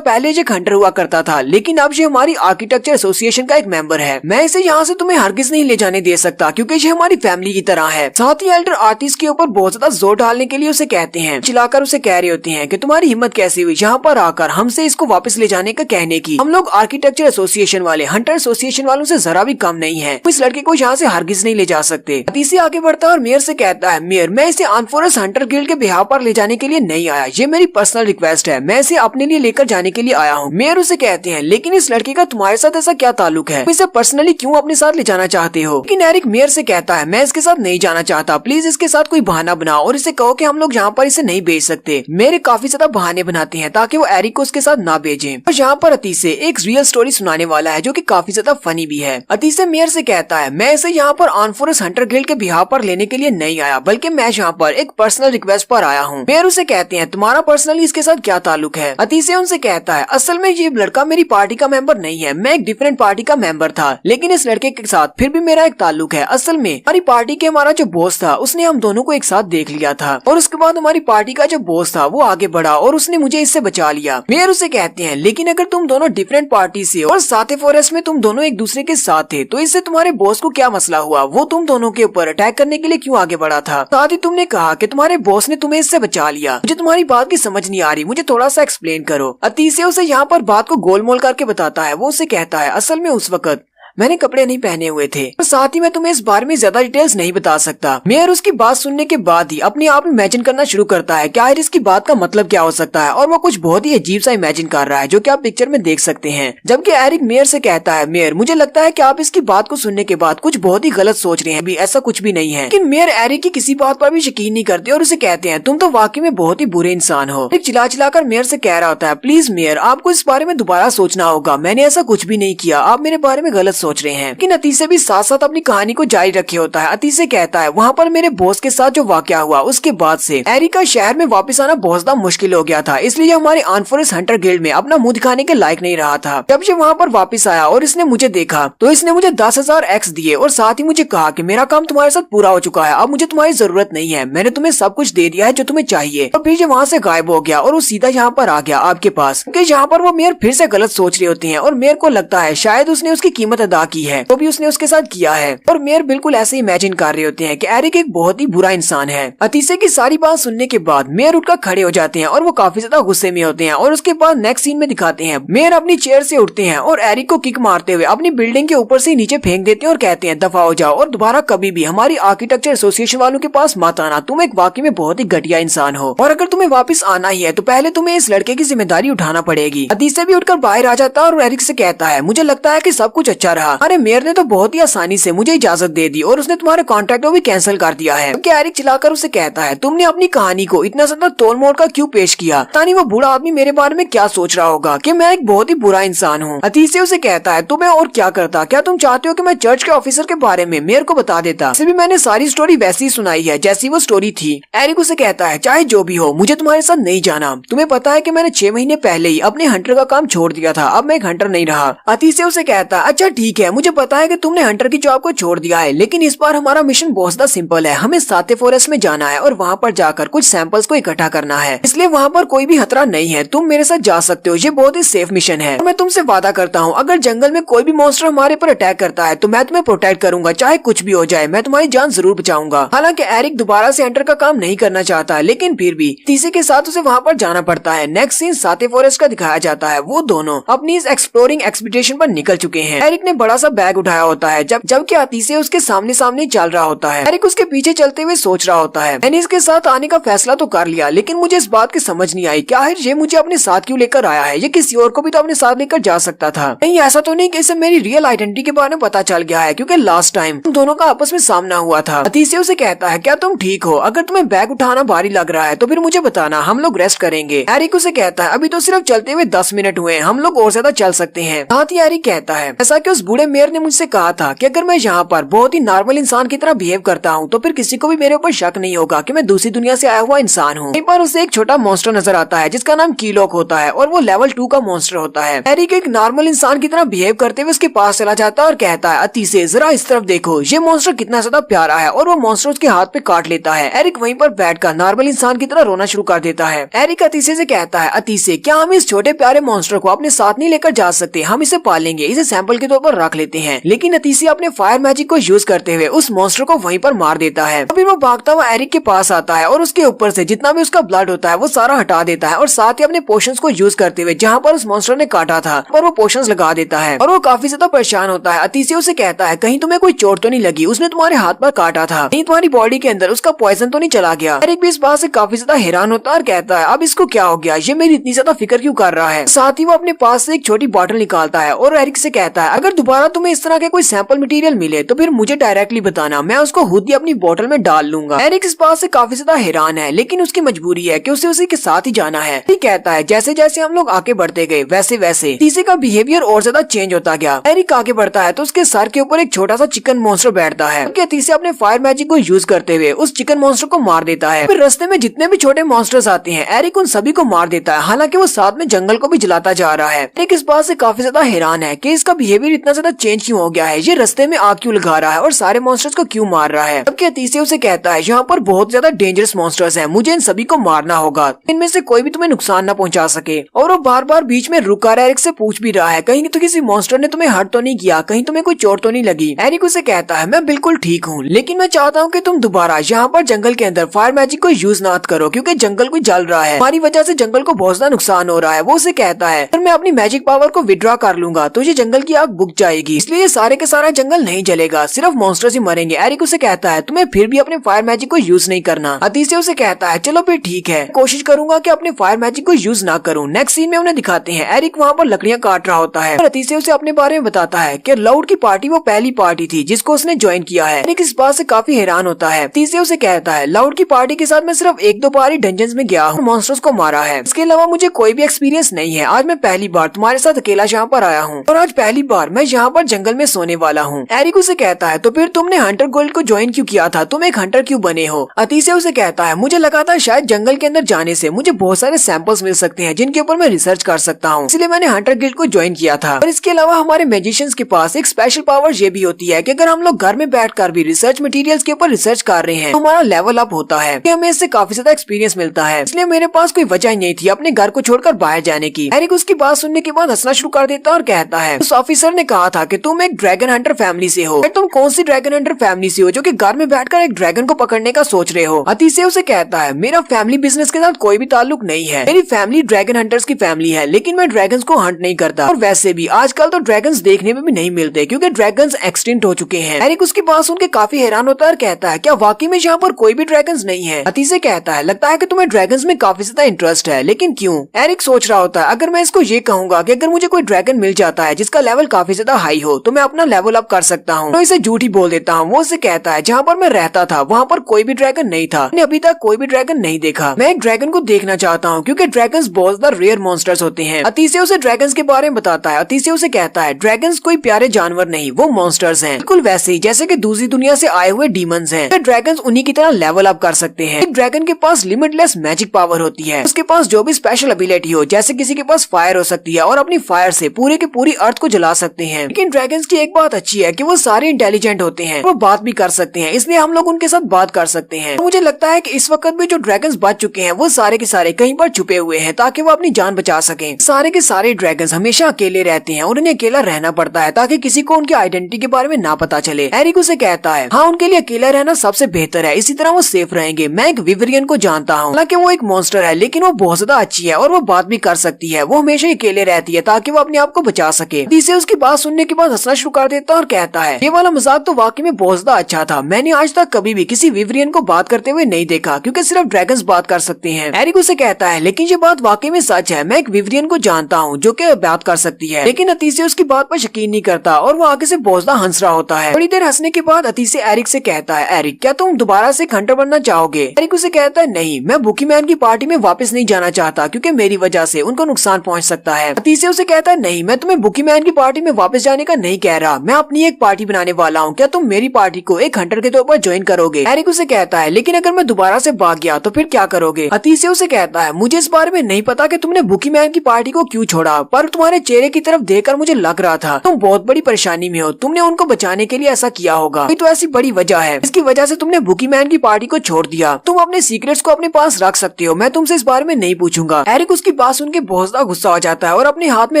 पहले ये हंटर हुआ करता था, लेकिन अब ये हमारी आर्किटेक्चर एसोसिएशन का एक मेंबर है। मैं इसे यहाँ से तुम्हें हरगिज नहीं ले जाने दे सकता, क्योंकि ये हमारी फैमिली की तरह है। साथ ही एल्डर आर्टिस्ट के ऊपर बहुत ज्यादा जोर डालने के लिए उसे कहते हैं, चिल्लाकर उसे कह रहे होते हैं कि तुम्हारी हिम्मत कैसी हुई यहाँ पर आकर हमसे इसको वापस ले जाने का कहने की। हम लोग आर्किटेक्चर एसोसिएशन वाले हंटर एसोसिएशन वालों से जरा भी कम नहीं है, इस लड़के को यहाँ से हरगिज नहीं ले जा सकते। अतीसे आगे बढ़ता है और मेयर से कहता है मेयर मैं इसे आर्मफोर्स हंटर गिल्ड के बिहाव पर ले जाने के लिए नहीं आया, ये मेरी पर्सनल रिक्वेस्ट है, मैं इसे अपने लिए लेकर जाने के लिए आया हूँ। मेयर उसे कहते हैं लेकिन इस लड़के का तुम्हारे साथ ऐसा क्या ताल्लुक है, इसे पर्सनली क्यों अपने साथ ले जाना चाहते हो। लेकिन एरिक मेयर से कहता है मैं इसके साथ नहीं जाना चाहता, प्लीज इसके साथ कोई बहाना बनाओ और इसे कहो कि हम लोग यहाँ पर इसे नहीं भेज सकते। मेरे काफी ज्यादा बहाने बनाते हैं ताकि वो एरिक को उसके साथ ना भेजें। और यहाँ पर अतीसे एक रियल स्टोरी सुनाने वाला है जो कि काफी ज्यादा फनी भी है। अतीसे मेयर से कहता है मैं इसे यहाँ पर आर्मफोर्स हंटर गिल्ड के बिहाव पर लेने के लिए नहीं आया, बल्कि मैं यहाँ पर एक पर्सनल रिक्वेस्ट पर आया हूँ। मेयर उसे कहते हैं तुम्हारा पर्सनली इसके साथ क्या ताल्लुक है। अतीसे उनसे कहता है असल में ये लड़का मेरी पार्टी का मेंबर नहीं है, मैं एक डिफरेंट पार्टी का मेंबर था, लेकिन इस लड़के के साथ फिर भी मेरा एक ताल्लुक है। असल में हमारी पार्टी के हमारा जो बॉस था उसने हम दोनों को एक साथ देख लिया था, और उसके बाद हमारी पार्टी का जो बॉस था वो आगे बढ़ा और उसने मुझे इससे बचा लिया। मेयर उसे कहते हैं लेकिन अगर तुम दोनों डिफरेंट पार्टी से और साथे फॉरेस्ट में तुम दोनों एक दूसरे के साथ थे, तो इससे तुम्हारे बॉस को क्या मसला हुआ, वो तुम दोनों के ऊपर अटैक करने के लिए क्यों आगे बढ़ा था। साथ ही तुमने कहा कि तुम्हारे बॉस ने तुम्हें इससे बचा लिया। मुझे तुम्हारी बात की समझ नहीं आ रही, मुझे थोड़ा सा एक्सप्लेन करो। अतीसे उसे यहाँ पर बात को गोलमोल करके बताता है। वो उसे कहता है असल में उस वक्त मैंने कपड़े नहीं पहने हुए थे, और साथ ही मैं तुम्हें इस बारे में ज्यादा डिटेल्स नहीं बता सकता। मेयर उसकी बात सुनने के बाद ही अपने आप इमेजिन करना शुरू करता है कि आखिर इसकी बात का मतलब क्या हो सकता है, और वो कुछ बहुत ही अजीब सा इमेजिन कर रहा है जो कि आप पिक्चर में देख सकते हैं। जबकि एरिक मेयर से कहता है मेयर मुझे लगता है कि आप इसकी बात को सुनने के बाद कुछ बहुत ही गलत सोच रहे हैं, अभी ऐसा कुछ भी नहीं है। लेकिन मेयर एरिक की किसी बात पर भी यकीन नहीं करते और उसे कहते हैं तुम तो वाकई में बहुत ही बुरे इंसान हो। एक चिल्ला चिल्लाकर मेयर से कह रहा होता है प्लीज मेयर आपको इस बारे में दोबारा सोचना होगा, मैंने ऐसा कुछ भी नहीं किया, आप मेरे बारे में गलत सोच रहे हैं। लेकिन अतीसे भी साथ साथ अपनी कहानी को जारी रखे होता है। अतीसे कहता है वहाँ पर मेरे बॉस के साथ जो वाकया हुआ उसके बाद से एरिक का शहर में वापस आना बहुत ज्यादा मुश्किल हो गया था, इसलिए हमारे आर्मफोर्स हंटर गिल्ड में अपना मुंह दिखाने के लायक नहीं रहा था। जब ये वहाँ पर वापस आया और इसने मुझे देखा तो इसने मुझे 10,000 एक्स दिए और साथ ही मुझे कहा कि मेरा काम तुम्हारे साथ पूरा हो चुका है, अब मुझे तुम्हारी जरूरत नहीं है, मैंने तुम्हें सब कुछ दे दिया है जो तुम्हें चाहिए। और फिर ये वहाँ से गायब हो गया और वो सीधा यहाँ पर आ गया आपके पास, क्योंकि यहाँ पर वो मेयर फिर से गलत सोच रहे होते हैं और मेयर को लगता है शायद उसने उसकी कीमत अदा की है, तो भी उसने उसके साथ किया है। और मेयर बिल्कुल ऐसे इमेजिन कर रहे होते हैं कि एरिक एक बहुत ही बुरा इंसान है। अतीसे की सारी बात सुनने के बाद मेयर उठकर खड़े हो जाते हैं और वो काफी ज्यादा गुस्से में होते हैं। और उसके बाद नेक्स्ट सीन में दिखाते हैं मेयर अपनी चेयर से उठते हैं और एरिक को किक मारते हुए अपनी बिल्डिंग के ऊपर से नीचे फेंक देते हैं और कहते हैं दफा हो जाओ और दोबारा कभी भी हमारी आर्किटेक्चर एसोसिएशन वालों के पास मत आना, तुम एक वाकई में बहुत ही घटिया इंसान हो, और अगर तुम्हें वापस आना ही है तो पहले तुम्हें इस लड़के की जिम्मेदारी उठाना पड़ेगी। अतीसे भी उठकर बाहर आ जाता है और एरिक से कहता है मुझे लगता है कि सब कुछ अच्छा रहा, अरे मेयर ने तो बहुत ही आसानी से मुझे इजाजत दे दी और उसने तुम्हारे कॉन्ट्रैक्ट को भी कैंसिल कर दिया है। एरिक चिल्लाकर उसे कहता है तुमने अपनी कहानी को इतना ज्यादा तोड़ मोड़ का क्यों पेश किया, ताकि वो बूढ़ा आदमी मेरे बारे में क्या सोच रहा होगा कि मैं एक बहुत ही बुरा इंसान हूँ। अतीसे उसे कहता है तुम्हें और क्या करता, क्या तुम चाहते हो कि मैं चर्च के ऑफिसर के बारे में मेयर को बता देता, भी मैंने सारी स्टोरी वैसी ही सुनाई है जैसी वो स्टोरी थी। एरिक उसे कहता है चाहे जो भी हो मुझे तुम्हारे साथ नहीं जाना, तुम्हें पता है कि मैंने 6 महीने पहले ही अपने हंटर का काम छोड़ दिया था, अब मैं एक हंटर नहीं रहा। अतीसे उसे कहता है अच्छा ठीक है, मुझे पता है कि तुमने हंटर की जॉब को छोड़ दिया है, लेकिन इस बार हमारा मिशन बहुत ज्यादा सिंपल है, हमें साथे फॉरेस्ट में जाना है और वहाँ पर जाकर कुछ सैंपल्स को इकट्ठा करना है, इसलिए वहाँ पर कोई भी खतरा नहीं है, तुम मेरे साथ जा सकते हो, ये बहुत ही सेफ मिशन है। मैं तुमसे वादा करता हूँ अगर जंगल में कोई भी मॉन्स्टर हमारे पर अटैक करता है तो मैं तुम्हें प्रोटेक्ट करूंगा, चाहे कुछ भी हो जाए, मैं तुम्हारी जान जरूर बचाऊंगा। हालांकि एरिक दोबारा से हंटर का काम नहीं करना चाहता, लेकिन फिर भी तीसरे के साथ उसे वहाँ पर जाना पड़ता है। नेक्स्ट सीन साथे फॉरेस्ट का दिखाया जाता है, वो दोनों अपनी इस एक्सप्लोरिंग एक्सपीडिशन पर निकल चुके हैं। एरिक ने बड़ा सा बैग उठाया होता है जबकि अतीसे उसके सामने सामने चल रहा होता है। एरिक उसके पीछे चलते हुए सोच रहा होता है, मैंने इसके साथ आने का फैसला तो कर लिया, लेकिन मुझे इस बात की समझ नहीं आई क्या है ये मुझे अपने साथ क्यों लेकर आया है। ये किसी और को भी तो अपने साथ लेकर जा सकता था। नहीं, ऐसा तो नहीं कि इसे मेरी रियल आइडेंटिटी के बारे में पता चल गया है, क्योंकि लास्ट टाइम तुम दोनों का आपस में सामना हुआ था। अतीसे उसे कहता है, क्या तुम ठीक हो? अगर तुम्हें बैग उठाना भारी लग रहा है तो फिर मुझे बताना, हम लोग रेस्ट करेंगे। एरिक उसे कहता है, अभी तो सिर्फ चलते हुए 10 मिनट हुए, हम लोग और ज्यादा चल सकते हैं। साथ ही एरिक कहता है, ऐसा कि उस बूढ़े मेयर ने मुझसे कहा था कि अगर मैं यहाँ पर बहुत ही नॉर्मल इंसान की तरह बिहेव करता हूँ तो फिर किसी को भी मेरे ऊपर शक नहीं होगा कि मैं दूसरी दुनिया से आया हुआ इंसान हूँ। पर उसे एक छोटा मॉन्स्टर नजर आता है जिसका नाम कीलॉक होता है और वो लेवल 2 का मॉन्स्टर होता है। एरिक एक नॉर्मल इंसान की तरह बिहेव करते हुए उसके पास चला जाता है और कहता है, अतीसे जरा इस तरफ देखो, ये मॉन्स्टर कितना ज्यादा प्यारा है, और वो मॉन्स्टर उसके हाथ पे काट लेता है। एरिक वहीं पर बैठकर नॉर्मल इंसान की तरह रोना शुरू कर देता है। एरिक अतीसे से कहता है, अतीसे क्या हम इस छोटे प्यारे मॉन्स्टर को अपने साथ नहीं लेकर जा सकते? हम इसे पालेंगे, इसे सैंपल के तौर पर रख लेते हैं। लेकिन अतीसे अपने फायर मैजिक को यूज करते हुए उस मॉन्स्टर को वहीं पर मार देता है। फिर वो भागता हुआ एरिक के पास आता है और उसके ऊपर से जितना भी उसका ब्लड होता है वो सारा हटा देता है और साथ ही अपने पोशंस को यूज करते हुए जहाँ पर उस मॉन्स्टर ने काटा था पर वो पोशंस लगा देता है और वो काफी ज्यादा परेशान होता है। अतीसे उसे कहता है, कहीं तुम्हें कोई चोट तो नहीं लगी? उसने तुम्हारे हाथ पर काटा था, कहीं तुम्हारी बॉडी के अंदर उसका पॉइजन तो नहीं चला गया? एरिक भी इस बात से काफी ज्यादा हैरान होता है और कहता है, अब इसको क्या हो गया? ये मेरी इतनी ज्यादा फिक्र क्यों कर रहा है? साथ ही वो अपने पास से एक छोटी बॉटल निकालता है और एरिक से कहता है, अगर दोबारा तुम्हें इस तरह के कोई सैंपल मटेरियल मिले तो फिर मुझे डायरेक्टली बताना, मैं उसको खुद ही अपनी बोतल में डाल लूंगा। एरिक इस बात से काफी ज्यादा हैरान है, लेकिन उसकी मजबूरी है कि उसे उसी के साथ ही जाना है। कहता है, जैसे जैसे हम लोग आगे बढ़ते गए वैसे वैसे अतीसे का बिहेवियर और ज्यादा चेंज होता गया। एरिक आगे बढ़ता है तो उसके सर के ऊपर एक छोटा सा चिकन मॉन्स्टर बैठता है। अतीसे अपने फायर मैजिक को यूज करते हुए उस चिकन मॉन्स्टर को मार देता है। फिर रास्ते में जितने भी छोटे मॉन्स्टर्स आते हैं एरिक उन सभी को मार देता है, हालांकि वो साथ में जंगल को भी जलाता जा रहा है। एरिक इस बात से काफी ज्यादा हैरान है कि इसका बिहेवियर इतना ज्यादा चेंज क्यों हो गया है, ये रास्ते में आग क्यों लगा रहा है और सारे मॉन्स्टर्स को क्यों मार रहा है। जबकि अतीसे उसे कहता है, यहाँ पर बहुत ज्यादा डेंजरस मॉन्स्टर्स हैं, मुझे इन सभी को मारना होगा, इनमें से कोई भी तुम्हें नुकसान न पहुंचा सके। और वो बार बार बीच में रुककर एरिक से पूछ भी रहा है, कहीं तो किसी मॉन्स्टर ने तुम्हें हर्ट तो नहीं किया, कहीं तुम्हें कोई चोट तो नहीं लगी? एरिक उसे कहता है, मैं बिल्कुल ठीक हूँ, लेकिन मैं चाहता हूँ कि तुम दोबारा यहाँ पर जंगल के अंदर फायर मैजिक को यूज ना करो, क्योंकि जंगल को जल रहा है, हमारी वजह से जंगल को बहुत ज्यादा नुकसान हो रहा है। वो उसे कहता है, अगर मैं अपनी मैजिक पावर को विड्रॉ कर लूंगा तो ये जंगल की आग बुझ जाएगी, इसलिए ये सारे के सारा जंगल नहीं जलेगा, सिर्फ मॉन्स्टर्स ही मरेंगे। एरिक उसे कहता है, तुम्हें फिर भी अपने फायर मैजिक को यूज नहीं करना। अतीसे उसे कहता है, चलो फिर ठीक है, कोशिश करूंगा कि अपने फायर मैजिक को यूज ना करूं। नेक्स्ट सीन में उन्हें दिखाते हैं एरिक वहाँ पर लकड़ियाँ काट रहा होता है और अतीसे उसे अपने बारे में बताता है कि लाउड की पार्टी वो पहली पार्टी थी जिसको उसने ज्वाइन किया है। एरिक इस बात से काफी हैरान होता है। अतीसे उसे कहता है, लाउड की पार्टी के साथ मैं सिर्फ 1-2 बार ही डंजन्स में गया हूँ, मॉन्स्टर्स को मारा है, इसके अलावा मुझे कोई भी एक्सपीरियंस नहीं है। आज मैं पहली बार तुम्हारे साथ अकेला यहाँ पर आया हूँ और आज पहली बार मैं यहाँ पर जंगल में सोने वाला हूँ। एरिक उसे कहता है, तो फिर तुमने हंटर गोल्ड को ज्वाइन क्यों किया था? तुम एक हंटर क्यों बने हो? अतीसे उसे कहता है, मुझे लगा था शायद जंगल के अंदर जाने से मुझे बहुत सारे सैंपल्स मिल सकते हैं जिनके ऊपर मैं रिसर्च कर सकता हूँ, इसलिए मैंने हंटर गिल्ड को ज्वाइन किया था। और इसके अलावा हमारे मैजिशियंस के पास एक स्पेशल पावर ये भी होती है कि अगर हम लोग घर में बैठकर भी रिसर्च मटेरियल्स के ऊपर रिसर्च कर रहे हैं तो हमारा लेवल अप होता है, कि हमें इससे काफी ज्यादा एक्सपीरियंस मिलता है, इसलिए मेरे पास कोई वजह ही नहीं थी अपने घर को छोड़कर बाहर जाने की। एरिक उसकी बात सुनने के बाद हंसना शुरू कर देता और कहता है, उस ऑफिसर ने कहा था कि तुम एक ड्रैगन हंटर फैमिली से हो, तुम कौन सी ड्रैगन हंटर फैमिली से हो जो कि घर में बैठकर एक ड्रैगन को पकड़ने का सोच रहे हो? अतीसे उसे कहता है, मेरा फैमिली बिजनेस के साथ कोई भी ताल्लुक नहीं है, मेरी फैमिली ड्रैगन हंटर्स की फैमिली है, लेकिन मैं ड्रैगन्स को हंट नहीं करता, और वैसे भी आजकल तो ड्रैगन्स देखने में भी नहीं मिलते क्योंकि ड्रैगन्स एक्सटिंक्ट हो चुके हैं। एरिक उसकी बात सुन के काफी हैरान होता है और कहता है, क्या वाकई में यहाँ पर कोई भी ड्रैगन्स नहीं है? अतीसे कहता है, लगता है कि तुम्हें ड्रैगन्स में काफी ज्यादा इंटरेस्ट है, लेकिन क्यों? एरिक सोच रहा होता है, अगर मैं इसको ये कहूंगा कि अगर मुझे कोई ड्रैगन मिल जाता है जिसका लेवल काफी ज्यादा हाई हो तो मैं अपना लेवल अप कर सकता हूँ, तो इसे झूठ ही बोल देता हूँ। वो उसे कहता है, जहाँ पर मैं रहता था वहाँ पर कोई भी ड्रैगन नहीं था, मैंने अभी तक कोई भी ड्रैगन नहीं देखा, मैं एक ड्रैगन को देखना चाहता हूँ क्योंकि ड्रैगन्स बहुत ज्यादा रेयर मॉन्स्टर्स होते हैं। अतीसे उसे ड्रैगन्स के बारे में बताता है। अतीसे उसे कहता है, ड्रैगन्स कोई प्यारे जानवर नहीं, वो मॉन्स्टर्स हैं, बिल्कुल वैसे ही जैसे कि दूसरी दुनिया से आए हुए डीमंस हैं। ड्रैगन्स उन्हीं की तरह लेवल अप कर सकते हैं। एक ड्रैगन के पास लिमिटलेस मैजिक पावर होती है, उसके पास जो भी स्पेशल एबिलिटी हो, जैसे किसी के पास फायर हो सकती है और अपनी फायर से पूरे की पूरी अर्थ को जला सकते हैं। लेकिन ड्रैगन्स की एक बात अच्छी है कि वो सारे इंटेलिजेंट होते हैं, वो बात भी कर सकते हैं, इसलिए हम लोग उनके साथ बात कर सकते हैं। मुझे लगता है कि इस वक्त भी जो ड्रैगन्स बच चुके हैं वो सारे के सारे कहीं पर छुपे हुए हैं ताकि वो अपनी जान बचा सकें। सारे के सारे ड्रैगन्स हमेशा अकेले रहते हैं और उन्हें अकेला रहना पड़ता है ताकि किसी को उनकी आइडेंटिटी के बारे में ना पता चले। एरिक उसे कहता है, हाँ उनके लिए अकेला रहना सबसे बेहतर है, इसी तरह वो सेफ रहेंगे। मैं एक विवरियन को जानता हूँ, हालांकि वो एक मॉन्स्टर है लेकिन वो बहुत ज्यादा अच्छी है और वो बात भी कर सकती है, वो हमेशा अकेले रहती है ताकि वो अपने आप को बचा सके। इसे उसकी बात सुनने के बाद हंसना शुरू कर देता है और कहता है ये वाला मजाक तो वाकई में बहुत ज्यादा अच्छा था। मैंने आज तक कभी भी किसी विवरियन को बात करते हुए नहीं देखा क्योंकि सिर्फ ड्रैगन्स बात कर सकते हैं। एरिक उसे कहता है लेकिन ये बात वाकई में सच है, मैं एक विवरियन को जानता हूँ जो कि बात कर सकती है। लेकिन अतीसे उसकी बात पर यकीन नहीं करता और वो आगे से बहुत ज्यादा हंस रहा होता है। थोड़ी देर हंसने के बाद अतीसे एरिक से कहता है एरिक क्या तुम दोबारा से हंटर बनना चाहोगे? एरिक उसे कहता है नहीं, मैं बुकी मैन की पार्टी में वापस नहीं जाना चाहता क्योंकि मेरी वजह से उनको नुकसान पहुंच सकता है। अतीसे उसे कहता है नहीं, मैं तुम्हें बुकी मैन की पार्टी में वापस जाने का नहीं कह रहा, मैं अपनी एक पार्टी बनाने वाला हूँ। क्या तुम मेरी पार्टी को एक हंटर के तौर पर ज्वाइन करोगे? एरिक उसे कहता है लेकिन अगर मैं दोबारा से भाग गया तो फिर क्या करोगे? अतीसे उसे कहता है मुझे इस बारे में नहीं पता कि तुमने बुकी मैन की पार्टी को क्यों छोड़ा, पर तुम्हारे चेहरे की तरफ देखकर मुझे लग रहा था तुम बहुत बड़ी परेशानी में हो। तुमने उनको बचाने के लिए ऐसा किया होगा, कोई तो ऐसी बड़ी वजह है इसकी वजह से तुमने बुकी मैन की पार्टी को छोड़ दिया। तुम अपने सीक्रेट्स को अपने पास रख सकते हो, मैं तुमसे इस बारे में नहीं पूछूंगा। एरिक उसकी बात सुन के बहुत ज्यादा गुस्सा हो जाता है और अपने हाथ में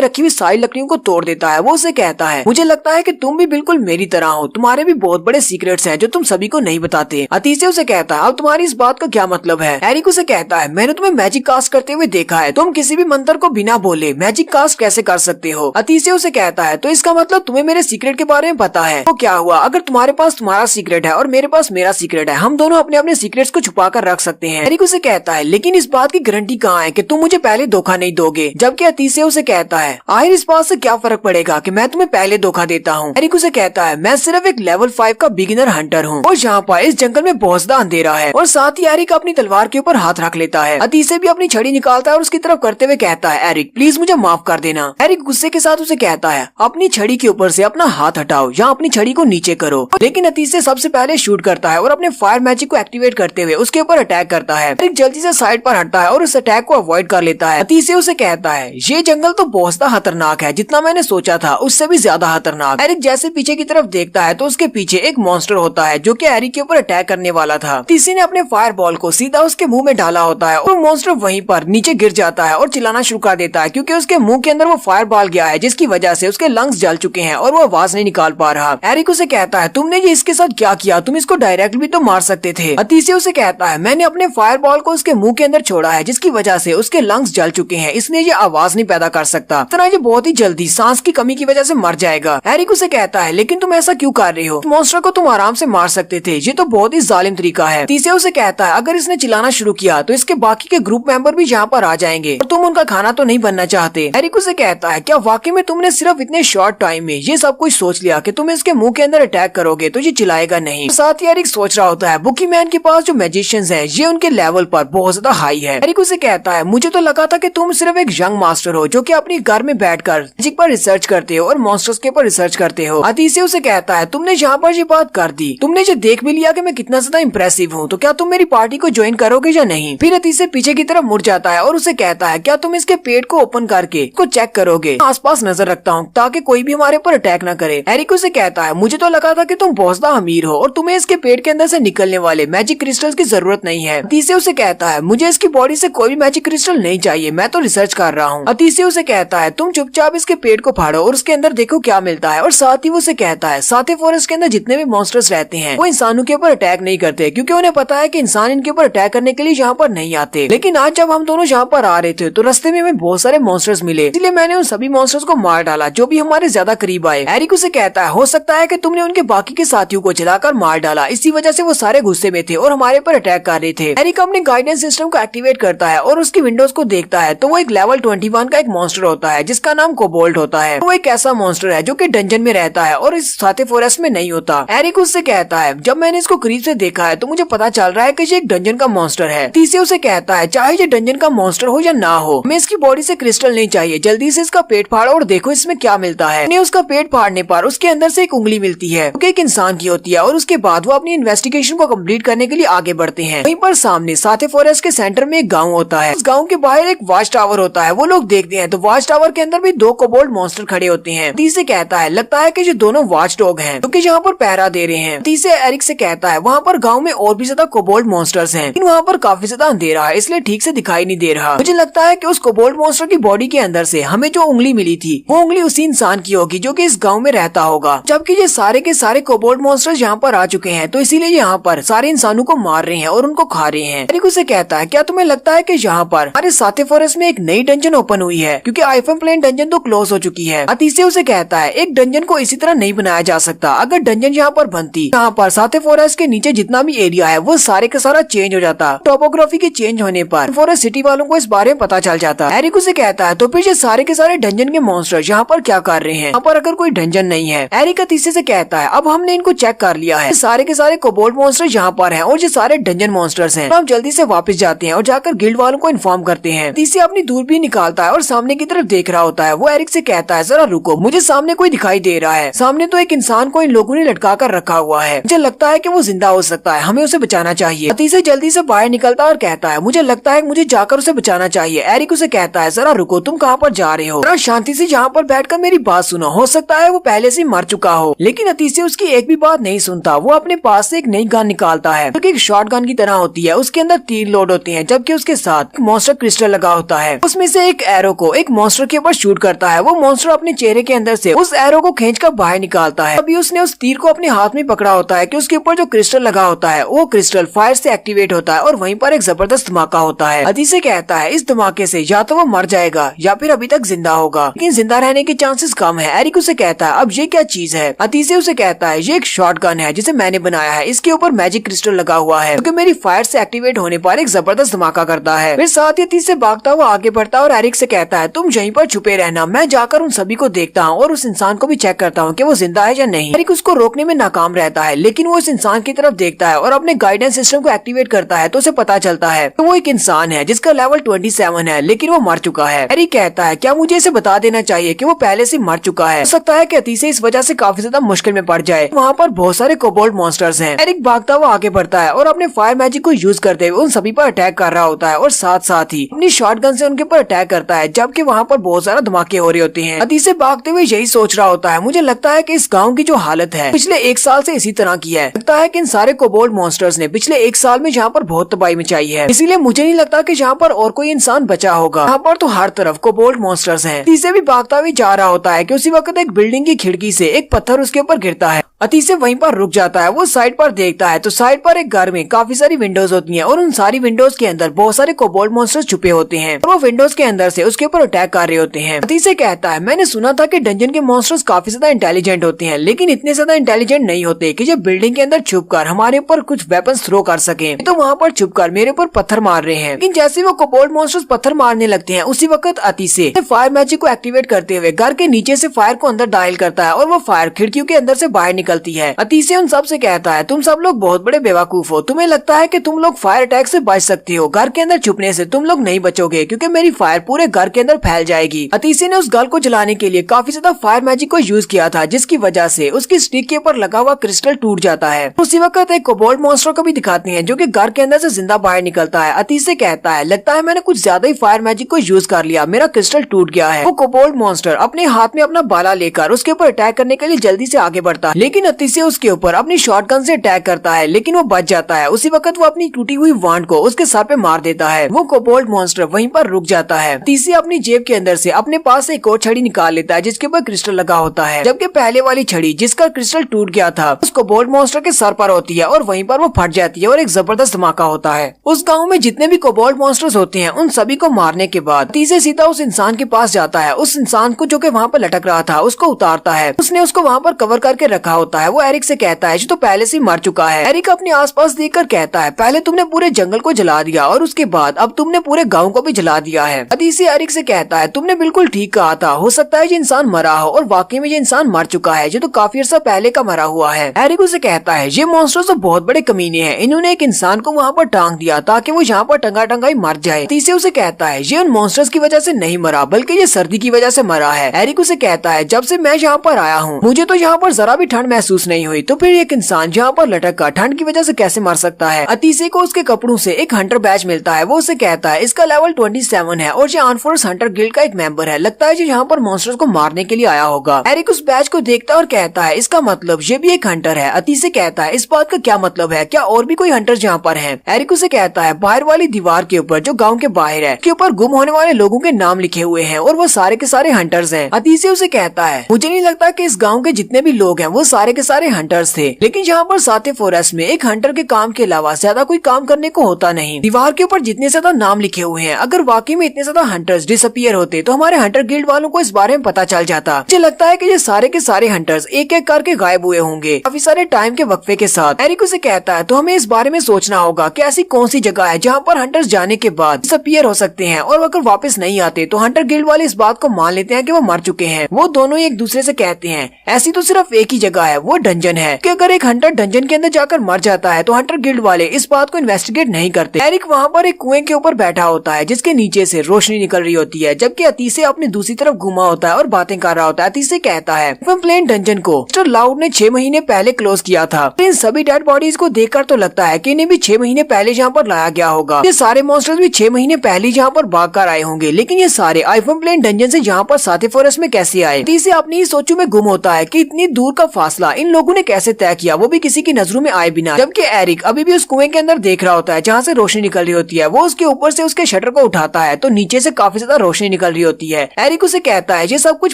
रखी हुई सारी लकड़ियों को तोड़ देता है। वो उसे कहता है मुझे लगता है कि तुम भी बिल्कुल मेरी तरह हो, तुम्हारे भी बहुत बड़े सीक्रेट्स हैं जो तुम सभी को नहीं बताते। अतीसे उसे कहता है अब तुम्हारी इस बात का क्या मतलब है? एरिक उसे कहता है मैंने तुम्हें मैजिक कास्ट करते हुए देखा है, तुम किसी भी मंत्र को बिना बोले मैजिक कास्ट कैसे कर सकते हो? अतीसे उसे कहता है तो इसका मतलब तुम्हें मेरे सीक्रेट के बारे में पता है। तो क्या हुआ अगर तुम्हारे पास तुम्हारा सीक्रेट है और मेरे पास मेरा सीक्रेट है, हम दोनों अपने अपने सीक्रेट्स को छुपा कर रख सकते हैं। एरिक उसे कहता है लेकिन इस बात की गारंटी कहाँ है कि तुम मुझे पहले धोखा नहीं दोगे? जबकि अतीसे उसे कहता है आखिर इस बात से क्या फर्क पड़ेगा कि मैं तुम्हें पहले धोखा देता हूँ? एरिक उसे कहता है मैं सिर्फ एक लेवल 5 का बिगिनर हंटर हूँ और यहाँ पर इस जंगल में बहुत ज्यादा अंधेरा है। और साथ ही एरिक अपनी तलवार के ऊपर हाथ रख लेता है। अतीसे भी अपनी छड़ी निकालता है और उसकी तरफ करते हुए कहता है एरिक प्लीज मुझे माफ कर देना। एरिक गुस्से के साथ उसे कहता है अपनी छड़ी के ऊपर से अपना हाथ हटाओ या अपनी छड़ी को नीचे करो। लेकिन अतीसे सबसे पहले शूट करता है और अपने फायर मैजिक को एक्टिवेट करते हुए उसके ऊपर अटैक करता है। एरिक जल्दी से साइड पर हटता है और उस अटैक को अवॉइड कर लेता है। अतीसे उसे कहता है ये जंगल तो बहुत ज्यादा खतरनाक है, जितना मैंने सोचा था उससे भी ज्यादा खतरनाक। एरिक जैसे पीछे की तरफ देखता है तो उसके पीछे एक मॉन्स्टर होता है जो कि एरिक के ऊपर अटैक करने वाला था। अतीसे ने अपने फायर बॉल को सीधा उसके मुंह में डाला होता है और मॉन्स्टर वहीं पर नीचे गिर जाता है और चिल्लाना शुरू कर देता है क्योंकि उसके मुंह के अंदर वो फायर बॉल गया है जिसकी वजह से उसके लंग्स जल चुके हैं और वो आवाज नहीं निकाल पा रहा। एरिक उसे कहता है तुमने ये इसके साथ क्या किया, तुम इसको डायरेक्ट भी तो मार सकते थे। अतीसे उसे कहता है मैंने अपने फायर बॉल को उसके मुंह के अंदर छोड़ा है जिसकी वजह से उसके लंग्स जल चुके हैं, इसलिए ये आवाज नहीं पैदा कर सकता, तरह ये बहुत ही जल्दी सांस की कमी की वजह से मर जाएगा। एरिक उसे कहता है लेकिन तुम ऐसा क्यों कर रहे हो, मॉन्स्टर को तुम आराम से मार सकते थे, ये तो बहुत ही जालिम तरीका है। अतीसे उसे कहता है अगर इसने चिल्लाना शुरू किया तो इसके बाकी के ग्रुप मेंबर भी यहाँ पर आ जाएंगे और तुम उनका खाना तो नहीं बनना चाहते। एरिक उसे कहता है क्या वाकई में तुमने सिर्फ इतने शॉर्ट टाइम में ये सब कुछ सोच लिया कि तुम इसके मुंह के अंदर अटैक करोगे तो ये चिल्लाएगा नहीं? साथ ही एरिक सोच रहा होता है बुकी मैन के पास जो मैजिशियंस हैं ये उनके लेवल पर बहुत ज्यादा हाई है। एरिक उसे कहता है मुझे तो लगा था कि तुम सिर्फ एक यंग मास्टर हो जो कि अपने घर में बैठकर मैजिक पर रिसर्च करते हो और मॉन्स्टर्स के ऊपर रिसर्च करते हो। अतीसे उसे कहता है तुमने यहाँ पर ये बात कर दी, तुमने ये देख भी लिया कि मैं कितना ज्यादा इम्प्रेसिव हूँ, तो क्या तुम मेरी पार्टी को ज्वाइन करोगे या नहीं? फिर अतीसे पीछे की तरफ मुड़ जाता है और उसे कहता है क्या तुम इसके पेट को ओपन करके इसको चेक करोगे? आसपास नजर रखता हूँ ताकि कोई भी हमारे ऊपर अटैक न करे। एरिक उसे कहता है मुझे तो लगा था कि तुम बहुत ज्यादा अमीर हो और तुम्हें इसके पेट के अंदर से निकलने वाले मैजिक क्रिस्टल्स की जरूरत नहीं है। अतीसे उसे कहता है मुझे इसकी बॉडी से कोई भी मैजिक क्रिस्टल नहीं चाहिए, मैं तो रिसर्च कर रहा हूँ। अतीसे उसे कहता है तुम चुपचाप इसके पेट को फाड़ो और उसके अंदर देखो क्या मिलता है। और साथ ही वो उसे कहता है साथे फॉरेस्ट के अंदर जितने भी मॉन्स्टर्स रहते हैं वो इंसानों के ऊपर अटैक नहीं करते क्योंकि उन्हें पता है कि इंसान इनके ऊपर अटैक करने के लिए यहाँ पर नहीं आते। लेकिन आज जब हम दोनों यहाँ पर आ रहे थे तो रास्ते में हमें बहुत सारे मॉन्स्टर्स मिले, इसलिए मैंने उन सभी मॉन्स्टर्स को मार डाला जो भी हमारे ज्यादा करीब आए। एरिक उसे कहता है हो सकता है कि तुमने उनके बाकी के साथियों को जलाकर मार डाला, इसी वजह से वो सारे गुस्से में थे और हमारे पर अटैक कर रहे थे। एरिक अपने गाइडेंस सिस्टम को एक्टिवेट करता है और उसकी विंडोज को देखता है तो वो एक लेवल 21 का एक मॉन्स्टर होता है जिसका नाम कोबोल्ट होता है। वो एक ऐसा मॉन्स्टर है जो कि डंजन में रहता है और इस साथे फॉरेस्ट में नहीं होता। एरिक उससे कहता है जब मैंने इसको करीब से देखा है तो मुझे पता चल रहा है कि ये एक डंजन का मॉन्स्टर है। तीसरे उसे कहता है चाहे ये डंजन का मॉन्स्टर हो या ना हो, हमें इसकी बॉडी से क्रिस्टल नहीं चाहिए, जल्दी से इसका पेट फाड़ो और देखो इसमें क्या मिलता है। ने उसका पेट फाड़ने पर उसके अंदर से एक उंगली मिलती है जो एक इंसान की होती है और उसके बाद वो अपनी इन्वेस्टिगेशन को कंप्लीट करने के लिए आगे बढ़ते हैं। वहीं पर सामने साथे फॉरेस्ट के सेंटर में एक गाँव होता है। इस गाँव के बाहर एक वॉच टावर होता है। वो लोग देखते हैं तो वॉच टावर के अंदर भी 2 कोबोल्ट मॉन्स्टर खड़े होते हैं। तीसरे कहता है लगता है कि ये दोनों वॉच डॉग हैं जो कि यहाँ पर पहरा दे रहे हैं। तीसरे एरिक से कहता है वहाँ पर गाँव में और भी ज्यादा कोबोल्ट मॉन्स्टर्स हैं, लेकिन वहाँ पर काफी ज्यादा अंधेरा है इसलिए ठीक से दिखाई नहीं दे रहा। मुझे लगता है कि उस कोबोल्ट मॉन्स्टर की बॉडी के अंदर से हमें जो उंगली मिली थी वो उंगली उसी इंसान की होगी जो कि इस गांव में रहता होगा। जबकि ये सारे के सारे कोबोल्ट मॉन्स्टर्स यहाँ पर आ चुके हैं तो इसीलिए यहाँ पर सारे इंसानों को मार रहे हैं और उनको खा रहे हैं। एरिक उसे कहता है क्या तुम्हें लगता है कि यहाँ पर हमारे साथे फॉरेस्ट में एक नई डंजन ओपन हुई है क्योंकि आइफन प्लेन डंजन तो क्लोज हो चुकी है। अतीसे उसे कहता है एक डंजन को इसी तरह नहीं बनाया जा सकता। अगर डंजन यहाँ पर बनती, यहाँ पर साथे फॉरेस्ट के नीचे जितना भी एरिया है वो सारे का सारा चेंज हो जाता। टोपोग्राफी के चेंज होने पर फॉरेस्ट सिटी वालों को इस बारे में पता चल जाता। एरिक उसे कहता है तो फिर ये सारे के सारे डंजन के मॉन्स्टर यहाँ पर क्या कर रहे हैं, यहाँ पर अगर कोई डंजन नहीं है। एरिक अतीसे से कहता है अब हमने इनको चेक कर लिया है, सारे के सारे कोबोल्ड मॉन्स्टर यहाँ पर हैं और ये सारे डंजन मॉन्स्टर्स हैं। तो हम जल्दी से वापस जाते हैं और जाकर गिल्ड वालों को इन्फॉर्म करते हैं। अतीसे अपनी दूरबीन निकालता है और सामने की तरफ देख रहा होता है। वो एरिक से कहता है जरा रुको, मुझे सामने कोई दिखाई दे रहा है। सामने तो एक इंसान को इन लोगों ने लटका कर रखा हुआ है, मुझे लगता है कि वो जिंदा हो सकता है, हमें उसे बचाना चाहिए। अतीसे जल्दी से बाहर निकलता है और कहता है मुझे लगता है मुझे जाकर उसे बचाना चाहिए। एरिक उसे कहता है जरा रुको, तुम कहाँ पर जा रहे हो, जरा शांति से यहाँ पर बैठकर मेरी बात सुनो, हो सकता है वो पहले से मर चुका हो। लेकिन अतीसे उसकी एक भी बात नहीं सुनता। वो अपने पास से एक नई गन निकालता है जो कि एक शॉर्ट गन की तरह होती है। उसके अंदर 3 लोड होते हैं जबकि उसके साथ मॉन्स्टर क्रिस्टल लगा होता है। उसमें से एक एरो को एक मॉन्स्टर के ऊपर शूट करता है। वो मॉन्स्टर अपने चेहरे के अंदर से उस एरो को खींचकर बाहर निकालता है। अभी उसने उस तीर को अपने हाथ में पकड़ा होता है कि उसके ऊपर जो क्रिस्टल लगा होता है वो क्रिस्टल फायर से एक्टिवेट होता है और वहीं पर एक जबरदस्त धमाका होता है। अतीसे कहता है इस धमाके से या तो वो मर जाएगा या फिर अभी तक जिंदा होगा, लेकिन जिंदा रहने के चांसेस कम है। एरिक उसे कहता है अब ये क्या चीज है। अतीसे उसे कहता है ये एक शॉर्ट गन है जिसे मैंने बनाया है, इसके ऊपर मैजिक क्रिस्टल लगा हुआ है क्योंकि मेरी फायर से एक्टिवेट होने पर एक जबरदस्त धमाका करता है। फिर साथ ही अतीसे भागता हुआ आगे बढ़ता है और एरिक से कहता है तुम यहीं पर छुपे रहना, मैं जाकर उन सभी को देखता हूँ और उस इंसान को भी चेक करता हूँ कि वो जिंदा है या नहीं। एरिक उसको रोकने में नाकाम रहता है, लेकिन वो उस इंसान की तरफ देखता है और अपने गाइडेंस सिस्टम को एक्टिवेट करता है तो उसे पता चलता है कि वो एक इंसान है जिसका लेवल 27 है, लेकिन वो मर चुका है। एरिक कहता है क्या मुझे इसे बता देना चाहिए कि वो पहले से मर चुका है, हो सकता है कि अतीसे इस वजह से काफी ज्यादा मुश्किल में पड़ जाए। वहाँ पर बहुत सारे कोबोल्ड मॉन्स्टर्स हैं। एरिक भागता हुआ आगे बढ़ता है और अपने फायर मैजिक को यूज करते हुए उन सभी पर अटैक कर रहा होता है और साथ साथ ही अपनी शॉटगन से उनके ऊपर अटैक करता है, जबकि वहाँ पर बहुत सारा धमाके हो रहे होते हैं। अतीसे भागते हुए यही सोच रहा होता है मुझे लगता है कि इस गाँव की जो हालत है पिछले 1 साल से इसी तरह की है। लगता है कि इन सारे कोबोल्ड मॉन्स्टर्स ने पिछले 1 साल में यहाँ पर बहुत तबाही मचाई है, इसीलिए मुझे नहीं लगता कि यहाँ पर और कोई इंसान बचा होगा। यहाँ पर तो हर तरफ कोबोल्ड मॉन्स्टर्स हैं। अतीसे भी भागता हुआ जा रहा होता है कि उसी वक्त एक बिल्डिंग की खिड़की से एक पत्थर उसके ऊपर गिरता है। अतीसे वहीं पर रुक जाता है। वो साइड पर देखता है तो साइड पर एक घर में काफी सारी विंडोज होती हैं और उन सारी विंडोज के अंदर बहुत सारे कोबोल्ड मॉन्स्टर्स छुपे होते हैं और वो विंडोज के अंदर से उसके ऊपर अटैक कर रहे होते हैं। अतीसे कहता है मैंने सुना था कि डंजन के मॉन्स्टर्स काफी ज्यादा इंटेलिजेंट होते हैं, लेकिन इतने ज्यादा इंटेलिजेंट नहीं होते कि ये बिल्डिंग के अंदर छुपकर हमारे ऊपर कुछ वेपन्स थ्रो कर सके। तो वहाँ पर छुपकर मेरे ऊपर पत्थर मार रहे हैं। लेकिन जैसे वो कोबोल्ड मॉन्स्टर्स पत्थर मारने लगते हैं उसी वक्त अतीसे फायर मैजिक को एक्टिवेट करते हुए घर के नीचे से फायर को अंदर डायल करता है और वो फायर खिड़कियों के अंदर से बाहर निकलती है। अतीसे उन सब से कहता है तुम सब लोग बहुत बड़े बेवकूफ हो, तुम्हें लगता है कि तुम लोग फायर अटैक से बच सकते हो, घर के अंदर छुपने से तुम लोग नहीं बचोगे क्योंकि मेरी फायर पूरे घर के अंदर फैल जाएगी। अतीसे ने उस घर को जलाने के लिए काफी ज्यादा फायर मैजिक को यूज किया था, जिसकी वजह से उसकी स्टिक के ऊपर लगा हुआ क्रिस्टल टूट जाता है। उसी वक्त एक कोबोल्ड मॉन्स्टर को भी दिखाते हैं जो कि घर के अंदर से जिंदा बाहर निकलता है। अतीसे कहता है लगता है मैंने कुछ ज्यादा ही फायर मैजिक को यूज कर लिया, मेरा क्रिस्टल टूट गया है। वो कोबोल्ड मॉन्स्टर अपने हाथ में अपना बाला लेकर उसके ऊपर अटैक करने के लिए जल्दी से आगे बढ़ता है, लेकिन अतीसे उसके ऊपर अपनी शॉटगन से अटैक करता है, लेकिन वो बच जाता है। उसी वक्त वो अपनी टूटी हुई वांड को उसके सर पे मार देता है। वो कोबोल्ड मॉन्स्टर वहीं पर रुक जाता है। अतीसे अपनी जेब के अंदर से अपने पास एक और छड़ी निकाल लेता है जिसके ऊपर क्रिस्टल लगा होता है, जबकि पहले वाली छड़ी जिसका क्रिस्टल टूट गया था उस कोबोल्ड मॉन्स्टर के सर पर होती है और वहीं पर वो फट जाती है और एक जबरदस्त धमाका होता है। उस गाँव में जितने भी कोबोल्ड मॉन्स्टर्स होते हैं उन सभी को मारने के बाद अतीसे सीधा उस इंसान के पास जाता है। उस इंसान को जो कि वहाँ पर लटक रहा था उसको उतारता है। उसने उसको वहाँ पर कवर करके रखा होता है। वो एरिक से कहता है जो तो पहले से मर चुका है। एरिक अपने आसपास देखकर कहता है पहले तुमने पूरे जंगल को जला दिया और उसके बाद अब तुमने पूरे गाँव को भी जला दिया है। अतीसे एरिक से कहता है तुमने बिल्कुल ठीक कहा था, हो सकता है ये इंसान मरा हो और वाकई में ये इंसान मर चुका है जो तो काफी अर्सा पहले का मरा हुआ है। एरिक उसे कहता है ये मॉन्स्टर्स तो बहुत बड़े कमीने हैं, इन्होंने एक इंसान को वहाँ पर टांग दिया ताकि वो यहाँ पर टंगा टंगा ही मर जाए। अतीसे उसे कहता है ये उन मॉन्स्टर्स की वजह से नहीं मरा बल्कि ये सर्दी की वजह से मरा है। एरिक उसे कहता है जब से मैं यहाँ पर आया हूँ मुझे तो यहाँ पर जरा भी ठंड महसूस नहीं हुई, तो फिर एक इंसान यहाँ पर लटक कर ठंड की वजह से कैसे मर सकता है। अतीसे को उसके कपड़ों से एक हंटर बैच मिलता है। वो उसे कहता है इसका लेवल 27 है और ये आर्म फोर्स हंटर गिल्ड का एक मेंबर है, लगता है ये यहाँ पर मॉन्स्टर्स को मारने के लिए आया होगा। एरिक उस बैच को देखता है और कहता है इसका मतलब ये भी एक हंटर है। अतीसे कहता है इस बात का क्या मतलब है, क्या और भी कोई हंटर यहाँ पर है। एरिक उसे कहता है बाहर वाली दीवार के ऊपर जो गाँव के बाहर है के ऊपर गुम होने वाले लोगों के नाम लिखे हुए हैं और वो सारे के सारे हंटर्स हैं। अतीसे उसे कहता है मुझे नहीं लगता कि इस गाँव के जितने भी लोग हैं वो सारे सारे के सारे हंटर्स थे, लेकिन यहाँ पर साथे फॉरेस्ट में एक हंटर के काम के अलावा ज्यादा कोई काम करने को होता नहीं। दीवार के ऊपर जितने ज्यादा नाम लिखे हुए हैं, अगर वाकई में इतने ज्यादा हंटर्स डिसअपियर होते तो हमारे हंटर गिल्ड वालों को इस बारे में पता चल जाता। मुझे लगता है कि ये सारे के सारे हंटर्स एक एक करके गायब हुए होंगे काफी सारे टाइम के वक्फे के साथ। एरिक उसे कहता है तो हमें इस बारे में सोचना होगा कि ऐसी कौन सी जगह है जहाँ पर हंटर्स जाने के बाद डिसअपियर हो सकते हैं, और अगर वापस नहीं आते तो हंटर गिल्ड वाले इस बात को मान लेते हैं कि वो मर चुके हैं। वो दोनों एक दूसरे से कहते हैं ऐसी तो सिर्फ एक ही जगह है, वो डंजन है, कि अगर एक हंटर डंजन के अंदर जाकर मर जाता है तो हंटर गिल्ड वाले इस बात को इन्वेस्टिगेट नहीं करते। एरिक वहाँ पर एक कुएं के ऊपर बैठा होता है जिसके नीचे से रोशनी निकल रही होती है, जबकि अतीसे अपनी दूसरी तरफ घुमा होता है और बातें कर रहा होता है। अतीसे कहता है प्लेन डंजन को मिस्टर लाउड ने 6 महीने पहले क्लोज किया था। इन सभी डेड बॉडीज को देखकर तो लगता है कि इन्हें भी 6 महीने पहले जहाँ पर लाया गया होगा। ये सारे मॉन्स्टर्स भी 6 महीने पहले जहाँ पर भाग कर आए होंगे, लेकिन ये सारे आइफन प्लेन डंजन से जहाँ पर साथे फॉरेस्ट में कैसे आए। अतीसे अपनी ही सोचों में गुम होता है कि इतनी दूर का फासला इन लोगों ने कैसे तय किया, वो भी किसी की नजरों में आए बिना। जबकि एरिक अभी भी उस कुएं के अंदर देख रहा होता है जहाँ से रोशनी निकल रही होती है। वो उसके ऊपर से उसके शटर को उठाता है तो नीचे से काफी ज्यादा रोशनी निकल रही होती है। एरिक उसे कहता है ये सब कुछ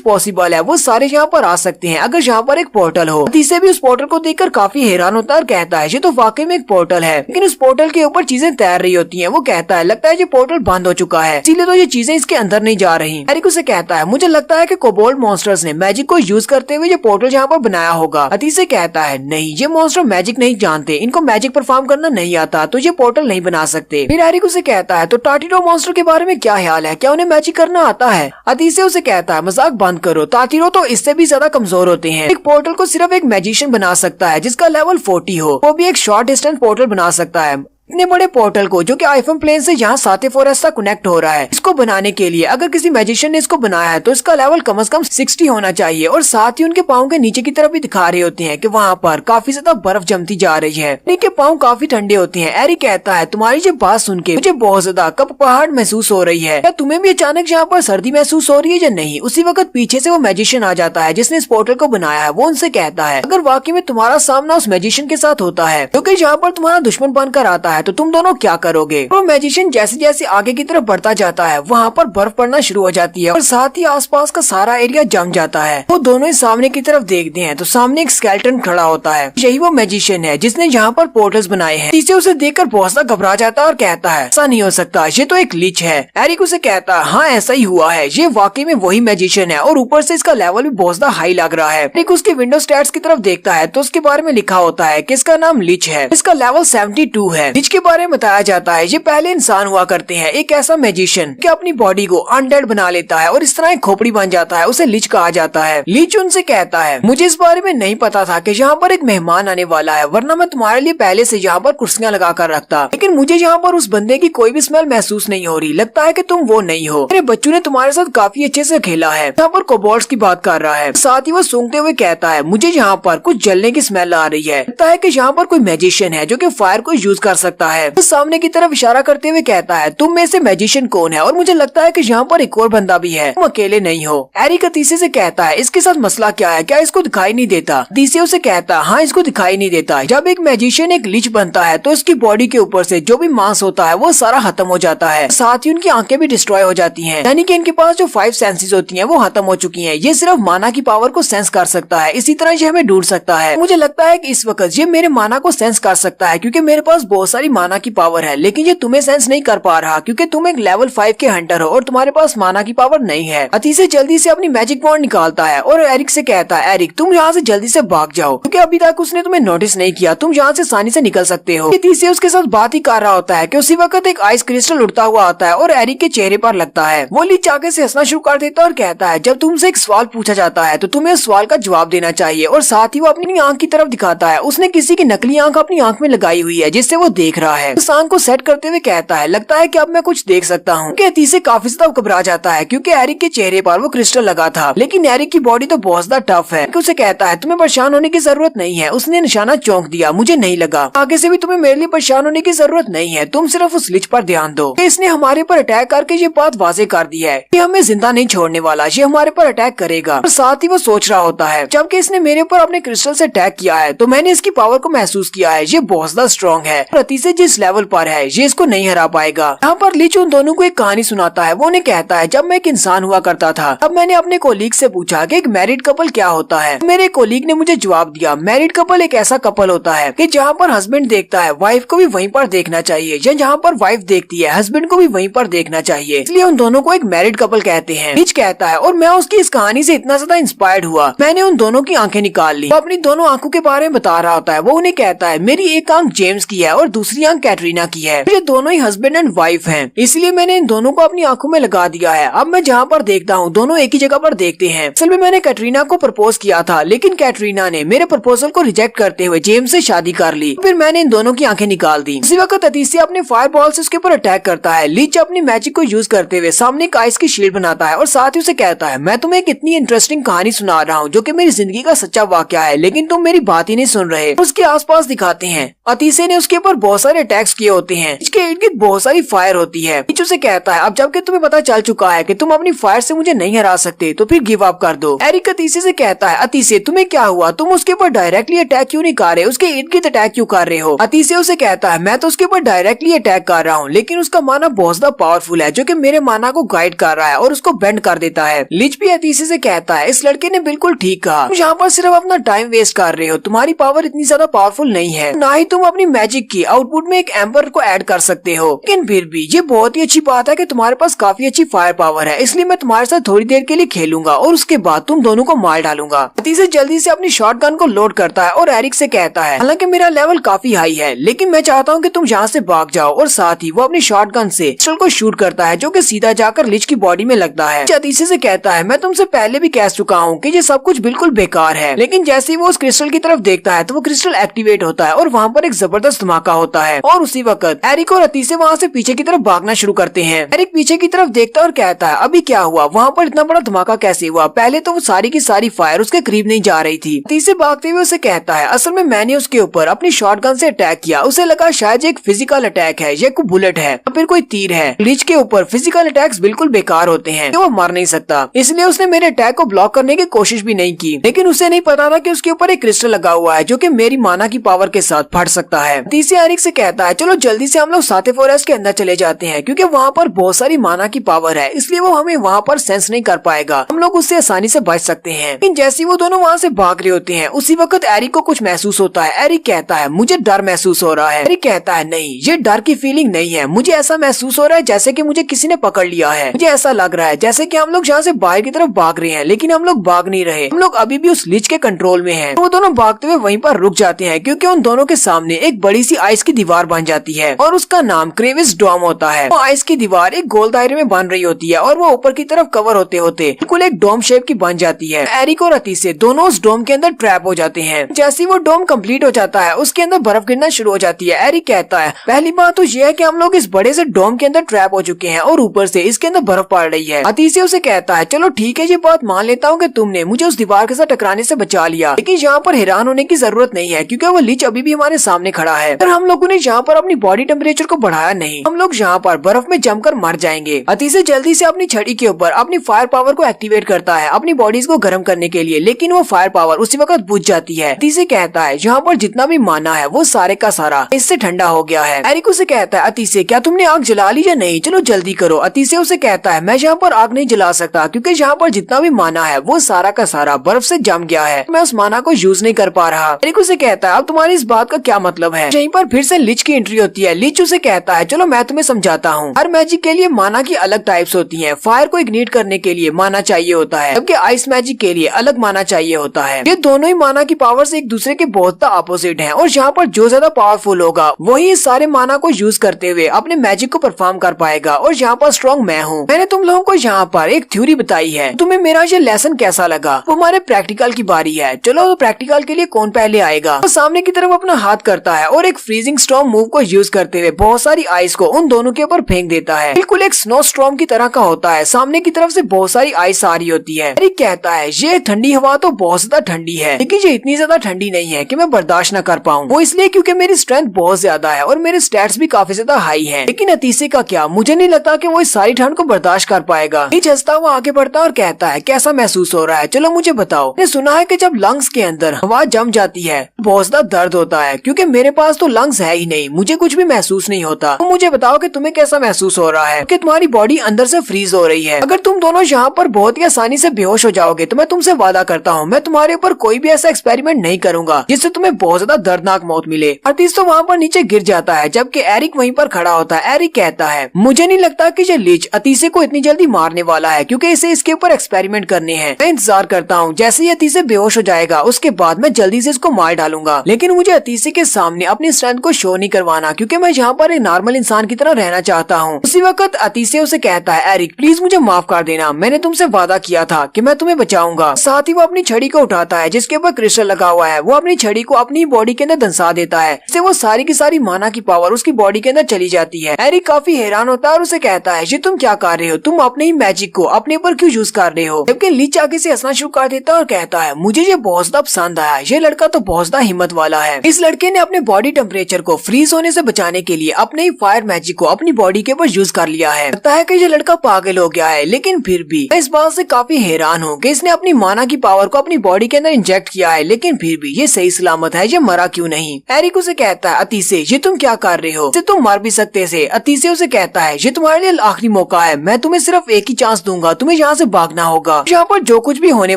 पॉसिबल है, वो सारे यहाँ पर आ सकते हैं अगर यहाँ पर एक पोर्टल हो। अतीसे भी उस पोर्टल को देखकर काफी हैरान होता है और कहता है ये तो वाकई में एक पोर्टल है, लेकिन उस पोर्टल के ऊपर चीजें तैर रही होती हैं। वो कहता है लगता है ये पोर्टल बंद हो चुका है, इसीलिए तो ये चीजें इसके अंदर नहीं जा रही। एरिक उसे कहता है मुझे लगता है कि कोबोल्ड मॉन्स्टर्स ने मैजिक को यूज करते हुए ये पोर्टल यहाँ पर बनाया होगा। अतीसे कहता है नहीं, ये मॉन्स्टर मैजिक नहीं जानते, इनको मैजिक परफॉर्म करना नहीं आता, तो ये पोर्टल नहीं बना सकते। फिर एरिक उसे कहता है तो टार्टिरो मॉन्स्टर के बारे में क्या ख्याल है, क्या उन्हें मैजिक करना आता है। अतीसे उसे कहता है मजाक बंद करो, टार्टिरो तो इससे भी ज्यादा कमजोर होते हैं। एक पोर्टल को सिर्फ एक मैजिशियन बना सकता है जिसका लेवल 40 हो, वो भी एक शॉर्ट डिस्टेंस पोर्टल बना सकता है। इतने बड़े पोर्टल को जो कि आइफन प्लेन से यहाँ साथे फॉरेस्ट तक कनेक्ट हो रहा है, इसको बनाने के लिए अगर किसी मैजिशियन ने इसको बनाया है तो इसका लेवल कम से कम 60 होना चाहिए। और साथ ही उनके पाँव के नीचे की तरफ भी दिखा रहे होते हैं कि वहाँ पर काफी ज्यादा बर्फ जमती जा रही है, इनके पाँव काफी ठंडे होते हैं। एरिक कहता है तुम्हारी ये बात सुन के मुझे बहुत ज्यादा कपकपाहट महसूस हो रही है, क्या तुम्हें भी अचानक यहाँ पर सर्दी महसूस हो रही है या नहीं। उसी वक्त पीछे से वो मैजिशियन आ जाता है जिसने इस पोर्टल को बनाया है। वो उनसे कहता है अगर वाकई में तुम्हारा सामना उस मैजिशियन के साथ होता है जो कि यहाँ पर तुम्हारा दुश्मन बनकर आता है तो तुम दोनों क्या करोगे। वो मैजिशियन जैसे जैसे आगे की तरफ बढ़ता जाता है वहाँ पर बर्फ पड़ना शुरू हो जाती है और साथ ही आसपास का सारा एरिया जम जाता है। वो दोनों ही सामने की तरफ देखते हैं तो सामने एक स्केलेटन खड़ा होता है। यही वो मैजिशियन है जिसने यहाँ पर पोर्टल्स बनाए हैं। तीसरे उसे देखकर बहुत सा घबरा जाता है और कहता है ऐसा नहीं हो सकता, ये तो एक लीच है। एरिक उसे कहता है हाँ ऐसा ही हुआ है, ये वाकई में वही मैजिशियन है और ऊपर से इसका लेवल भी बहुत ज्यादा हाई लग रहा है। एरिक उसके विंडो स्टैट्स की तरफ देखता है तो उसके बारे में लिखा होता है कि इसका नाम लीच है, इसका लेवल 72 है। लीच के बारे में बताया जाता है ये पहले इंसान हुआ करते हैं, एक ऐसा मैजिशियन कि अपनी बॉडी को अनडेड बना लेता है और इस तरह एक खोपड़ी बन जाता है, उसे लीच कहा जाता है। लीच उनसे कहता है मुझे इस बारे में नहीं पता था कि यहाँ पर एक मेहमान आने वाला है, वरना मैं तुम्हारे लिए पहले से यहाँ पर कुर्सियाँ लगा कर रखता, लेकिन मुझे यहाँ पर उस बंदे की कोई भी स्मेल महसूस नहीं हो रही, लगता है कि तुम वो नहीं हो। मेरे बच्चों ने तुम्हारे साथ काफी अच्छे से खेला है। यहाँ पर कोबोल्ड्स की बात कर रहा है, साथ ही वो सूंघते हुए कहता है मुझे यहाँ पर कुछ जलने की स्मेल आ रही है, लगता है कि यहाँ पर कोई मैजिशियन है जो कि फायर को यूज कर सकता है। तो सामने की तरफ इशारा करते हुए कहता है तुम में से मैजिशियन कौन है, और मुझे लगता है कि यहाँ पर एक और बंदा भी है, तुम अकेले नहीं हो। एरिक अतीसे से कहता है इसके साथ मसला क्या है, क्या इसको दिखाई नहीं देता। अतीसे उसे कहता है हाँ इसको दिखाई नहीं देता। जब एक मैजिशियन एक लीच बनता है तो उसकी बॉडी के ऊपर से जो भी मांस होता है वो सारा खत्म हो जाता है, साथ ही उनकी आंखें भी डिस्ट्रॉय हो जाती हैं, यानी कि इनके पास जो 5 सेंसेस होती हैं वो खत्म हो चुकी हैं। ये सिर्फ माना की पावर को सेंस कर सकता है, इसी तरह ये हमें ढूंढ सकता है। मुझे लगता है कि इस वक्त ये मेरे माना को सेंस कर सकता है क्योंकि मेरे पास बहुत सारी माना की पावर है, लेकिन ये तुम्हें सेंस नहीं कर पा रहा क्योंकि तुम एक लेवल 5 के हंटर हो और तुम्हारे पास माना की पावर नहीं है। अतीसे जल्दी से अपनी मैजिक वॉन्ड निकालता है और एरिक से कहता है एरिक तुम यहाँ से जल्दी से भाग जाओ क्योंकि अभी तक उसने तुम्हें नोटिस नहीं किया, तुम यहाँ से आसानी से निकल सकते हो। अतीसे उसके साथ बात ही कर रहा होता है कि उसी वक्त एक आइस क्रिस्टल उड़ता हुआ आता है और एरिक के चेहरे पर लगता है। वो लीच आगे से हंसना शुरू कर देता है और कहता है जब तुमसे एक सवाल पूछा जाता है तो तुम्हें उस सवाल का जवाब देना चाहिए, और साथ ही वो अपनी आंख की तरफ दिखाता है। उसने किसी की नकली आंख अपनी आंख में लगाई हुई है जिससे वो देख रहा है। उस आंख को सेट करते हुए कहता है लगता है कि अब मैं कुछ देख सकता हूँ। अतीसे काफी ज्यादा घबरा जाता है क्योंकि एरिक के चेहरे पर वो क्रिस्टल लगा था, लेकिन एरिक की बॉडी तो बहुत ज्यादा टफ है। उसे कहता है तुम्हें परेशान होने की जरूरत नहीं है, उसने निशाना चौंक दिया, मुझे नहीं लगा। आगे से भी तुम्हें मेरे लिए परेशान होने की जरूरत नहीं है, तुम सिर्फ उस लीच पर ध्यान दो। इसने हमारे पर अटैक करके ये बात वाजे कर दी है कि हमें जिंदा नहीं छोड़ने वाला, ये हमारे पर अटैक करेगा। और साथ ही वो सोच रहा होता है जबकि इसने मेरे ऊपर अपने क्रिस्टल से अटैक किया है तो मैंने इसकी पावर को महसूस किया है, ये बहुत ज्यादा स्ट्रॉन्ग है। अतीसे जिस लेवल पर है ये इसको नहीं हरा पाएगा। यहाँ पर लीच उन दोनों को एक कहानी सुनाता है। वो उन्हें कहता है, जब मैं एक इंसान हुआ करता था तब मैंने अपने कोलीग से पूछा कि एक मैरिड कपल क्या होता है। मेरे कोलीग ने मुझे जवाब दिया, मैरिड कपल एक ऐसा कपल होता है कि जहाँ पर हस्बैंड देखता है वाइफ को भी वहीं पर देखना चाहिए, या जहाँ पर वाइफ देखती है हस्बैंड को भी वहीं पर देखना चाहिए, इसलिए उन दोनों को एक मैरिड कपल कहते हैं। लीच कहता है, और मैं उसकी इस कहानी से इतना ज्यादा इंस्पायर्ड हुआ मैंने उन दोनों की आंखें निकाल ली। वो अपनी दोनों आंखों के बारे में बता रहा होता है। वो उन्हें कहता है, मेरी एक आंख जेम्स की है और दूसरी आंख कैटरीना की है। ये दोनों ही हस्बैंड एंड वाइफ हैं, इसलिए मैंने इन दोनों को अपनी आंखों में लगा दिया है। अब मैं जहाँ पर देखता हूँ दोनों एक ही जगह पर देखते हैं। असल में मैंने कैटरीना को प्रपोज किया था, लेकिन कैटरीना ने मेरे प्रपोजल को रिजेक्ट करते हुए जेम्स से शादी कर ली। फिर मैंने इन दोनों की आंखें निकाल दी। उसी वक्त अतीसे अपने फायर बॉल से उसके ऊपर अटैक करता है। लीच अपनी मैजिक को यूज करते हुए सामने एक आइस की शील्ड बनाता है और साथ ही उसे कहता है, मैं तुम्हें एक इतनी इंटरेस्टिंग कहानी सुना रहा हूँ जो कि मेरी जिंदगी का सच्चा वाकया है, लेकिन तुम मेरी बात ही नहीं सुन रहे। उसके आसपास दिखाते हैं अतीसे ने उसके ऊपर बहुत सारे अटैक्स किए होते हैं। इसके इर्द गिर्द बहुत सारी फायर होती है। लीच उसे कहता है, अब जबकि तुम्हें पता चल चुका है कि तुम अपनी फायर से मुझे नहीं हरा सकते तो फिर गिव अप कर दो। एरिक अतीसे से कहता है, अतीसे तुम्हें क्या हुआ, तुम उसके ऊपर डायरेक्टली अटैक क्यों नहीं कर रहे, उसके इर्द गिर्द अटैक क्यों कर रहे हो। अतीसे उसे कहता है, मैं तो उसके ऊपर डायरेक्टली अटैक कर रहा हूँ, लेकिन उसका माना बहुत ज्यादा पावरफुल है जो कि मेरे माना को गाइड कर रहा है और उसको बेंड कर देता है। लीच भी अतीसे से कहता है, इस लड़के ने बिल्कुल ठीक कहा, तुम यहाँ पर सिर्फ अपना टाइम वेस्ट कर रहे हो, तुम्हारी पावर इतनी ज्यादा पावरफुल नहीं है, ना ही तुम अपनी मैजिक की आउटपुट में एक एम्बर को ऐड कर सकते हो। लेकिन फिर भी ये बहुत ही अच्छी बात है कि तुम्हारे पास काफी अच्छी फायर पावर है, इसलिए मैं तुम्हारे साथ थोड़ी देर के लिए खेलूंगा और उसके बाद तुम दोनों को मार डालूंगा। अतीसे जल्दी से अपनी शॉटगन को लोड करता है और एरिक से कहता है, हालांकि मेरा लेवल काफी हाई है, लेकिन मैं चाहता हूँ कि तुम यहाँ से भाग जाओ। और साथ ही वो अपनी शॉटगन से क्रिस्टल को शूट करता है जो कि सीधा जाकर लीच की बॉडी में लगता है। अतीसे से कहता है, मैं तुमसे पहले भी कह चुका हूँ कि ये सब कुछ बिल्कुल बेकार है, लेकिन जैसे ही वो उस क्रिस्टल की तरफ देखता है तो वो क्रिस्टल एक्टिवेट होता है और वहाँ पर एक जबरदस्त धमाका होता है। और उसी वक्त एरिक और अतीसे वहाँ से पीछे की तरफ भागना शुरू करते हैं। एरिक पीछे की तरफ देखता है और कहता है, अभी क्या हुआ, वहाँ पर इतना बड़ा धमाका कैसे हुआ, पहले तो वो सारी की सारी फायर उसके करीब नहीं जा रही थी। अतीसे भागते हुए उसे कहता है, असल में मैंने उसके ऊपर अपनी शॉटगन से अटैक किया, उसे लगा शायद एक फिजिकल अटैक है, ये कोई बुलेट है या फिर कोई तीर है। लीच के ऊपर फिजिकल अटैक्स बिल्कुल बेकार होते हैं, वो मार नहीं सकता, इसलिए उसने मेरे अटैक को ब्लॉक करने की कोशिश भी नहीं की। लेकिन उसे नहीं पता था कि उसके ऊपर एक क्रिस्टल लगा हुआ है जो कि मेरी माना की पावर के साथ फट सकता है। अतीसे एरिक से कहता है, चलो जल्दी से हम लोग साथे फॉरेस्ट के अंदर चले जाते हैं, क्योंकि वहाँ पर बहुत सारी माना की पावर है, इसलिए वो हमें वहाँ पर सेंस नहीं कर पाएगा, हम लोग उससे आसानी से बच सकते हैं। लेकिन जैसे वो दोनों वहाँ से भाग रहे होते हैं उसी वक्त एरिक को कुछ महसूस होता है। एरिक कहता है, मुझे डर महसूस हो रहा है। एरिक कहता है, नहीं, ये डर की फीलिंग नहीं है, मुझे ऐसा महसूस हो रहा है जैसे कि मुझे किसी ने पकड़ लिया है। मुझे ऐसा लग रहा है जैसे कि हम लोग यहाँ से बाहर की तरफ भाग रहे हैं, लेकिन हम लोग भाग नहीं रहे, हम लोग अभी भी उस लीच के कंट्रोल में हैं। वो दोनों भागते हुए वहीं पर रुक जाते हैं, क्योंकि उन दोनों के सामने एक बड़ी सी आइस की दीवार बन जाती है और उसका नाम क्रेविस डोम होता है। वो आइस की दीवार एक गोल दायरे में बन रही होती है और वो ऊपर की तरफ कवर होते होते बिल्कुल एक डोम शेप की बन जाती है। एरिक और अतीसे दोनों उस डोम के अंदर ट्रैप हो जाते हैं। जैसे वो डोम कंप्लीट हो जाता है उसके अंदर बर्फ गिरना शुरू हो जाती है। एरिक कहता है, पहली बात तो यह है कि हम लोग इस बड़े से डोम के अंदर ट्रैप हो चुके हैं और ऊपर से इसके अंदर बर्फ पड़ रही है। अतीसे उसे कहता है, चलो ठीक है, ये बात मान लेता हूँ कि तुमने मुझे उस दीवार के साथ टकराने से बचा लिया, लेकिन यहाँ पर हैरान होने की जरूरत नहीं है, क्योंकि वो लीच अभी भी हमारे सामने खड़ा है और हम लोगों ने यहाँ पर अपनी बॉडी टेम्परेचर को बढ़ाया नहीं, हम लोग यहाँ पर बर्फ में जमकर मर जाएंगे। अतीसे जल्दी से अपनी छड़ी के ऊपर अपनी फायर पावर को एक्टिवेट करता है अपनी बॉडीज को गर्म करने के लिए, लेकिन वो फायर पावर उसी वक्त बुझ जाती है। अतीसे कहता है, यहाँ पर जितना भी माना है वो सारे का सारा इससे ठंडा हो गया है। एरिक उसे कहता है, अतीसे क्या तुमने आग जला ली या नहीं, चलो जल्दी करो। अतीसे उसे कहता है, मैं यहाँ पर आग नहीं जला सकता, क्योंकि यहाँ पर जितना भी माना है वो सारा का सारा बर्फ से जम गया है, मैं उस माना को यूज नहीं कर पा रहा। एरिक उसे कहता है, अब तुम्हारी इस बात का क्या मतलब है। यहीं पर फिर से लीच की एंट्री होती है। लीच उसे कहता है, चलो मैं तुम्हें समझाता हूँ, हर मैजिक के लिए माना की अलग टाइप्स होती है। फायर को इग्निट करने के लिए माना चाहिए होता है, जबकि आइस मैजिक के लिए अलग माना चाहिए होता है। ये दोनों ही माना की पावर से एक दूसरे के बहुत अपोजिट है, और यहाँ पर जो ज्यादा पावरफुल होगा वही इस सारे माना को यूज करते हुए अपने मैजिक को परफॉर्म कर पाएगा। और यहाँ पर स्ट्रॉन्ग मैं हूँ। मैंने तुम लोगों को यहाँ पर एक थ्योरी बताई है, तुम्हें मेरा ये लेसन कैसा लगा। वो हमारे प्रैक्टिकल की बारी है, चलो तो प्रैक्टिकल के लिए कौन पहले आएगा। वो सामने की तरफ अपना हाथ करता है और एक फ्रीजिंग स्टॉर्म मूव को यूज करते हुए बहुत सारी आइस को उन दोनों के ऊपर फेंक देता है। बिल्कुल एक स्नो स्टॉर्म की तरह का होता है, सामने की तरफ से बहुत सारी आइस आ रही होती है। एरिक कहता है, ये ठंडी हवा तो बहुत ज्यादा ठंडी है, लेकिन ये इतनी ज्यादा ठंडी नहीं है कि मैं बर्दाश्त न कर पाऊँ। वो इसलिए क्योंकि मेरी स्ट्रेंथ बहुत ज्यादा है और मेरे स्टैट्स भी काफी ज्यादा हाई है। लेकिन अतीसे का क्या, मुझे नहीं लगता कि वो इस सारी ठंड को बर्दाश्त कर पाएगा। लीच हंसता हुआ आगे बढ़ता है और कहता है, कैसा महसूस हो रहा है, चलो मुझे बताओ। मैंने सुना है कि जब लंग्स के अंदर हवा जम जाती है बहुत ज्यादा दर्द होता है, क्योंकि मेरे पास तो लंग्स है है ही नहीं, मुझे कुछ भी महसूस नहीं होता। तो मुझे बताओ कि तुम्हें कैसा महसूस हो रहा है, कि तुम्हारी बॉडी अंदर से फ्रीज हो रही है। अगर तुम दोनों यहाँ पर बहुत ही आसानी से बेहोश हो जाओगे तो मैं तुमसे वादा करता हूँ मैं तुम्हारे ऊपर कोई भी ऐसा एक्सपेरिमेंट नहीं करूंगा जिससे तुम्हें बहुत ज्यादा दर्दनाक मौत मिले। अतीस तो वहाँ पर नीचे गिर जाता है जबकि एरिक वहीं पर खड़ा होता है। एरिक कहता है मुझे नहीं लगता कि ये लीच अतीसे को इतनी जल्दी मारने वाला है क्योंकि इसे इसके ऊपर एक्सपेरिमेंट करने हैं। मैं इंतजार करता हूँ जैसे ही अतीसे बेहोश हो जाएगा उसके बाद मैं जल्दी से इसको मार डालूंगा। लेकिन मुझे अतीसे के सामने अपनी स्ट्रेंथ को शो नहीं करवाना क्योंकि मैं यहाँ पर एक नॉर्मल इंसान की तरह रहना चाहता हूँ। उसी वक्त अतीसे उसे कहता है एरिक प्लीज मुझे माफ कर देना, मैंने तुमसे वादा किया था कि मैं तुम्हें बचाऊंगा। साथ ही वो अपनी छड़ी को उठाता है जिसके ऊपर क्रिस्टल लगा हुआ है। वो अपनी छड़ी को अपनी बॉडी के अंदर दंसा देता है जिससे वो सारी की सारी माना की पावर उसकी बॉडी के अंदर चली जाती है। एरिक काफी हैरान होता है और उसे कहता है ये तुम क्या कर रहे हो, तुम अपने ही मैजिक को अपने ऊपर क्यों यूज कर रहे हो। जबकि लीच आगे से हंसना शुरू कर देता है और कहता है मुझे ये बहुत ज्यादा पसंद आया, ये लड़का तो बहुत ज्यादा हिम्मत वाला है। इस लड़के ने अपने बॉडी टेम्परेचर को फ्रीज होने से बचाने के लिए अपने ही फायर मैजिक को अपनी बॉडी के ऊपर यूज कर लिया है। लगता है कि ये लड़का पागल हो गया है, लेकिन फिर भी मैं इस बात से काफी हैरान हूँ कि इसने अपनी माना की पावर को अपनी बॉडी के अंदर इंजेक्ट किया है, लेकिन फिर भी ये सही सलामत है, ये मरा क्यों नहीं। एरिक उसे कहता है अतीसे ये तुम क्या कर रहे हो, इसे तुम मर भी सकते थे। अतीसे उसे कहता है ये तुम्हारे लिए आखिरी मौका है, मैं तुम्हें सिर्फ एक ही चांस दूंगा, तुम्हें यहाँ से भागना होगा। यहाँ पर जो कुछ भी होने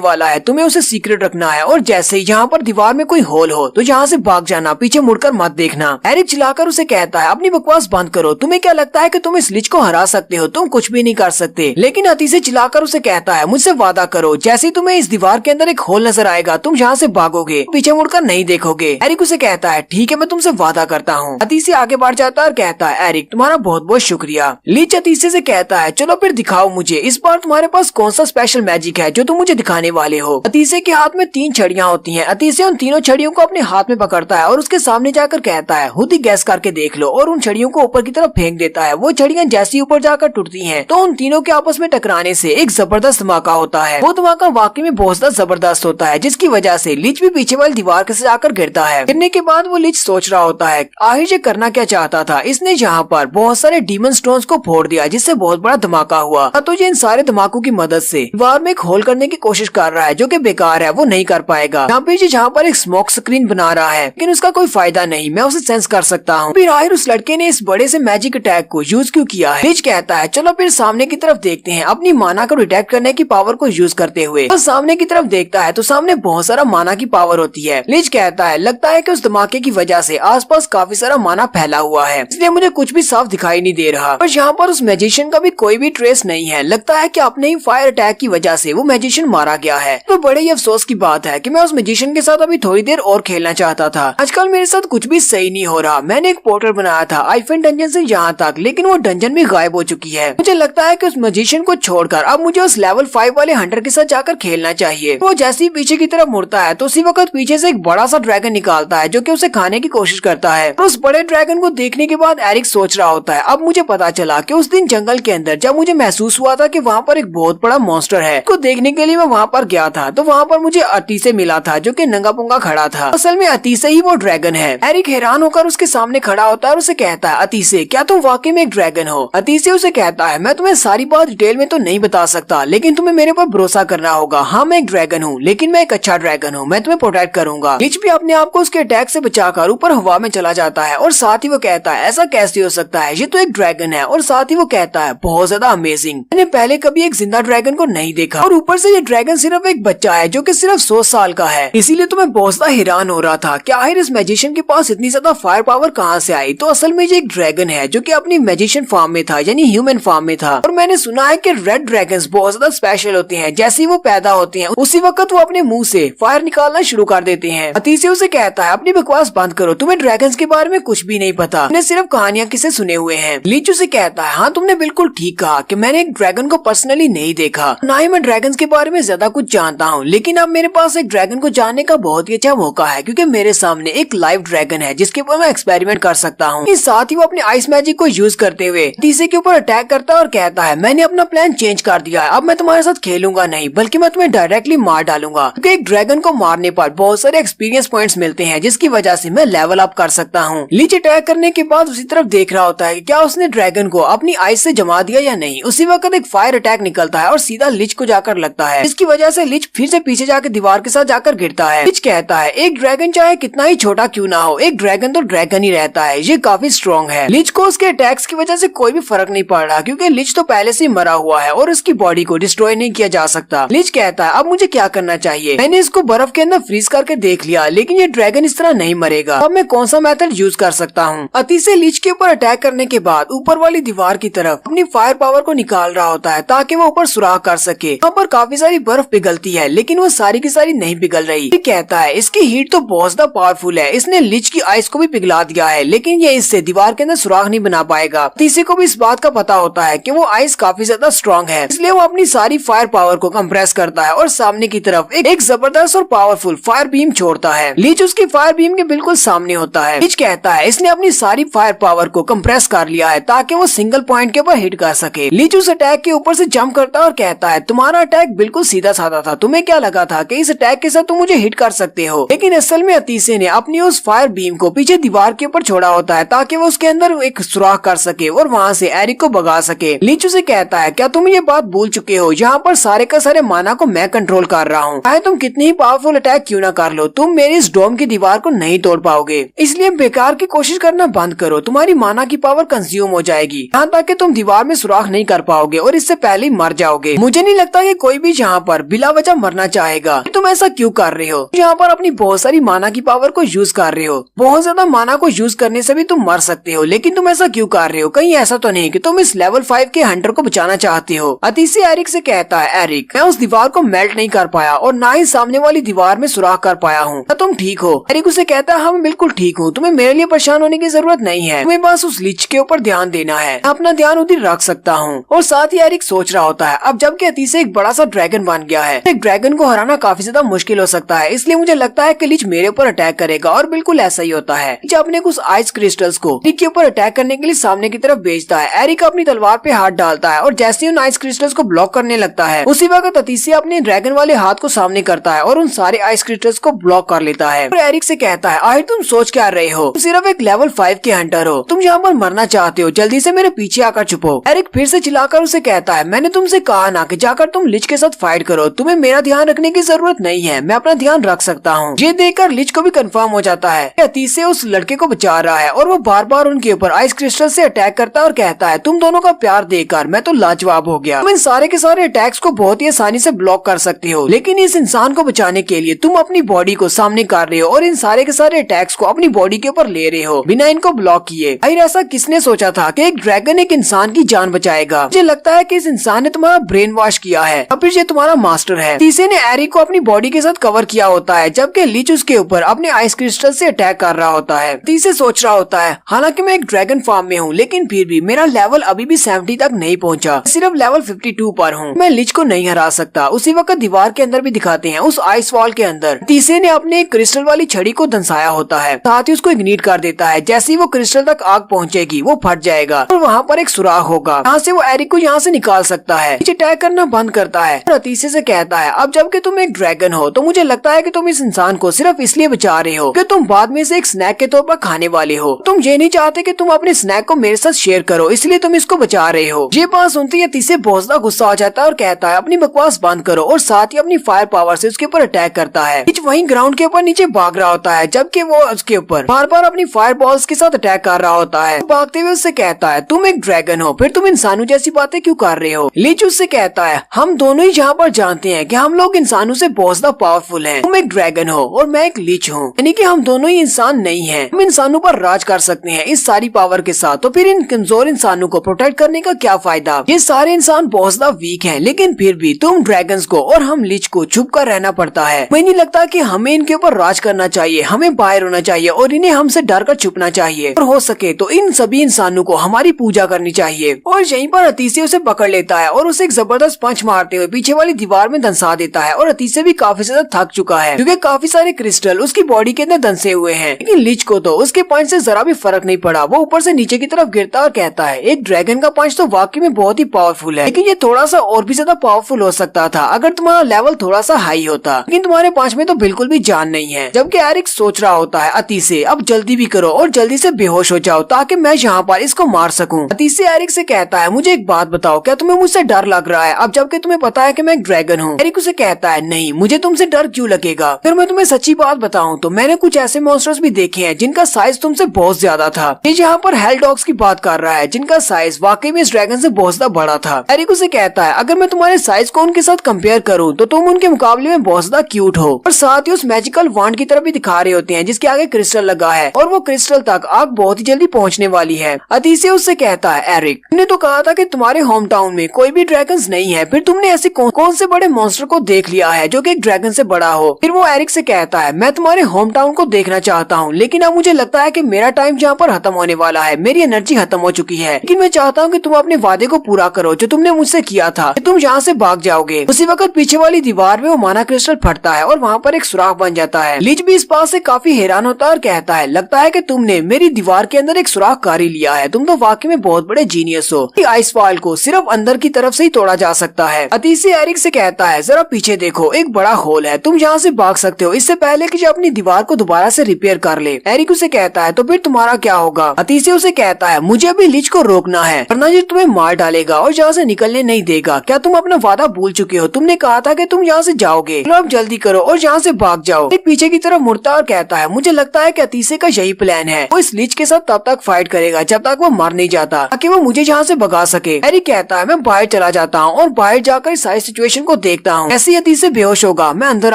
वाला है तुम्हें उसे सीक्रेट रखना है और जैसे ही यहाँ पर दीवार में कोई होल हो तो यहाँ से भाग जाना, पीछे मुड़कर मत देखना। एरिक चिल्लाकर उसे कहता है अपनी बकवास बंद करो, तुम्हें क्या लगता है कि तुम इस लीच को हरा सकते हो, तुम कुछ भी नहीं कर सकते। लेकिन अतीसे चिल्लाकर उसे कहता है मुझसे वादा करो जैसे ही तुम्हें इस दीवार के अंदर एक होल नजर आएगा तुम यहाँ से भागोगे, पीछे मुड़कर नहीं देखोगे। एरिक उसे कहता है ठीक है मैं तुमसे वादा करता हूँ। अतीसे आगे बढ़ जाता है और कहता है एरिक तुम्हारा बहुत बहुत शुक्रिया। लीच अतीसे से कहता है चलो फिर दिखाओ मुझे इस बार तुम्हारे पास कौन सा स्पेशल मैजिक है जो तुम मुझे दिखाने वाले हो। अतीसे के हाथ में 3 छड़ियाँ होती हैं। अतीसे उन तीनों छड़ियों को अपने हाथ में पकड़ता है और उसके सामने जाकर कहता है खुद ही गैस करके देख लो, और उन छड़ियों को ऊपर की तरफ फेंक देता है। वो छड़ियाँ जैसी ऊपर जाकर टूटती हैं तो उन तीनों के आपस में टकराने से एक जबरदस्त धमाका होता है। वो धमाका वाकई में बहुत ज्यादा जबरदस्त होता है जिसकी वजह से लीच भी पीछे वाली दीवार से जाकर गिरता है। गिरने के बाद वो लीच सोच रहा होता है आखिर ये करना क्या चाहता था। इसने यहाँ पर बहुत सारे डीमन स्टोन्स को फोड़ दिया जिससे बहुत बड़ा धमाका हुआ। तो ये इन सारे धमाकों की मदद से दीवार में एक होल करने की कोशिश कर रहा है जो कि बेकार है, वो नहीं कर पाएगा। यहाँ पे जहाँ पर एक स्मोक स्क्रीन बना रहा है लेकिन उसका कोई फायदा नहीं, मैं उसे सेंस कर सकता हूँ। फिर आखिर उस लड़के ने इस बड़े से मैजिक अटैक को यूज क्यों किया है। लीच कहता है चलो फिर सामने की तरफ देखते हैं अपनी माना को डिटेक्ट करने की पावर को यूज करते हुए। तो सामने की तरफ देखता है तो सामने बहुत सारा माना की पावर होती है। लीच कहता है लगता है कि उस धमाके की वजह से आसपास काफी सारा माना फैला हुआ है, इसलिए मुझे कुछ भी साफ दिखाई नहीं दे रहा। पर यहाँ पर उस मैजिशियन का भी कोई भी ट्रेस नहीं है। लगता है कि अपने ही फायर अटैक की वजह से वो मैजिशियन मारा गया है। तो बड़े ही अफसोस की बात है कि मैं उस मैजिशियन के साथ अभी थोड़ी देर और खेलना चाहता था। आजकल मेरे साथ कुछ भी सही नहीं हो रहा। मैंने एक पोर्टल बनाया था आइफन डंजन से यहाँ तक, लेकिन वो डंजन भी गायब हो चुकी है। मुझे लगता है कि उस मैजिशियन को छोड़कर अब मुझे उस लेवल 5 वाले हंटर के साथ जाकर खेलना चाहिए। वो जैसे ही पीछे की तरफ मुड़ता है तो उसी वक्त पीछे से एक बड़ा सा ड्रैगन निकालता है जो कि उसे खाने की कोशिश करता है। तो उस बड़े ड्रैगन को देखने के बाद एरिक सोच रहा होता है अब मुझे पता चला कि उस दिन जंगल के अंदर जब मुझे महसूस हुआ था कि वहाँ पर एक बहुत बड़ा मॉन्स्टर है, को देखने के लिए मैं वहाँ पर गया था तो वहाँ पर मुझे अतीसे मिला था जो कि नंगा पुंगा खड़ा था। असल में अतीसे ही वो ड्रैगन है। एरिक हैरान होकर उसके सामने खड़ा होता है और उसे कहता है अतीसे क्या तुम वाकई में एक ड्रैगन हो। अतीसे उसे कहता है मैं तुम्हें सारी बात डिटेल में तो नहीं बता सकता लेकिन तुम्हें मेरे पर भरोसा करना होगा। हाँ मैं एक ड्रैगन हूँ लेकिन मैं एक अच्छा ड्रैगन हूँ, मैं तुम्हें प्रोटेक्ट करूंगा। लीच भी अपने आप को उसके अटैक से बचाकर ऊपर हवा में चला जाता है और साथ ही वो कहता है ऐसा कैसे हो सकता है, ये तो एक ड्रैगन है। और साथ ही वो कहता है बहुत ज्यादा अमेजिंग, मैंने पहले कभी एक जिंदा ड्रैगन को नहीं देखा और ऊपर से ये ड्रैगन सिर्फ एक बच्चा है जो कि सिर्फ 100 साल का है। इसीलिए तो मैं बहुत ज्यादा हैरान हो रहा था कि आखिर इस मैजिशियन के पास इतनी ज्यादा फायर पावर कहाँ से आई। तो असल में ये एक ड्रैगन है जो कि अपनी मैजिशियन फॉर्म में था यानी ह्यूमन फॉर्म में था। और मैंने सुना है कि रेड ड्रैगन्स बहुत ज्यादा स्पेशल होते हैं, जैसे ही वो पैदा होते हैं उसी वक्त वो अपने मुंह से फायर निकालना शुरू कर देते हैं। अतीसे उसे कहता है अपनी बकवास बंद करो, तुम्हें ड्रैगन्स के बारे में कुछ भी नहीं पता, तुमने सिर्फ कहानियां किसे सुने हुए हैं। लीच उसे कहता है हाँ तुमने बिल्कुल ठीक कहा कि मैंने एक ड्रैगन को पर्सनली नहीं देखा, ना ही मैं ड्रैगन्स के बारे में ज्यादा कुछ जानता हूँ, लेकिन अब मेरे पास एक ड्रैगन को जानने का बहुत ही अच्छा मौका है क्योंकि मेरे सामने एक लाइव ड्रैगन है जिसके ऊपर मैं एक्सपेरिमेंट कर सकता हूँ। साथ ही वो अपने आइस मैजिक को यूज करते हुए अतीसे के ऊपर अटैक करता है और कहता है मैंने अपना प्लान चेंज कर दिया है, अब मैं तुम्हारे साथ खेलूंगा नहीं बल्कि मैं तुम्हें डायरेक्टली मार डालूंगा क्योंकि एक ड्रैगन को मारने पर बहुत सारे एक्सपीरियंस पॉइंट्स मिलते हैं जिसकी वजह से मैं लेवल अप कर सकता हूँ। लीच अटैक करने के बाद उसी तरफ देख रहा होता है कि क्या उसने ड्रैगन को अपनी आइस से जमा दिया या नहीं। उसी वक्त एक फायर अटैक निकलता है और सीधा लीच को जाकर लगता है, इसकी वजह से लीच फिर से पीछे जाकर दीवार के साथ जाकर गिरता है। लीच कहता है एक ड्रैगन चाहे कितना ही छोटा क्यों ना हो, एक ड्रैगन तो ड्रैगन ही रहता है, ये काफी स्ट्रॉन्ग है। लिच को उसके अटैक्स की वजह से कोई भी फर्क नहीं पड़ रहा, क्योंकि लिच तो पहले से ही मरा हुआ है और उसकी बॉडी को डिस्ट्रॉय नहीं किया जा सकता। लिच कहता है अब मुझे क्या करना चाहिए। मैंने इसको बर्फ के अंदर फ्रीज करके देख लिया, लेकिन ये ड्रैगन इस तरह नहीं मरेगा। अब मैं कौन सा मेथड यूज कर सकता हूँ। अतीसे लिच के ऊपर अटैक करने के बाद ऊपर वाली दीवार की तरफ अपनी फायर पावर को निकाल रहा होता है ताकि वो ऊपर सुराख कर सके। यहाँ पर काफी सारी बर्फ पिघलती है, लेकिन वो सारी की सारी नहीं पिघल रही। ये कहता है इसकी हीट तो बहुत ज्यादा पावरफुल है, इसने लिच की आइस को भी पिघला दिया है, लेकिन ये इससे दीवार के अंदर सुराख नहीं बना पाएगा। तीसरे को भी इस बात का पता होता है कि वो आइस काफी ज्यादा स्ट्रॉन्ग है, इसलिए वो अपनी सारी फायर पावर को कंप्रेस करता है और सामने की तरफ एक जबरदस्त और पावरफुल फायर बीम छोड़ता है। लिच उसकी फायर बीम के बिल्कुल सामने होता है। लिच कहता है इसने अपनी सारी फायर पावर को कंप्रेस कर लिया है ताकि वो सिंगल पॉइंट के ऊपर हिट कर सके। लिच उस अटैक के ऊपर से जंप करता है और कहता है तुम्हारा अटैक बिल्कुल सीधा साधा था, तुम्हें क्या लगा था कि इस अटैक के साथ तुम मुझे हिट कर सकते हो, लेकिन असल में अतीसे ने अपनी उस फायर बीम को पीछे दीवार के ऊपर छोड़ा होता है ताकि वो उसके अंदर एक सुराख कर सके और वहाँ से एरिक को भगा सके। लिच उसे कहता है क्या तुम ये बात भूल चुके हो, यहाँ पर सारे का सारे माना को मैं कंट्रोल कर रहा हूँ, चाहे तुम कितनी ही पावरफुल अटैक क्यों ना कर लो, तुम मेरी इस डोम की दीवार को नहीं तोड़ पाओगे, इसलिए बेकार की कोशिश करना बंद करो, तुम्हारी माना की पावर कंज्यूम हो जाएगी, यहाँ तक कि तुम दीवार में सुराख नहीं कर पाओगे और इससे पहले ही मर जाओगे। मुझे नहीं लगता कि कोई भी यहाँ पर बिला वजह मरना चाहेगा, तुम ऐसा क्यों कर रहे हो, यहाँ पर अपनी बहुत सारी माना की पावर को यूज कर रहे हो, बहुत ज्यादा माना को यूज करने से भी तुम मर सकते हो, लेकिन तुम ऐसा क्यों कर रहे हो, कहीं ऐसा तो नहीं कि तुम इस लेवल 5 के हंटर को बचाना चाहते हो। अतीसे एरिक से कहता है एरिक मैं उस दीवार को मेल्ट नहीं कर पाया और ना ही सामने वाली दीवार में सुराख कर पाया हूँ, क्या तुम ठीक हो। एरिक उसे कहता है हाँ मैं बिल्कुल ठीक हूँ, तुम्हें मेरे लिए परेशान होने की जरूरत नहीं है, तुम्हें बस उस लिच के ऊपर ध्यान देना है, अपना ध्यान उधर रख सकता हूँ। और साथ ही एरिक सोच रहा होता है अब जबकि अतीसे एक बड़ा सा ड्रैगन बन गया है, एक ड्रैगन को हराना काफी ज्यादा मुश्किल हो सकता है, इसलिए मुझे लगता है कि लिच मेरे ऊपर अटैक करेगा और बिल्कुल ऐसा ही होता है। लिच अपने कुछ आइस क्रिस्टल्स को एरिक के ऊपर अटैक करने के लिए सामने की तरफ भेजता है। एरिक अपनी तलवार पे हाथ डालता है और जैसे ही उन आइस क्रिस्टल्स को ब्लॉक करने लगता है, उसी वक्त अतीसे अपने ड्रैगन वाले हाथ को सामने करता है और उन सारे आइस क्रिस्टल्स को ब्लॉक कर लेता है। और एरिक से कहता है आखिर तुम सोच क्या रहे हो, तुम सिर्फ एक लेवल 5 के हंटर हो, तुम यहाँ पर मरना चाहते हो, जल्दी से मेरे पीछे आकर छुपो। एरिक फिर से चिल्लाकर उसे कहता है मैंने तुमसे कहा ना कि जाकर तुम लिच के साथ फाइट करो, तुम्हें मेरा ध्यान रखने की जरूरत नहीं है, मैं अपना ध्यान रख सकता हूँ। ये देखकर लिच को भी कंफर्म हो जाता है कि अतीसे उस लड़के को बचा रहा है और वो बार बार उनके ऊपर आइस क्रिस्टल से अटैक करता है और कहता है तुम दोनों का प्यार देखकर मैं तो लाजवाब हो गया, तुम इन सारे के सारे अटैक्स को बहुत ही आसानी से ब्लॉक कर सकते हो, लेकिन इस इंसान को बचाने के लिए तुम अपनी बॉडी को सामने कर रहे हो और इन सारे के सारे अटैक्स को अपनी बॉडी के ऊपर ले रहे हो बिना इनको ब्लॉक किए। आखिर ऐसा किसने सोचा था कि एक ड्रैगन एक इंसान की जान बचाएगा। मुझे लगता है कि इस इंसान ने तुम्हारा ब्रेन वॉश किया है, अब फिर ये तुम्हारा मास्टर है। तीसरे ने एरिक को अपनी बॉडी के साथ कवर किया होता है, जबकि लिच उसके ऊपर अपने आइस क्रिस्टल से अटैक कर रहा होता है। तीसरे सोच रहा होता है हालांकि मैं एक ड्रैगन फार्म में हूँ, लेकिन फिर भी मेरा लेवल अभी भी 70 तक नहीं पहुँचा, सिर्फ लेवल 52 पर हूँ, मैं लिच को नहीं हरा सकता। उसी वक्त दीवार के अंदर भी दिखाते हैं, उस आइस वॉल के अंदर तीसरे ने अपने एक क्रिस्टल वाली छड़ी को दंसाया होता है, साथ ही उसको इग्निट कर देता है। जैसे ही वो क्रिस्टल तक आग पहुंचेगी वो फट जाएगा और वहाँ पर एक सुराख होगा, यहाँ से वो एरिक को यहाँ से निकाल सकता है। नीचे अटैक करना बंद करता है और तीसरे से कहता है अब जबकि तुम एक ड्रैगन हो तो मुझे लगता है कि तुम इस इंसान को सिर्फ इसलिए बचा रहे हो कि तुम बाद में से एक स्नैक के तौर पर खाने वाले हो, तुम ये नहीं चाहते कि तुम अपने स्नैक को मेरे साथ शेयर करो, इसलिए तुम इसको बचा रहे हो। ये बात सुनते ही तीसरे बहुत ज्यादा गुस्सा हो जाता है और कहता है अपनी बकवास बंद करो और साथ ही अपनी फायर पावर से उसके ऊपर अटैक करता है। वहीं ग्राउंड के ऊपर नीचे भाग रहा होता है, जबकि वो उसके ऊपर बार बार अपनी फायर बॉल्स के साथ अटैक कर रहा होता है। भागते हुए उससे कहता है तुम एक ड्रैगन हो, फिर तुम इंसानों जैसी बातें क्यों कर रहे हो। लिच उससे कहता है हम दोनों ही यहाँ पर जानते हैं कि हम लोग इंसानों से बहुत ज्यादा पावरफुल हैं, तुम एक ड्रैगन हो और मैं एक लिच हूँ, यानी कि हम दोनों ही इंसान नहीं हैं, हम इंसानों पर राज कर सकते हैं इस सारी पावर के साथ, तो फिर इन कमजोर इंसानों को प्रोटेक्ट करने का क्या फायदा। ये सारे इंसान बहुत ज्यादा वीक हैं, लेकिन फिर भी तुम ड्रैगन्स को और हम लिच को छुप कर रहना पड़ता है। मुझे नहीं लगता कि हमें इनके ऊपर राज करना चाहिए, हमें बाहर होना चाहिए और इन्हें हमसे डर कर छुपना चाहिए, और हो सके तो इन सभी इंसानों को हमारी पूजा करनी चाहिए। और यहीं पर अतीसे उसे पकड़ लेता है और उसे एक जबरदस्त पंच मारते हुए पीछे वाली दीवार में दंसा देता है। और अतीसे भी काफी ज्यादा थक चुका है क्योंकि काफी सारे क्रिस्टल उसकी बॉडी के अंदर दंसे हुए हैं, लेकिन लिच को तो उसके पंच से जरा भी फर्क नहीं पड़ा। वो ऊपर से नीचे की तरफ गिरता और कहता है एक ड्रैगन का पंच तो वाकई में बहुत ही पावरफुल है, लेकिन ये थोड़ा सा और भी ज्यादा पावरफुल हो सकता था अगर तुम्हारा लेवल थोड़ा सा हाई होता, लेकिन तुम्हारे पंच में तो बिल्कुल भी जान नहीं है। जबकि एरिक सोच रहा होता है अतीसे अब जल्दी भी करो और जल्दी से बेहोश हो जाओ ताकि मैं यहाँ पर इसको मार सकूं। अतीसे एरिक से कहता है मुझे एक बात बताओ, क्या तुम्हें मुझसे डर लग रहा है अब जबकि तुम्हें पता है कि मैं एक ड्रैगन हूँ। एरिक उसे कहता है नहीं, मुझे तुमसे डर क्यों लगेगा। फिर मैं तुम्हें सच्ची बात बताऊं तो मैंने कुछ ऐसे मॉन्स्टर्स भी देखे हैं हैं जिनका साइज तुमसे बहुत ज्यादा था। ये यहाँ पर हेल डॉग्स की बात कर रहा है जिनका साइज वाकई में इस ड्रैगन से बहुत ज्यादा बड़ा था। एरिक उसे कहता है अगर मैं तुम्हारे साइज को उनके साथ कंपेयर करूँ तो तुम उनके मुकाबले में बहुत ज्यादा क्यूट हो। और साथ ही उस मैजिकल वांड की तरफ भी दिखा रहे होते हैं जिसके आगे क्रिस्टल लगा है और वो क्रिस्टल तक आग बहुत ही जल्दी पहुँचने वाली है। अतीसे उससे कहता है एरिक तुमने तो कहा था कि तुम्हारे होम टाउन में कोई भी ड्रैगन्स नहीं है, फिर तुमने ऐसे कौन से बड़े मॉन्स्टर को देख लिया है जो कि एक ड्रैगन से बड़ा हो। फिर वो एरिक से कहता है मैं तुम्हारे होम टाउन को देखना चाहता हूँ लेकिन अब मुझे लगता है कि मेरा टाइम जहाँ पर खत्म होने वाला है, मेरी एनर्जी खत्म हो चुकी है, लेकिन मैं चाहता हूँ कि तुम अपने वादे को पूरा करो जो तुमने मुझसे किया था कि तुम यहाँ से भाग जाओगे। उसी वक्त पीछे वाली दीवार में वो माना क्रिस्टल फटता है और वहाँ पर एक सुराख बन जाता है। लिच भी इस बात से काफी हैरान होता है और कहता है लगता है कि तुमने मेरी दीवार के अंदर एक सुराख कार ही लिया है, तुम तो वाकई में बहुत बड़े जीनियस हो। आइस वॉल को सिर्फ अंदर की तरफ से ही तोड़ा जा सकता है। अतीसी एरिक से कहता है जरा पीछे देखो, एक बड़ा होल है, तुम यहाँ से भाग सकते हो इससे पहले कि जो अपनी दीवार को दोबारा से रिपेयर कर ले। एरिक उसे कहता है तो फिर तुम्हारा क्या होगा। अतीसी उसे कहता है मुझे अभी लिच को रोकना है वरना ये तुम्हें मार डालेगा और यहाँ से निकलने नहीं देगा। क्या तुम अपना वादा भूल चुके हो? तुमने कहा था कि तुम यहाँ से जाओगे, तो अब जल्दी करो और यहाँ से भाग जाओ। एक पीछे की तरफ मुड़ता और कहता है मुझे लगता है कि अतीसी का यही प्लान है, वो इस लिच के साथ तब तक फाइट करेगा जब तक वो मर नहीं जाता ताकि वो मुझे यहाँ से भगा सके। एरिक कहता है मैं बाहर चला जाता हूँ और बाहर जाकर इस सारी सिचुएशन को देखता हूँ, ऐसे ही अतीसी बेहोश होगा मैं अंदर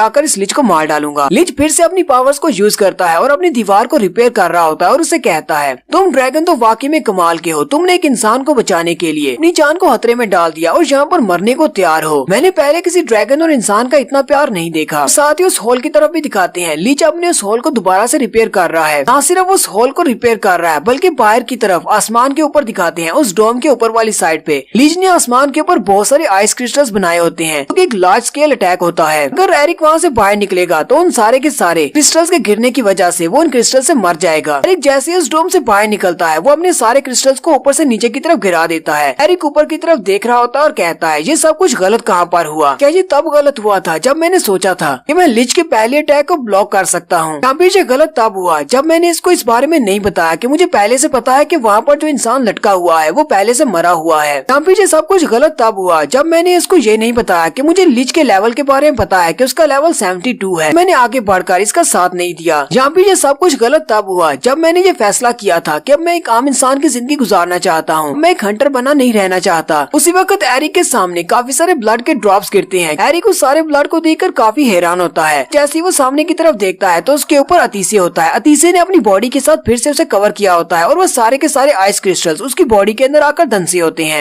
आकर इस लिच को मार डालूंगा। लिच फिर से अपनी पावर्स को यूज करता है और अपनी दीवार को रिपेयर कर रहा होता है और उसे कहता है तुम ड्रैगन तो वाकई में कमाल के हो, तुमने एक इंसान को बचाने के लिए अपनी जान को खतरे में डाल दिया और यहाँ पर मरने को तैयार हो। मैंने पहले किसी ड्रैगन और इंसान का इतना प्यार नहीं देखा। साथ ही उस होल की तरफ भी दिखाते हैं लिच अपने उस होल को दोबारा से रिपेयर कर रहा है। न सिर्फ उस होल को रिपेयर कर रहा है बल्कि बाहर की तरफ आसमान के ऊपर दिखाते हैं उस डोम के ऊपर वाली साइड पे लिच ने आसमान के ऊपर बहुत सारे आइस क्रिस्टल्स बनाए होते हैं क्योंकि एक लार्ज स्केल अटैक होता है। अगर एरिक वहाँ से बाहर निकलेगा तो उन सारे के सारे क्रिस्टल्स के गिरने की वजह से वो उन क्रिस्टल से मर जाएगा। एरिक जैसे उस डोम से बाहर निकलता है वो अपने सारे क्रिस्टल्स को ऊपर से नीचे की तरफ गिरा देता है। एरिक ऊपर की तरफ देख रहा होता है और कहता है ये सब कुछ गलत कहाँ पर हुआ? क्या ये तब गलत हुआ था जब मैंने सोचा था कि मैं लिच के पहले अटैक को ब्लॉक कर सकता हूँ? या फिर ये गलत तब हुआ जब मैंने इसको इस बारे में नहीं बताया कि मुझे पहले से पता है कि वहाँ पर जो इंसान लटका हुआ है वो पहले से मरा हुआ है? या फिर ये सब कुछ गलत तब हुआ जब मैंने इसको ये नहीं बताया कि मुझे लिच के लेवल के बारे में पता है कि उसका लेवल 72 है, मैंने आगे बढ़कर इसका साथ नहीं दिया? यहाँ पे ये सब कुछ गलत तब हुआ जब मैंने ये फैसला किया था कि अब मैं एक आम इंसान की जिंदगी गुजारना चाहता हूँ, मैं एक हंटर बना नहीं रहना चाहता। उसी वक्त एरिक के सामने काफी सारे ब्लड के ड्रॉप्स गिरते हैं। एरिक उस सारे ब्लड को देखकर काफी हैरान होता है। जैसे ही वो सामने की तरफ देखता है तो उसके ऊपर अतीसी होता है। अतीसी ने अपनी बॉडी के साथ फिर से उसे कवर किया होता है और वो सारे के सारे आइस क्रिस्टल्स उसकी बॉडी के अंदर आकर धंसे होते हैं।